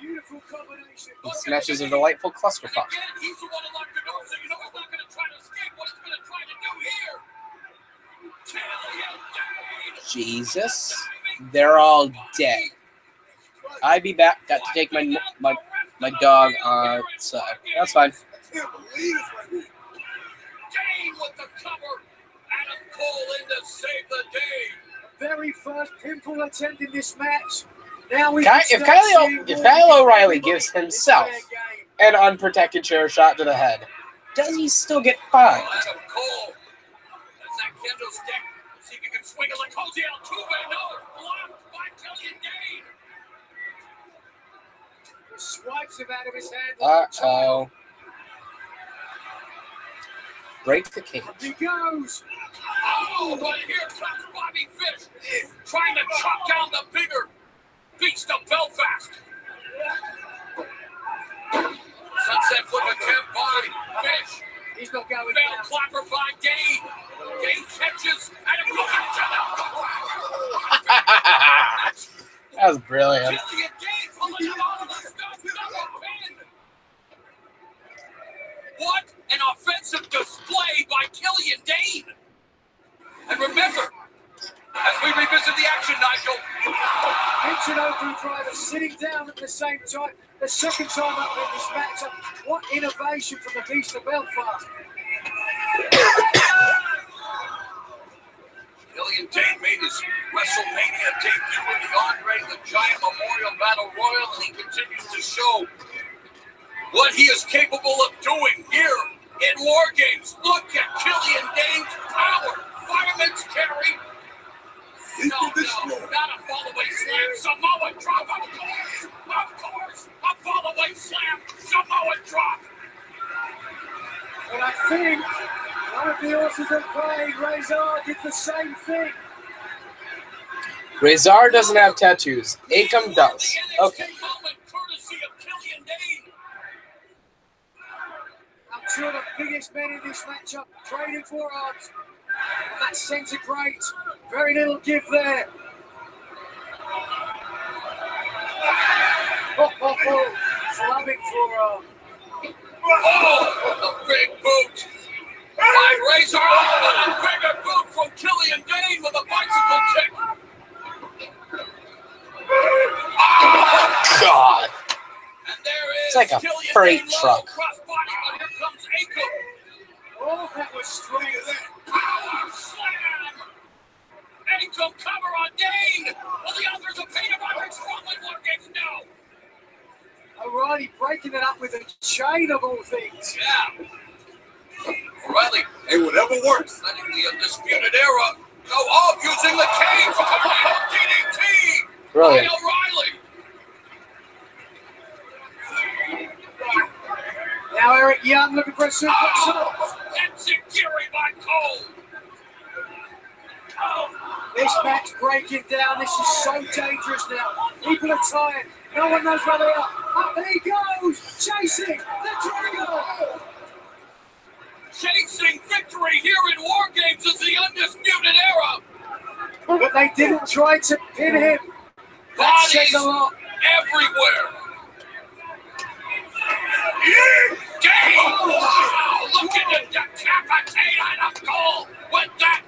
Beautiful combination. This match is a delightful clusterfuck. Again, he's the one who locked the door, so you know he's not going to try to escape what he's going to try to do here. Killian Dane. Jesus. They're all dead. I be back. Got to take my dog outside. That's fine. Dane with the cover. Adam Cole in to save the day. Very first pinfall attempt in this match. Now we If Kyle O'Reilly gives himself an unprotected chair shot to the head, does he still get fined? Adam Cole. That's that kendo stick. See if he can swing it like Jose Altuve. No, blocked by Killian Dane. Swipes him out of his hand. Uh-oh. Break the cage. He goes. Oh, but here comes Bobby Fish trying to chop down the bigger beast of Belfast. Sunset flip attempt by Fish. He's not going Bell down. clapper by Dane. Dane catches and it goes That was brilliant. Killian Dane pulling out all the stuff. Double pin. What an offensive display by Killian Dane. And remember, as we revisit the action, Nigel. Ancient open driver sitting down at the same time. The second time up in this matchup. What innovation from the Beast of Belfast. Killian Dane made his WrestleMania debut in the Andre the Giant Memorial Battle Royal, and he continues to show what he is capable of doing here in WarGames. Look at Killian Dane's power. Fireman's carry. No, not a fall-away slam. Samoa drop, of course. A fall-away slam. Samoa drop. But I think one of the horses that played, Razor, did the same thing. Razor doesn't have tattoos. Akam does. Okay. I'm sure the biggest men in this matchup trading forearms. And that center great. Very little give there. Slamming forearm. Oh, the big boot. By Razor, and a bigger boot from Killian Dane with a bicycle kick. God. And there is It's like a Killian freight Dane truck. Crossbody, but here comes Akam. Oh, that was strong. Power slam. Akam cover on Dane. Well, the others have paid him Roderick Strong in WarGames now. O'Reilly breaking it up with a chain of all things. Yeah. O'Reilly, hey, whatever works. Letting the Undisputed Era go off using the cage. Tornado DDT. Brilliant. By O'Reilly. Now Eric Young looking for a suplex. Oh, that's Ikiri by Cole. This match breaking down. This is so dangerous now. People are tired. No one knows where they are. Up he goes. Chasing the trigger. Chasing victory here in WarGames is the Undisputed Era. But they didn't try to pin him. That says a lot. Everywhere. Dane! Wow! Looking to decapitate Adam Cole with that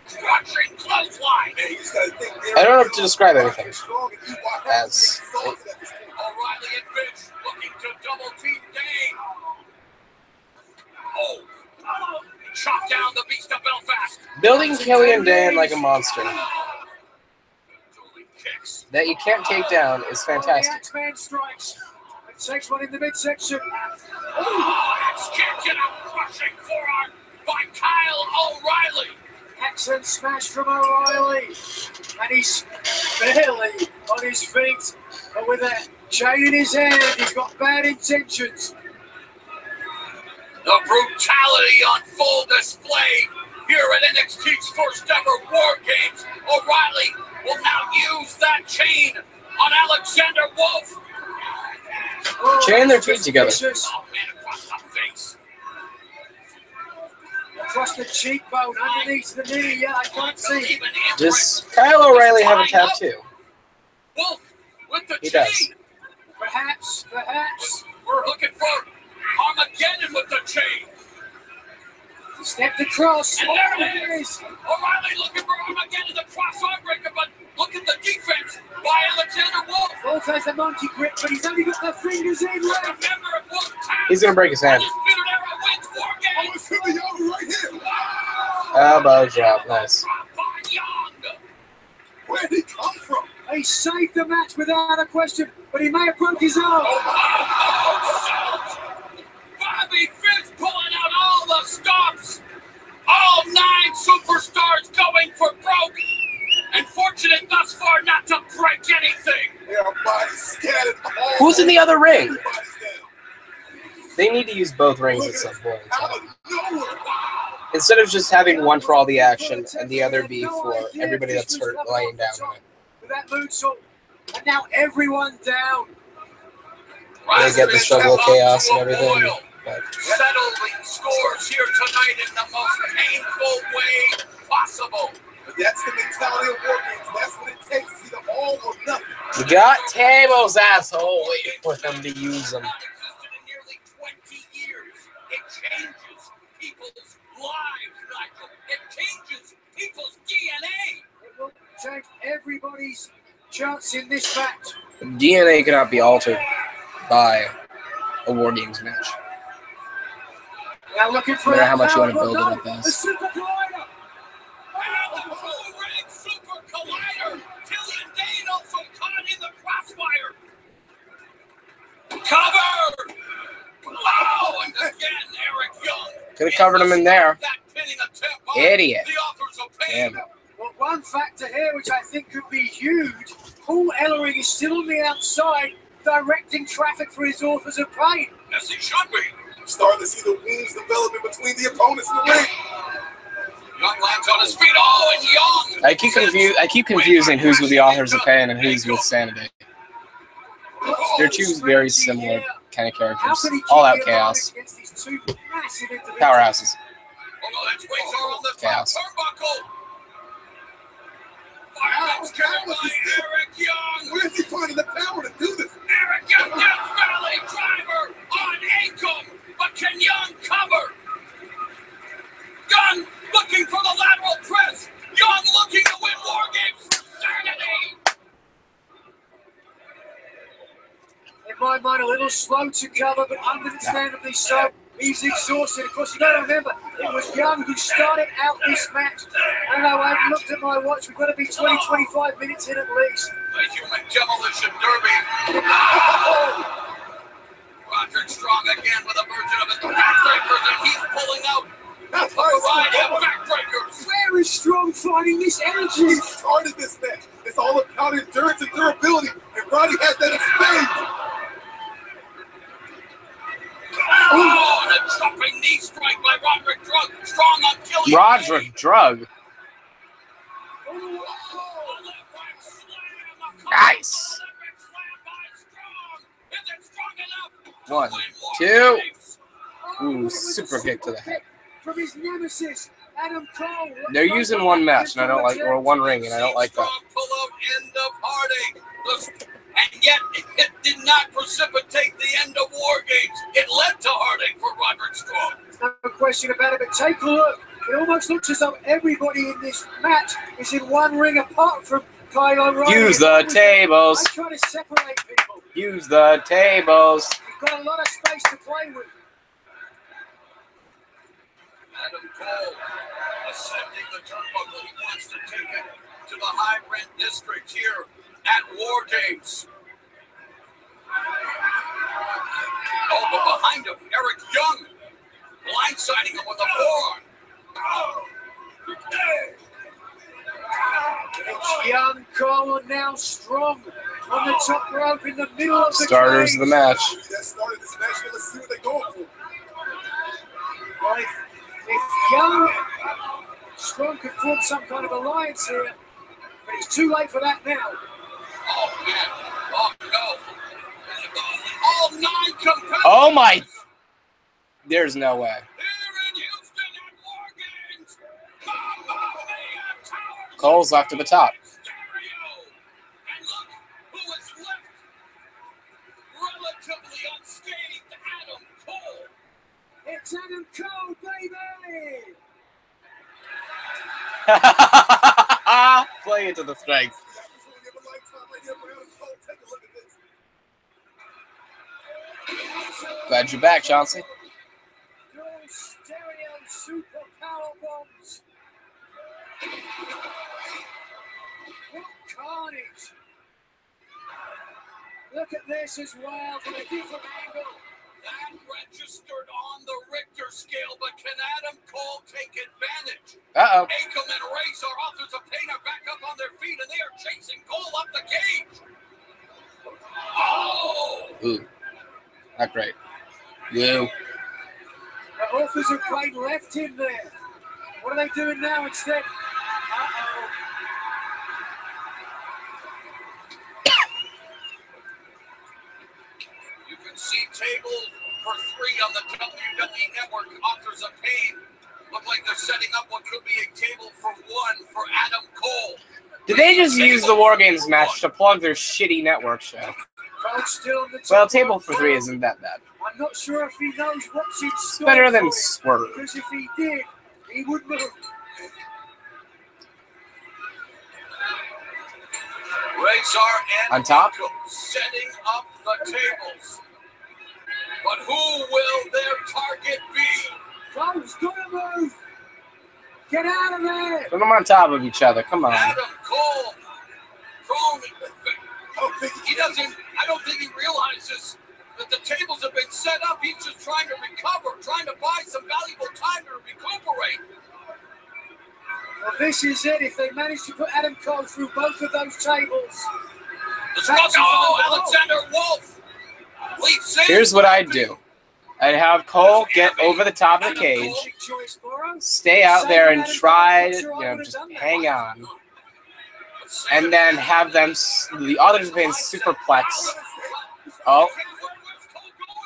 crushing clothesline. I don't know how to describe everything as O'Reilly and Fish looking to double team Dane. Building Killian Dane like a monster that you can't take down is fantastic. X-Man strikes. It takes one in the midsection. Oh, it's kicked and a crushing forearm by Kyle O'Reilly. Excellent smash from O'Reilly. And he's barely on his feet. But with a chain in his hand, he's got bad intentions. The brutality on full display here at NXT's first ever WarGames. O'Reilly will now use that chain on Alexander Wolf. Oh, Chain their feet together. Oh man, across the face. Across the cheekbone, underneath the knee. Yeah, I can't see. Does Kyle O'Reilly have a tattoo? Wolf with the He chain. does. Perhaps. We're looking for Armageddon with the chain. Stepped across. And there it is. O'Reilly looking for Armageddon, the cross arm breaker, but look at the defense by Alexander Wolf. Wolf has the monkey grip, but he's only got the fingers in left. Remember, Wolf taps. He's gonna break his hand. Undisputed Era wins WarGames. It's in the elbow right here. Elbow drop, nice. Where did he come from? He saved the match without a question, but he may have broke his arm. Bobby Fish pulling out all the stops. All 9 superstars going for broke. And fortunate thus far not to break anything. Their bodies scattered all Who's in the other ring? Everybody's down. They need to use both rings at some point in Out time. of nowhere. Instead of just having one for all the action and the other be for everybody that's hurt laying down in it. With that moonsault, and now everyone down. They get the struggle of chaos and everything. But Settling scores here tonight in the most painful way possible. But that's the mentality of WarGames. That's what it takes. It's either all or nothing. you got tables, asshole. Wait for them to use them. Existed in nearly 20 years. It changes people's lives, Nigel. It changes people's DNA. It will change everybody's chance in this match. DNA cannot be altered by a WarGames match. Now looking for No matter that how much you want to power build it bomb. up The as. super glider. And the full-ring super collider. Killian Dane also caught in the crossfire. Covered. Wow, and again, Eric Young. Could have covered him in there. That pinning attempt by Idiot. the authors of pain. Damn it. Well, one factor here, which I think could be huge, Paul Ellering is still on the outside, directing traffic for his authors of pain. Yes, he should be. Starting to see the wounds developing between the opponents in the ring. Young lands on his feet. Oh, and Young. I keep confusing who's with the authors of pain and who's with SaniTY. They're two very similar kind of characters. All out chaos. Powerhouses. Although that's Razor on the top Chaos. turnbuckle. Fireman's carry by Eric Young. Where's he finding the power to do this? Eric Young, Death Valley driver on Acom. But can Young cover? Young looking for the lateral press. Young looking to win WarGames for SaniTY. In my mind, a little slow to cover, but understandably so. He's exhausted. Of course, you got to remember, it was Young who started out this match. I don't know, I haven't looked at my watch. We've got to be 20, 25 minutes in at least. The human demolition derby. Oh! Roderick Strong again with a version of his backbreakers, and he's pulling out a variety of backbreakers. Where is Strong finding this energy? He started this match. It's all about endurance and durability, and Roddy has that in spades. Oh, and a jumping knee strike by Roderick Strong on Killian. Roderick Drug. Nice. 1, 2. Ooh, super kick to the head. From his nemesis, Adam Cole. They're using one match, and I don't like, or one ring, and I don't like that. Pull out end of heartache. And yet, it did not precipitate the end of WarGames. It led to heartache for Roderick Strong. No question about it, but take a look. It almost looks as though everybody in this match is in one ring apart from Kyle O'Reilly. Use the tables. I try to separate people. Use the tables. You've got a lot of space to play with. Adam Cole ascending the turnbuckle. He wants to take it to the high rent district here at WarGames. Oh, but behind him, Eric Young blindsiding him with a forearm. It's Young, Cole, and now Strong on the top rope in the middle of the Starters of the match. That started this match. Let's see what they're going for. Well, if Young, Strong could form some kind of alliance here, but it's too late for that now. Oh, man. Oh, no. All 9 competitors. Oh my! There's no way. Here in Houston at WarGames. Mamma Mia Tower. Cole's off to the top. And look who is left. Relatively unscathed Adam Cole. It's Adam Cole, baby! Play it to the strength. Glad you're back, Chauncey. Dual stereo super power bombs. What carnage! Look at this as well from a different angle. That registered on the Richter scale, but can Adam Cole take advantage? Uh-oh. Akam and Royce, our authors of pain, are back up on their feet, and they are chasing Cole up the cage. Oh! Ooh. Not great. Woo. The authors of pain left him there. What are they doing now instead? Uh-oh. You can see table for 3 on the WWE Network. Authors of Pain look like they're setting up what could be a table for 1 for Adam Cole. Did they just use the WarGames match to plug their shitty network show? Still on the top Well, table rope. for 3 isn't that bad. I'm not sure if he knows what's in It's store better for than him, Swerve. because if he did, he wouldn't have. Razor and On top? Akam setting up the tables. But who will their target be? Cole's gonna move. Get out of there. Put them on top of each other. Come on. Adam Cole prone. I don't think he realizes that the tables have been set up. He's just trying to recover, trying to buy some valuable time to recuperate. Well, this is it. If they manage to put Adam Cole through both of those tables. Alexander Wolf. Here's what I'd do. I'd have Cole get over the top of the cage, stay out there and try to, just hang on. And then have them, the others being superplex. Oh,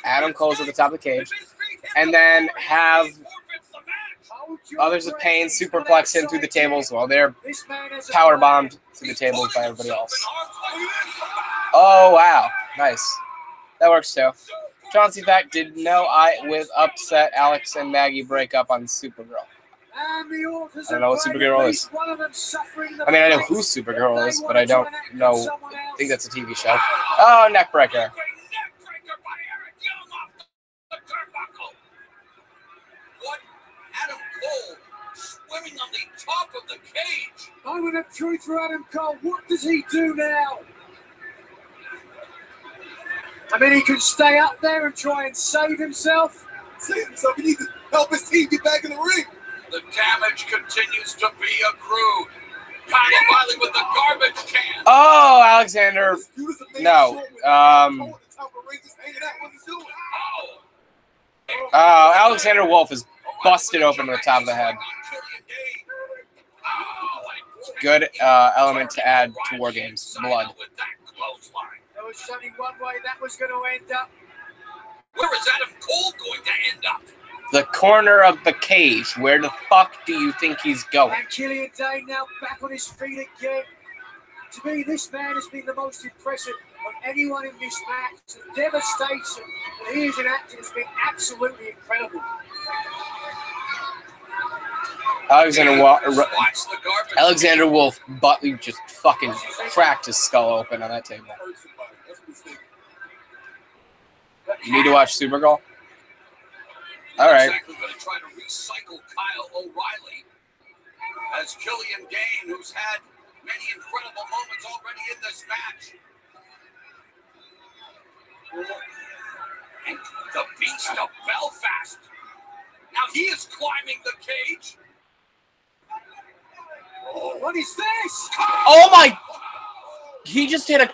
Adam Cole's at the top of the cage. And then have others of pain superplex him through the tables while they're power bombed through the tables by everybody else. Oh, wow. Nice. That works too. Chauncey fact, did know I with upset Alex and Maggie break up on Supergirl. I don't know what Supergirl is. I mean, I know who Supergirl is, but I don't know. I think that's a TV show. Oh, neckbreaker. What? Adam Cole swimming on the top of the cage. Moment of truth for Adam Cole. What does he do now? I mean, he could stay up there and try and save himself. Save himself. He needs to help his team get back in the ring. The damage continues to be accrued. Kyle O'Reilly with the garbage can. Oh, Alexander. No. Alexander Wolf is busted open to the top of the head. Good element to add to WarGames. Blood. There was only one way that was going to end up. Where is Adam Cole going to end up? The corner of the cage. Where the fuck do you think he's going? And Killian Dane now back on his feet again. To me, this man has been the most impressive of anyone in this match. The devastation that he is enacting has been absolutely incredible. Alexander Wolf, Butler just fucking cracked his skull open on that table. You need to watch Supergirl? All right. recycle Kyle O'Reilly as Killian Dane, who's had many incredible moments already in this match. And the Beast of Belfast. Now he is climbing the cage. Oh, what is this? Oh my! He just hit a...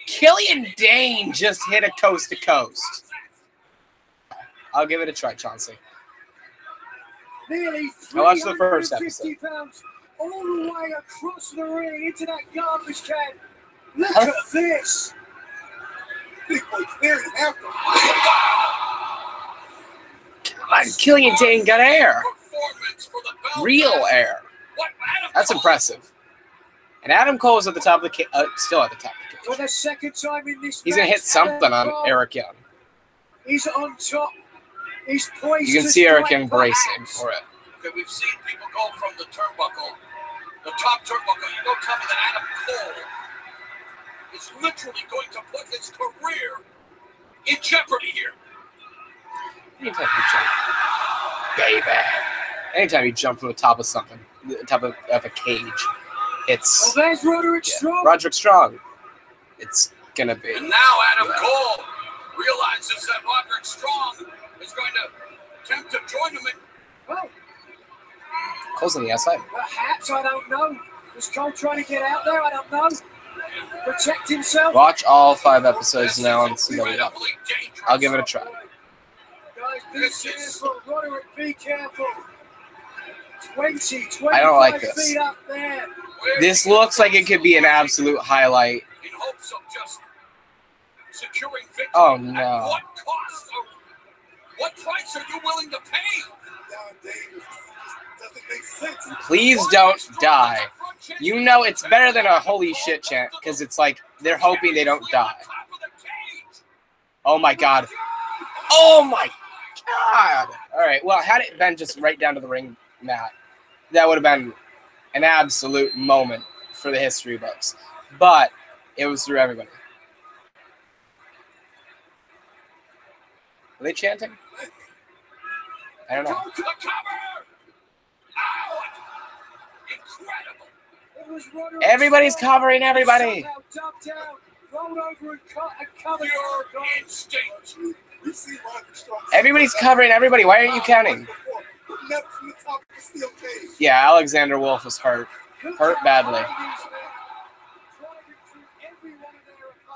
Killian Dane just hit a coast to coast. I'll give it a try, Chauncey. Nearly I watched the first episode. pounds all the way across the ring into that garbage can. Look at this. Big boy clearing after. Come on, Killian Dane got air. Performance for the Belfast. Real air. What Adam That's Cole? impressive. And Adam Cole is at the top of the cage. Still at the top of the For cage. the second time in this He's going to match, hit something Adam on Cole Eric Young. He's on top. He's poised. You can to see Eric strike embracing perhaps. for it. Okay, we've seen people go from the turnbuckle, the top turnbuckle. You don't tell me that Adam Cole is literally going to put his career in jeopardy here. Anytime you jump, baby. Anytime you jump from the top of something, the top of a cage, it's Well, there's Roderick Strong. Roderick Strong. It's gonna be. And now Adam Cole realizes that Roderick Strong is going to attempt to join him in. Well, Cole's on the outside. perhaps, I don't know. Was Cole trying to get out there? I don't know. Protect himself. Watch all 5 episodes now on CW. Incredibly dangerous. I'll give it a try. Guys, be careful. Roderick, be careful. 25 I don't like this. feet up there. This looks like it could be an absolute highlight. In hopes of just securing victory. Oh, At no. what cost? Or what price are you willing to pay? Nowadays, it doesn't make sense. Please don't die. You know it's better than a holy shit chant because it's like they're hoping they don't die. Oh my god. Oh my god. Alright, well, had it been just right down to the ring mat, that would have been an absolute moment for the history books. But it was through everybody. Are they chanting? I don't know. The cover! Out! Incredible! It was Roderick Everybody's Strong. covering everybody. Somehow ducked out, rolled over and covered. Pure instinct. We see Roderick Strong. Everybody's covering everybody. Why aren't you counting? Never from the top of the steel cage. Yeah, Alexander Wolf was hurt. Hurt badly.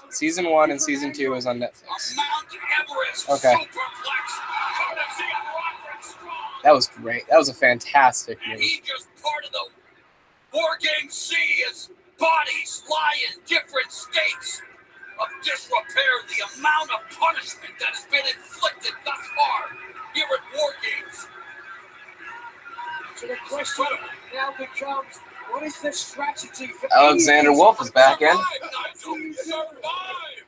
Season 1 and Season 2 is on Netflix. A Mount Everest Okay. superplex, courtesy of Roderick Strong. That was great. That was a fantastic And move. he just part of the WarGames sea as bodies lie in different states of disrepair. The amount of punishment that has been inflicted thus far here at WarGames. So the question now becomes, what is the strategy for Alexander Wolf is back in.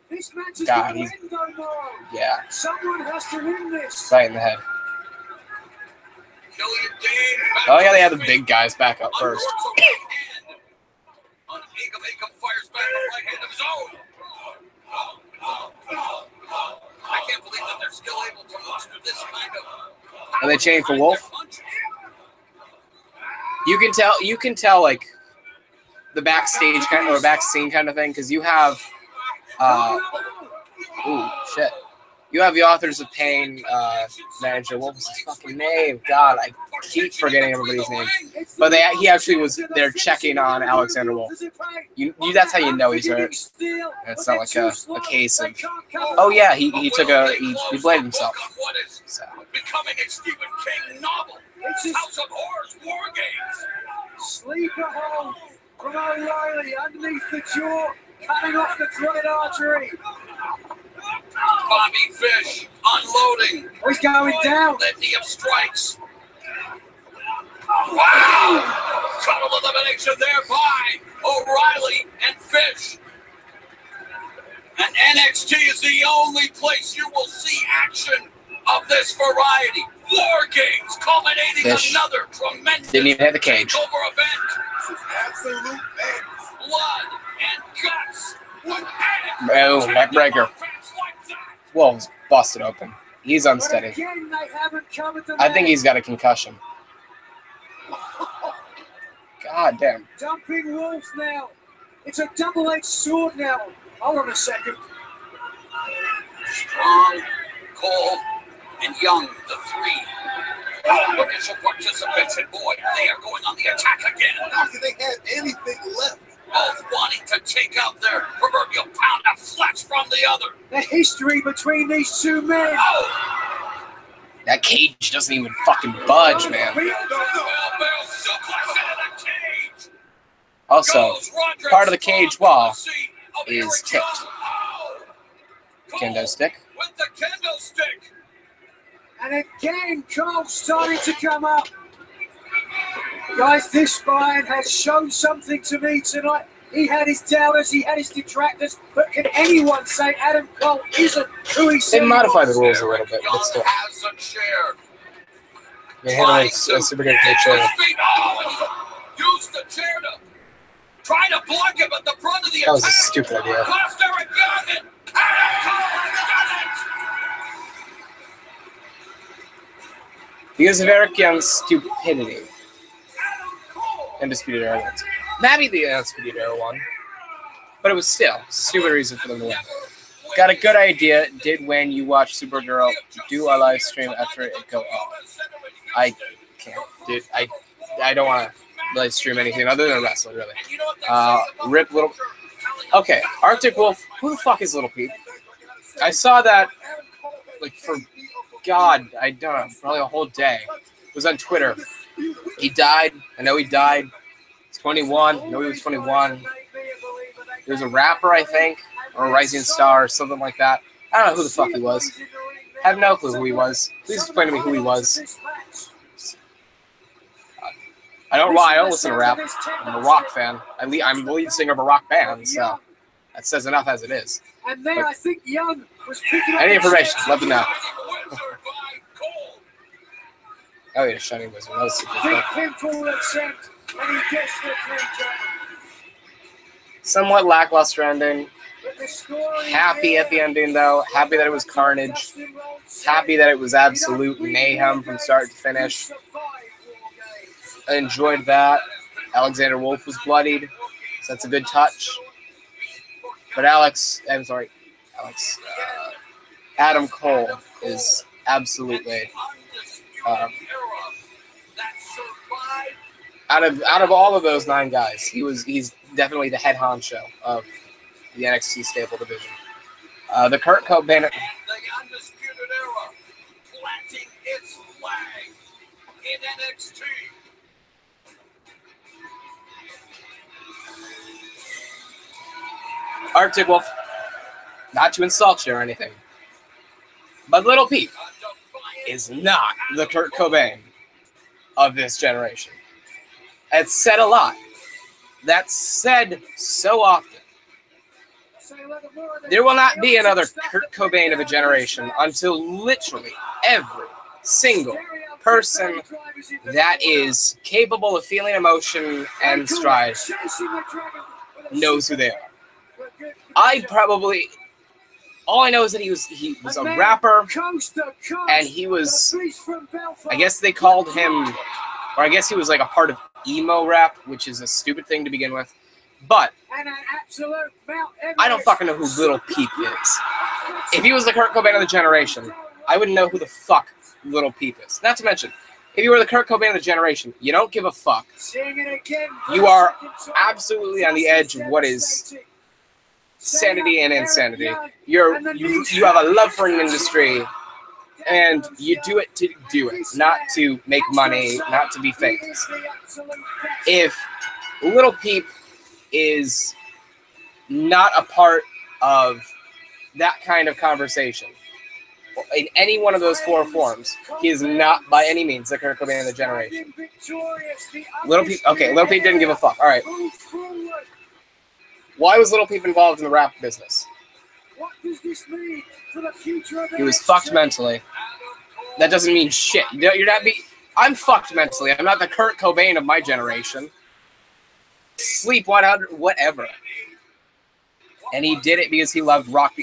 This match is God, going to end tomorrow. Yeah, Someone has to win this. right in the head. Killian Dane. Oh yeah, they have the big guys back up first. Uncorks a right hand. On Akam, Akam fires back the right hand of his own. I can't believe that they're still able to muster this kind of. Are they chained for Wolf? Punches. You can tell like the backstage kind or back scene kind of thing because you have ooh shit. You have the Authors of Pain manager. What was his fucking name? God, I keep forgetting everybody's name. But he actually was there checking on Alexander Wolf. That's how you know he's hurt. It's not like a case of oh yeah, he blamed himself. So. Becoming a Stephen King novel. House of Horrors WarGames. Sleeper hold from O'Reilly underneath the jaw, cutting off the dread artery. Bobby Fish unloading. He's going down. Litany of strikes. Wow! Total elimination there by O'Reilly and Fish. And NXT is the only place you will see action of this variety. WarGames culminating Fish another tremendous didn't even hit the cage. takeover event. This is absolute madness. Blood and guts. Oh, neck breaker. Wolf's busted open. He's unsteady. I think he's got a concussion. God damn. Dumping Wolf now. It's a double-edged sword now. Hold on a second. Strong, Cole, and Young, the three. Initial participants, and boy, they are going on the attack again. How can they have anything left? Both wanting to take out their proverbial pound of flesh from the other. The history between these two men. Oh. That cage doesn't even fucking budge, man. Also, part of the cage wall is tipped. Kendo stick. With the kendo stick. And again, Cole's starting to come up. Guys, this Brian has shown something to me tonight. He had his doubters, he had his detractors, but can anyone say Adam Cole isn't who he said? They modified the rules a little bit, but still. Has a chair. They handle it super good to the chair. Use the chair to try to block him at the front of the That was a stupid idea. Because of Eric Young's stupidity, Undisputed Era wins. Maybe the Undisputed Era won, but it was still a stupid reason for them to win. Got a good idea, did when you watch Supergirl do a live stream after it go up. I can't, dude. I don't want to live stream anything other than wrestling, really. Rip Little... Okay, Arctic Wolf, who the fuck is Little Pete? I saw that, like, for... God, I don't know, probably a whole day. It was on Twitter. He died. I know he died. He's 21. I know he was 21. He was a rapper, I think, or a rising star, or something like that. I don't know who the fuck he was. I have no clue who he was. Please explain to me who he was. I don't listen to rap. I'm a rock fan. I'm the lead singer of a rock band, so that says enough as it is. And then I think Young was picking up any information, let me know. Oh yeah, Shining Wizard. That was super fun. Somewhat lackluster ending. Happy at the ending though. Happy that it was carnage. Happy that it was absolute mayhem from start to finish. I enjoyed that. Alexander Wolf was bloodied, so that's a good touch. But Adam Cole is absolutely out of all of those 9 guys, he's definitely the head honcho of the NXT stable division. The Kurt Cobain. The Undisputed Era planting its flag in NXT. Arctic Wolf, not to insult you or anything, but Little Pete is not the Kurt Cobain of this generation. It's said a lot. That's said so often. There will not be another Kurt Cobain of a generation until literally every single person that is capable of feeling emotion and stride knows who they are. All I know is that he was a rapper, and he was, I guess they called him, or I guess he was like a part of emo rap, which is a stupid thing to begin with. But I don't fucking know who Little Peep is. If he was the Kurt Cobain of the generation, I wouldn't know who the fuck Little Peep is. Not to mention, if you were the Kurt Cobain of the generation, you don't give a fuck. You are absolutely on the edge of what is sanity and insanity. You have a love for an industry, and you do it to do it, not to make money, not to be famous. If Little Peep is not a part of that kind of conversation in any one of those 4 forms, he is not by any means the Kurt Cobain of the generation. Little Peep didn't give a fuck. All right. Why was Little Peep involved in the rap business? He was fucked mentally. That doesn't mean shit. I'm fucked mentally. I'm not the Kurt Cobain of my generation. Sleep 100, whatever. And he did it because he loved rock.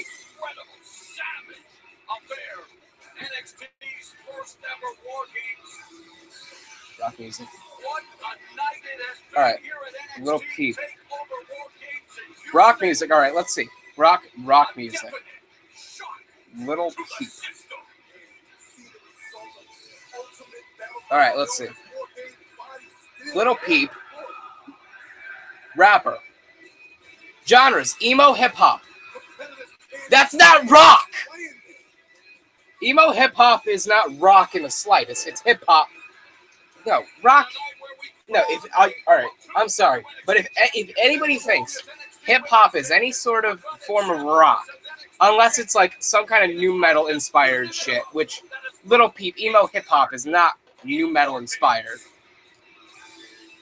Rock music. What a night it has been All right. here at NXT Little peep. Takeover WarGames, and Rock music. All right, let's see. Rock music. definite shock Little to the peep. system. All right, let's see. Little peep. Rapper. Genres: emo, hip hop. That's not rock. Emo hip hop is not rock in the slightest. It's hip hop. No, rock. No, all right, I'm sorry, but if anybody thinks hip hop is any sort of form of rock, unless it's like some kind of new metal inspired shit, which Little Peep emo hip hop is not new metal inspired.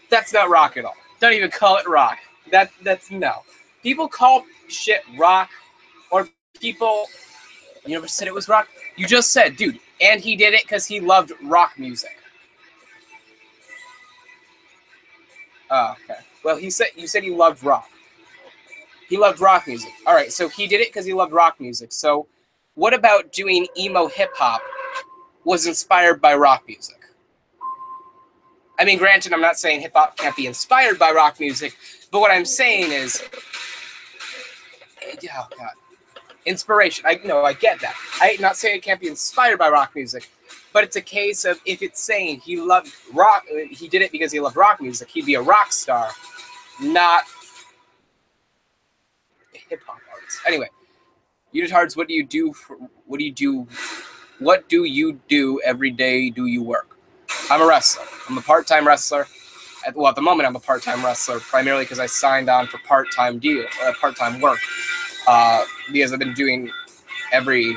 That's not rock at all. Don't even call it rock. That's no. People call shit rock, or people. You never said it was rock. You just said, dude, and he did it because he loved rock music. Oh, okay. Well, you said he loved rock. He loved rock music. All right, so he did it because he loved rock music. So what about doing emo hip-hop was inspired by rock music? I mean, granted, I'm not saying hip-hop can't be inspired by rock music, but what I'm saying is... Oh, God. Inspiration. I get that. I'm not saying it can't be inspired by rock music, but it's a case of if it's saying he loved rock, he did it because he loved rock music, he'd be a rock star, not a hip hop artist. Anyway, unitards, what do you do every day? Do you work? I'm a wrestler. I'm a part-time wrestler. At the moment, I'm a part-time wrestler primarily because I signed on for part-time work. Because I've been doing every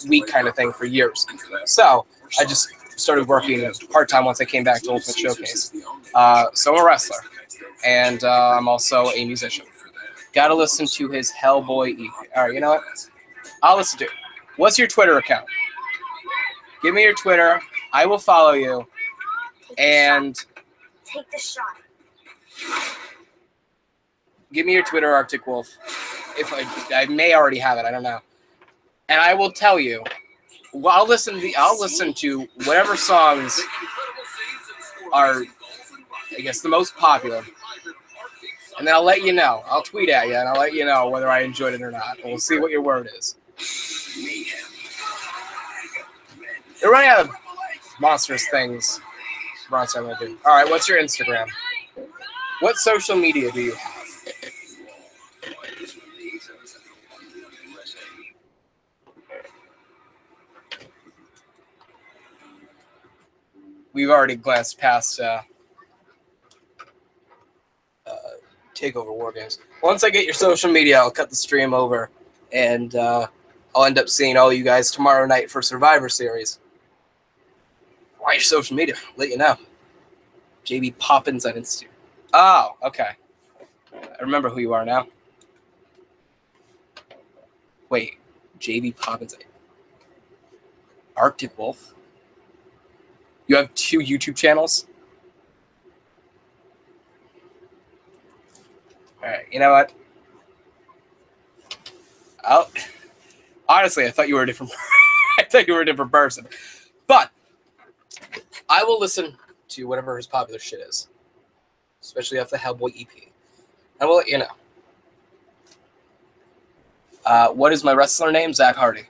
week kind of thing for years. So I just started working part-time once I came back to Ultimate Showcase. So I'm a wrestler, and I'm also a musician. Gotta listen to his Hellboy EP. All right, you know what? I'll listen to it. What's your Twitter account? Give me your Twitter. I will follow you. And Take the shot. give me your Twitter, Arctic Wolf. If I may already have it, I don't know. And I will tell you. Well, I'll listen to whatever songs are, I guess, the most popular. And then I'll let you know. I'll tweet at you, and I'll let you know whether I enjoyed it or not. And we'll see what your word is. They're running out of monstrous things. All right, what's your Instagram? What social media do you have? We've already glanced past Takeover WarGames. Once I get your social media, I'll cut the stream over, and I'll end up seeing all you guys tomorrow night for Survivor Series. Why your social media? I'll let you know. JB Poppins on Instagram. Oh, okay. I remember who you are now. Wait, JB Poppins. Arctic Wolf? You have 2 YouTube channels? Alright, you know what? Honestly, I thought you were a different person. But I will listen to whatever his popular shit is. Especially off the Hellboy EP. I will let you know. What is my wrestler name? Zach Hardy.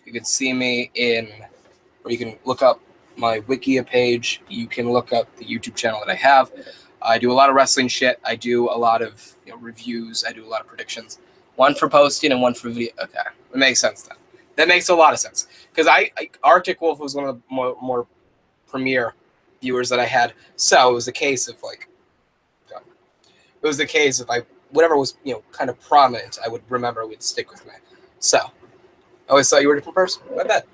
You can see me or you can look up my Wikia page. You can look up the YouTube channel that I have. I do a lot of wrestling shit. I do a lot of reviews. I do a lot of predictions. One for posting and one for video. Okay, that makes sense then. That makes a lot of sense. Because Arctic Wolf was one of the more premier viewers that I had. So it was the case of whatever was kind of prominent, I would remember, would stick with me. So I always thought you were a different person. My bad.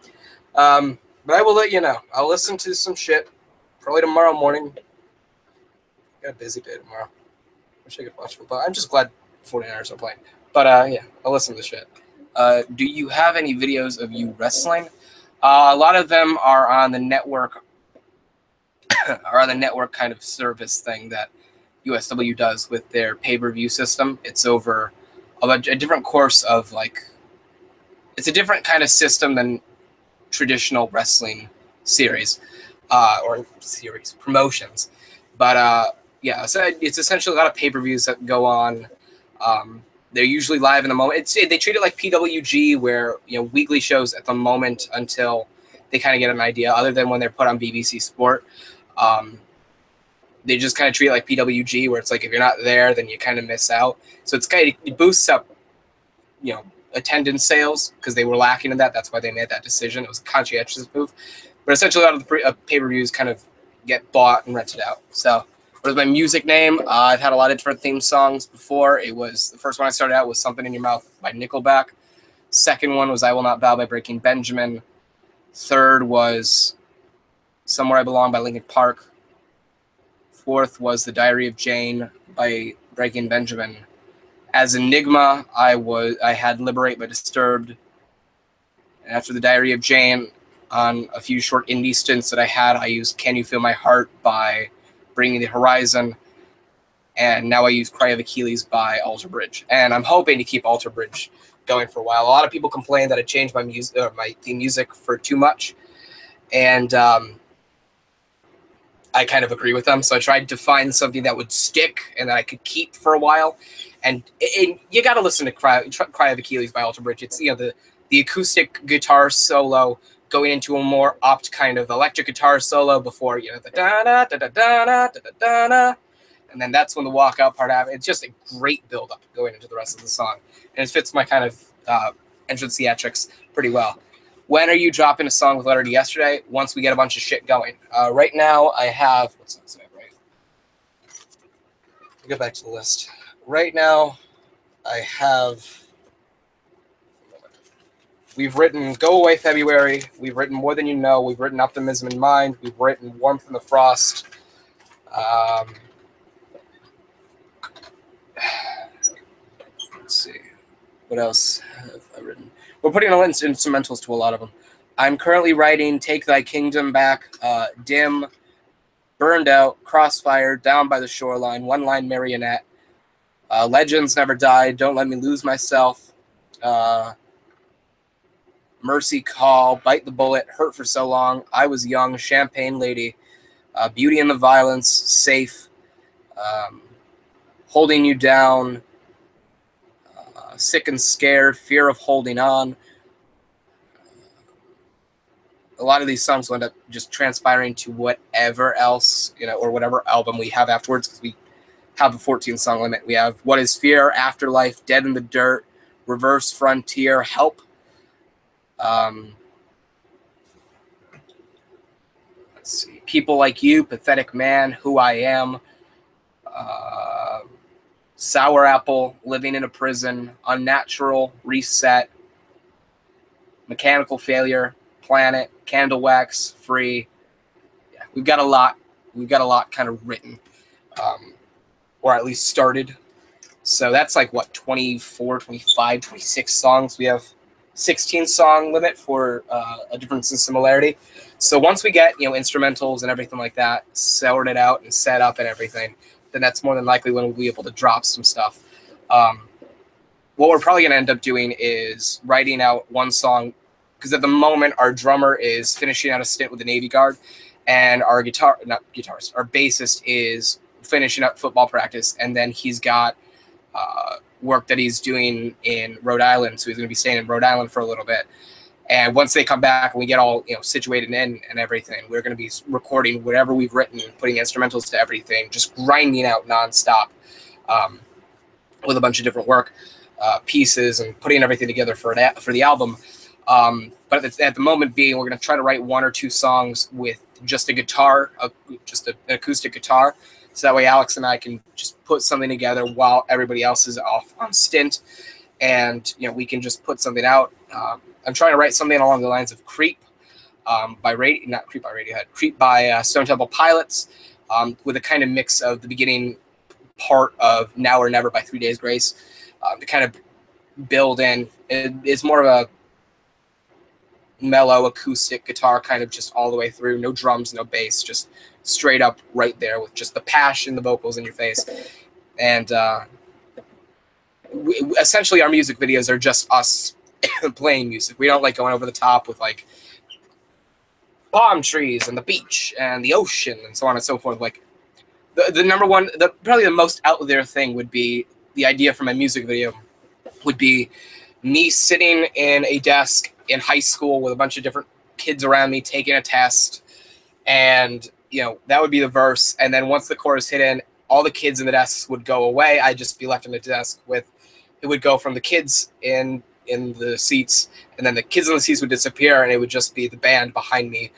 But I will let you know. I'll listen to some shit probably tomorrow morning. Got a busy day tomorrow. Wish I could watch football. I'm just glad 49ers are playing. But yeah, I'll listen to the shit. Do you have any videos of you wrestling? A lot of them are on the network. Kind of service thing that USW does with their pay-per-view system. It's over a different course of it's a different kind of system than traditional wrestling series, promotions. But yeah, so it's essentially a lot of pay-per-views that go on. They're usually live in the moment. They treat it like PWG, where weekly shows at the moment until they kind of get an idea. Other than when they're put on BBC Sport, they just kind of treat it like PWG, where it's like if you're not there, then you kind of miss out. So it boosts up, attendance sales because they were lacking in that. That's why they made that decision. It was a conscientious move. But essentially, a lot of the pay-per-views kind of get bought and rented out. So. What is my music name? I've had a lot of different theme songs before. It was the first one I started out was "Something in Your Mouth" by Nickelback. Second one was "I Will Not Bow" by Breaking Benjamin. Third was "Somewhere I Belong" by Linkin Park. Fourth was "The Diary of Jane" by Breaking Benjamin. As Enigma, I had "Liberate" by Disturbed. And after "The Diary of Jane," on a few short indie stints that I had, I used "Can You Feel My Heart" by Bringing the Horizon, and now I use Cry of Achilles by Alter Bridge, and I'm hoping to keep Alter Bridge going for a while. A lot of people complain that I changed my music, or my theme music, for too much, and I kind of agree with them. So I tried to find something that would stick and that I could keep for a while. And you got to listen to Cry of Achilles by Alter Bridge. It's the acoustic guitar solo going into a more opt kind of electric guitar solo before the da da da da da da da da da, and then that's when the walkout part happens. It's just a great build up going into the rest of the song, and it fits my kind of entrance theatrics pretty well. When are you dropping a song with Letter to Yesterday? Once we get a bunch of shit going. Right now I have what's that say, right? Go back to the list. Right now I have. We've written Go Away February. We've written More Than You Know. We've written Optimism in Mind. We've written Warmth in the Frost. Let's see. What else have I written? We're putting on instrumentals to a lot of them. I'm currently writing Take Thy Kingdom Back, Dim, Burned Out, Crossfire, Down by the Shoreline, One Line Marionette, Legends Never Died, Don't Let Me Lose Myself, Mercy Call, Bite the Bullet, Hurt for So Long, I Was Young, Champagne Lady, Beauty and the Violence, Safe, Holding You Down, Sick and Scared, Fear of Holding On. A lot of these songs will end up just transpiring to whatever else, or whatever album we have afterwards, because we have a 14-song limit. We have What Is Fear, Afterlife, Dead in the Dirt, Reverse Frontier, Help. Let's see. People Like You, Pathetic Man, Who I Am, Sour Apple, Living in a Prison, Unnatural, Reset, Mechanical Failure, Planet, Candle Wax, Free. Yeah, we've got a lot. We've got a lot kind of written, or at least started. So that's like, what, 24, 25, 26 songs. We have 16-song limit for a difference in similarity. So once we get instrumentals and everything like that sorted out and set up and everything, then that's more than likely when we'll be able to drop some stuff. What we're probably going to end up doing is writing out one song, because at the moment our drummer is finishing out a stint with the Navy Guard, and our bassist is finishing up football practice, and then he's got work that he's doing in Rhode Island, so he's going to be staying in Rhode Island for a little bit. And once they come back and we get all situated in and everything, we're going to be recording whatever we've written, putting instrumentals to everything, just grinding out nonstop with a bunch of different work pieces and putting everything together for the album. But at the moment being, we're going to try to write one or two songs with just a guitar, just an acoustic guitar. So that way Alex and I can just put something together while everybody else is off on stint. And, we can just put something out. I'm trying to write something along the lines of Creep by Radiohead, Creep by Stone Temple Pilots, with a kind of mix of the beginning part of Now or Never by 3 Days Grace to kind of build in. It's more of a mellow acoustic guitar kind of just all the way through. No drums, no bass, just straight up right there with just the passion, the vocals in your face. And essentially our music videos are just us playing music. We don't like going over the top with like palm trees and the beach and the ocean and so on and so forth. Like the number one, probably the most out there thing would be the idea for my music video would be me sitting in a desk in high school with a bunch of different kids around me taking a test, and that would be the verse. And then once the chorus hit in, all the kids in the desks would go away. I'd just be left in the desk with, it would go from the kids in the seats, and then the kids in the seats would disappear, and it would just be the band behind me,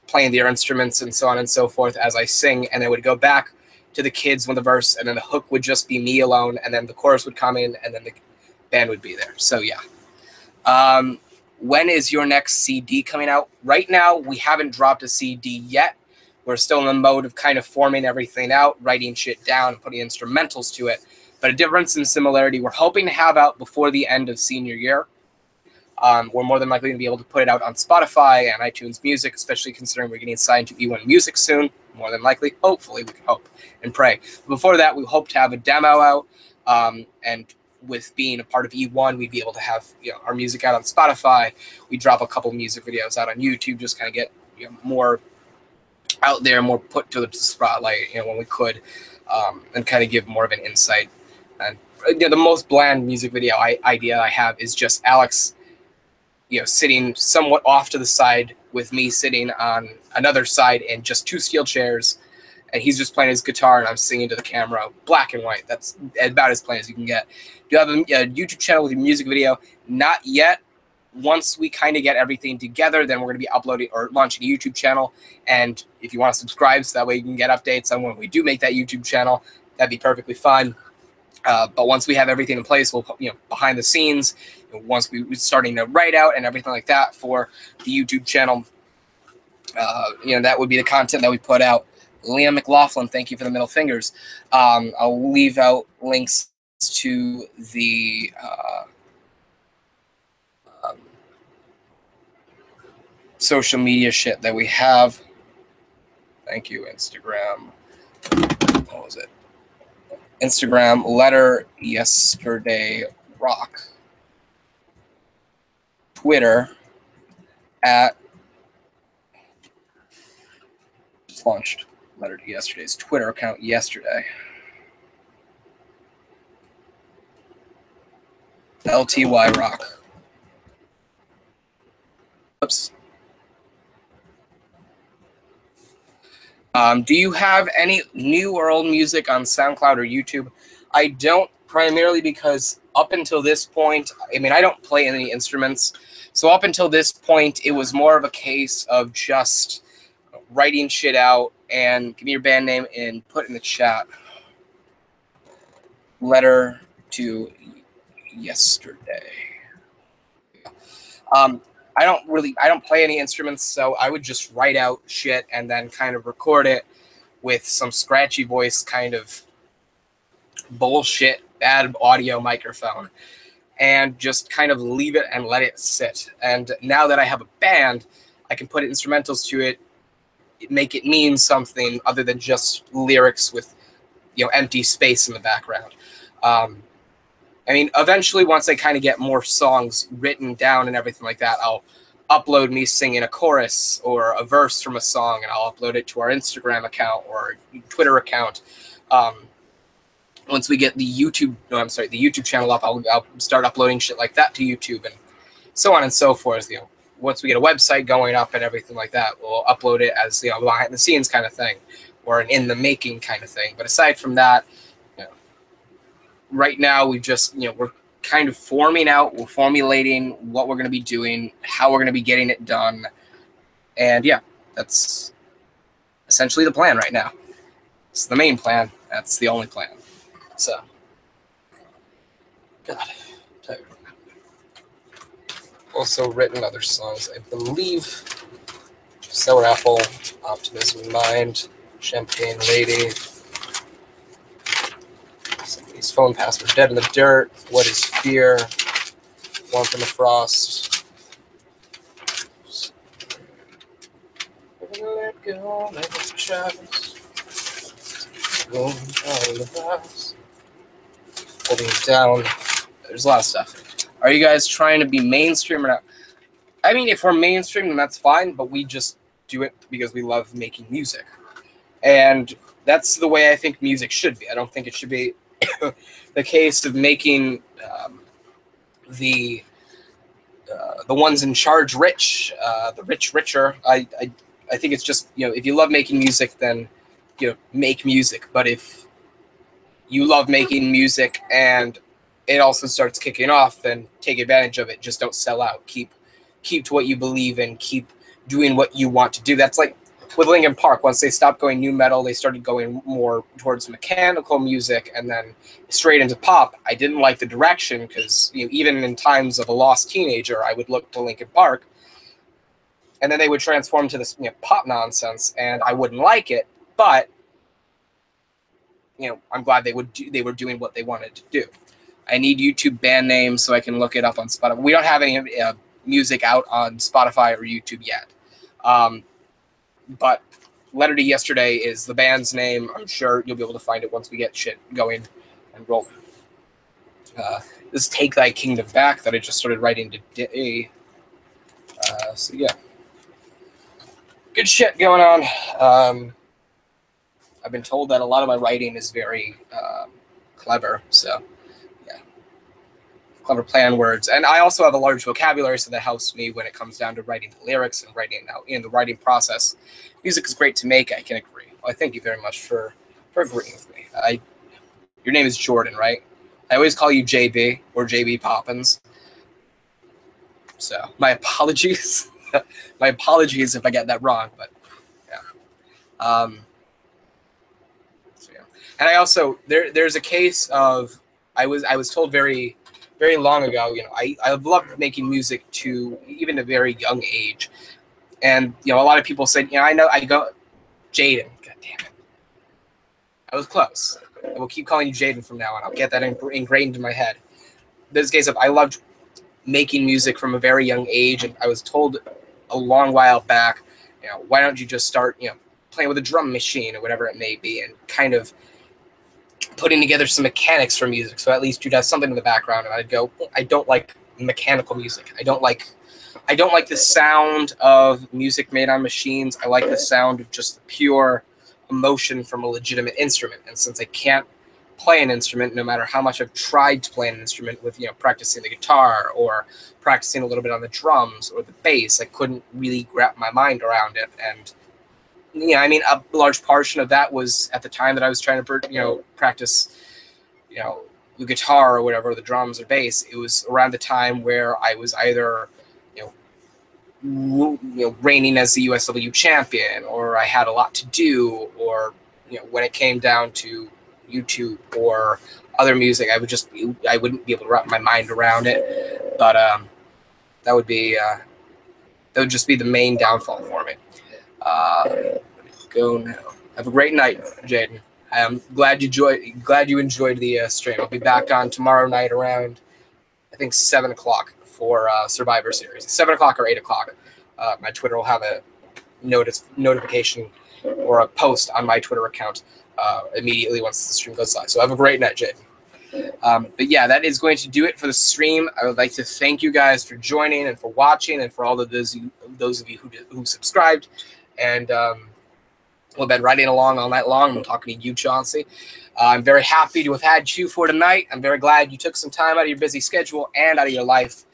playing their instruments and so on and so forth as I sing. And it would go back to the kids when the verse, and then the hook would just be me alone, and then the chorus would come in, and then the band would be there. So yeah. When is your next CD coming out? Right now, we haven't dropped a CD yet. We're still in the mode of kind of forming everything out, writing shit down, and putting instrumentals to it. But a difference and similarity, we're hoping to have out before the end of senior year. We're more than likely going to be able to put it out on Spotify and iTunes Music, especially considering we're getting signed to E1 Music soon. More than likely, hopefully, we can hope and pray. Before that, we hope to have a demo out, and with being a part of E1, we'd be able to have our music out on Spotify. We drop a couple music videos out on YouTube, just kind of get more out there, more put to the spotlight, when we could, and kind of give more of an insight. And the most bland music video idea I have is just Alex, sitting somewhat off to the side with me sitting on another side in just two steel chairs, and he's just playing his guitar and I'm singing to the camera, black and white. That's about as plain as you can get. Do you have a YouTube channel with a music video? Not yet. Once we kind of get everything together, then we're going to be uploading or launching a YouTube channel. And if you want to subscribe, so that way you can get updates on when we do make that YouTube channel, that'd be perfectly fine. But once we have everything in place, we'll, behind the scenes, once we're starting to write out and everything like that for the YouTube channel, that would be the content that we put out. Liam McLaughlin, thank you for the middle fingers. I'll leave out links to the social media shit that we have. Thank you, Instagram. What was it? Instagram, letter yesterday rock. Twitter at just launched letter to yesterday's Twitter account yesterday. LTY rock. Oops. Do you have any new or old music on SoundCloud or YouTube? I don't, primarily because up until this point, I don't play any instruments. So up until this point, it was more of a case of just writing shit out. And give me your band name and put in the chat. Letter to yesterday. I don't play any instruments, so I would just write out shit and then kind of record it with some scratchy voice kind of bullshit, bad audio microphone, and just kind of leave it and let it sit. And now that I have a band, I can put instrumentals to it, make it mean something other than just lyrics with, empty space in the background. Eventually, once I kind of get more songs written down and everything like that, I'll upload me singing a chorus or a verse from a song, and I'll upload it to our Instagram account or Twitter account. Once we get the YouTube channel up, I'll start uploading shit like that to YouTube and so on and so forth. Once we get a website going up and everything like that, we'll upload it as behind the scenes kind of thing or an in the making kind of thing. But aside from that, right now we just we're kind of we're formulating what we're going to be doing, how we're going to be getting it done, and yeah, that's essentially the plan right now. It's the main plan. That's the only plan. So, God, I'm tired. Also written other songs, I believe. Sour Apple, Optimism Mind, Champagne Lady, Somebody's Phone Password, Dead in the Dirt, What is Fear, Warmth in the Frost. Let go, let it trust. Going on the bus. Holding it down. There's a lot of stuff. Are you guys trying to be mainstream or not? I mean, if we're mainstream, then that's fine, but we just do it because we love making music. And that's the way I think music should be. I don't think it should be the case of making the ones in charge rich, the rich richer. I think it's just, if you love making music, then, make music. But if you love making music and it also starts kicking off, then take advantage of it. Just don't sell out. Keep to what you believe in. Keep doing what you want to do. That's like with Linkin Park. Once they stopped going nu metal, they started going more towards mechanical music and then straight into pop. I didn't like the direction because even in times of a lost teenager, I would look to Linkin Park, and then they would transform to this pop nonsense, and I wouldn't like it. But I'm glad they were doing what they wanted to do. I need YouTube band names so I can look it up on Spotify. We don't have any music out on Spotify or YouTube yet. But Letter to Yesterday is the band's name. I'm sure you'll be able to find it once we get shit going and rolling. This is Take Thy Kingdom Back that I just started writing today. So yeah. Good shit going on. I've been told that a lot of my writing is very clever, so yeah. Clever play on words. And I also have a large vocabulary, so that helps me when it comes down to writing the lyrics and writing out in the writing process. Music is great to make, I can agree. Well, I thank you very much for agreeing with me. Your name is Jordan, right? I always call you JB or JB Poppins. So my apologies. My apologies if I get that wrong, but yeah. So yeah. And I also there's a case of I was told very, very long ago, I loved making music to even a very young age. And a lot of people said, I go Jaden. God damn it. I was close. I will keep calling you Jaden from now on. I'll get that ingrained in my head. There's a case of I loved making music from a very young age, and I was told a long while back, why don't you just start, playing with a drum machine or whatever it may be, and kind of putting together some mechanics for music, so at least you'd have something in the background. And I'd go, I don't like mechanical music. I don't like the sound of music made on machines. I like the sound of just the pure emotion from a legitimate instrument. And since I can't play an instrument, no matter how much I've tried to play an instrument with, practicing the guitar or practicing a little bit on the drums or the bass, I couldn't really wrap my mind around it. And a large portion of that was at the time that I was trying to, practice, the guitar or whatever, the drums or bass. It was around the time where I was either, reigning as the USW champion, or I had a lot to do, or, when it came down to YouTube or other music, I wouldn't be able to wrap my mind around it. But that would just be the main downfall for me. Go now. Have a great night, Jaden. I'm glad you enjoyed the stream. I'll be back on tomorrow night around, I think, 7 o'clock for Survivor Series. 7 o'clock or 8 o'clock. My Twitter will have a notification or a post on my Twitter account immediately once the stream goes live. So have a great night, Jaden. But yeah, that is going to do it for the stream. I would like to thank you guys for joining and for watching, and for all of those of you who subscribed. And we've been writing along all night long. I'm talking to you, Chauncey. I'm very happy to have had you for tonight. I'm very glad you took some time out of your busy schedule and out of your life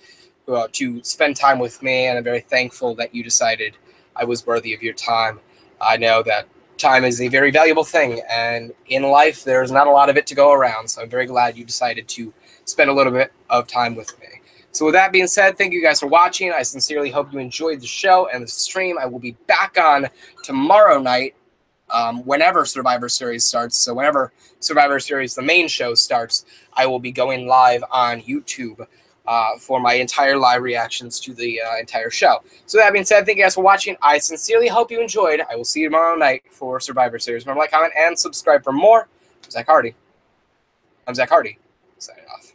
to spend time with me, and I'm very thankful that you decided I was worthy of your time. I know that time is a very valuable thing, and in life there's not a lot of it to go around, so I'm very glad you decided to spend a little bit of time with me. So with that being said, thank you guys for watching. I sincerely hope you enjoyed the show and the stream. I will be back on tomorrow night, whenever Survivor Series starts. So whenever Survivor Series, the main show, starts, I will be going live on YouTube for my entire live reactions to the entire show. So that being said, thank you guys for watching. I sincerely hope you enjoyed. I will see you tomorrow night for Survivor Series. Remember to like, comment, and subscribe for more. I'm Zach Hardy. Signing off.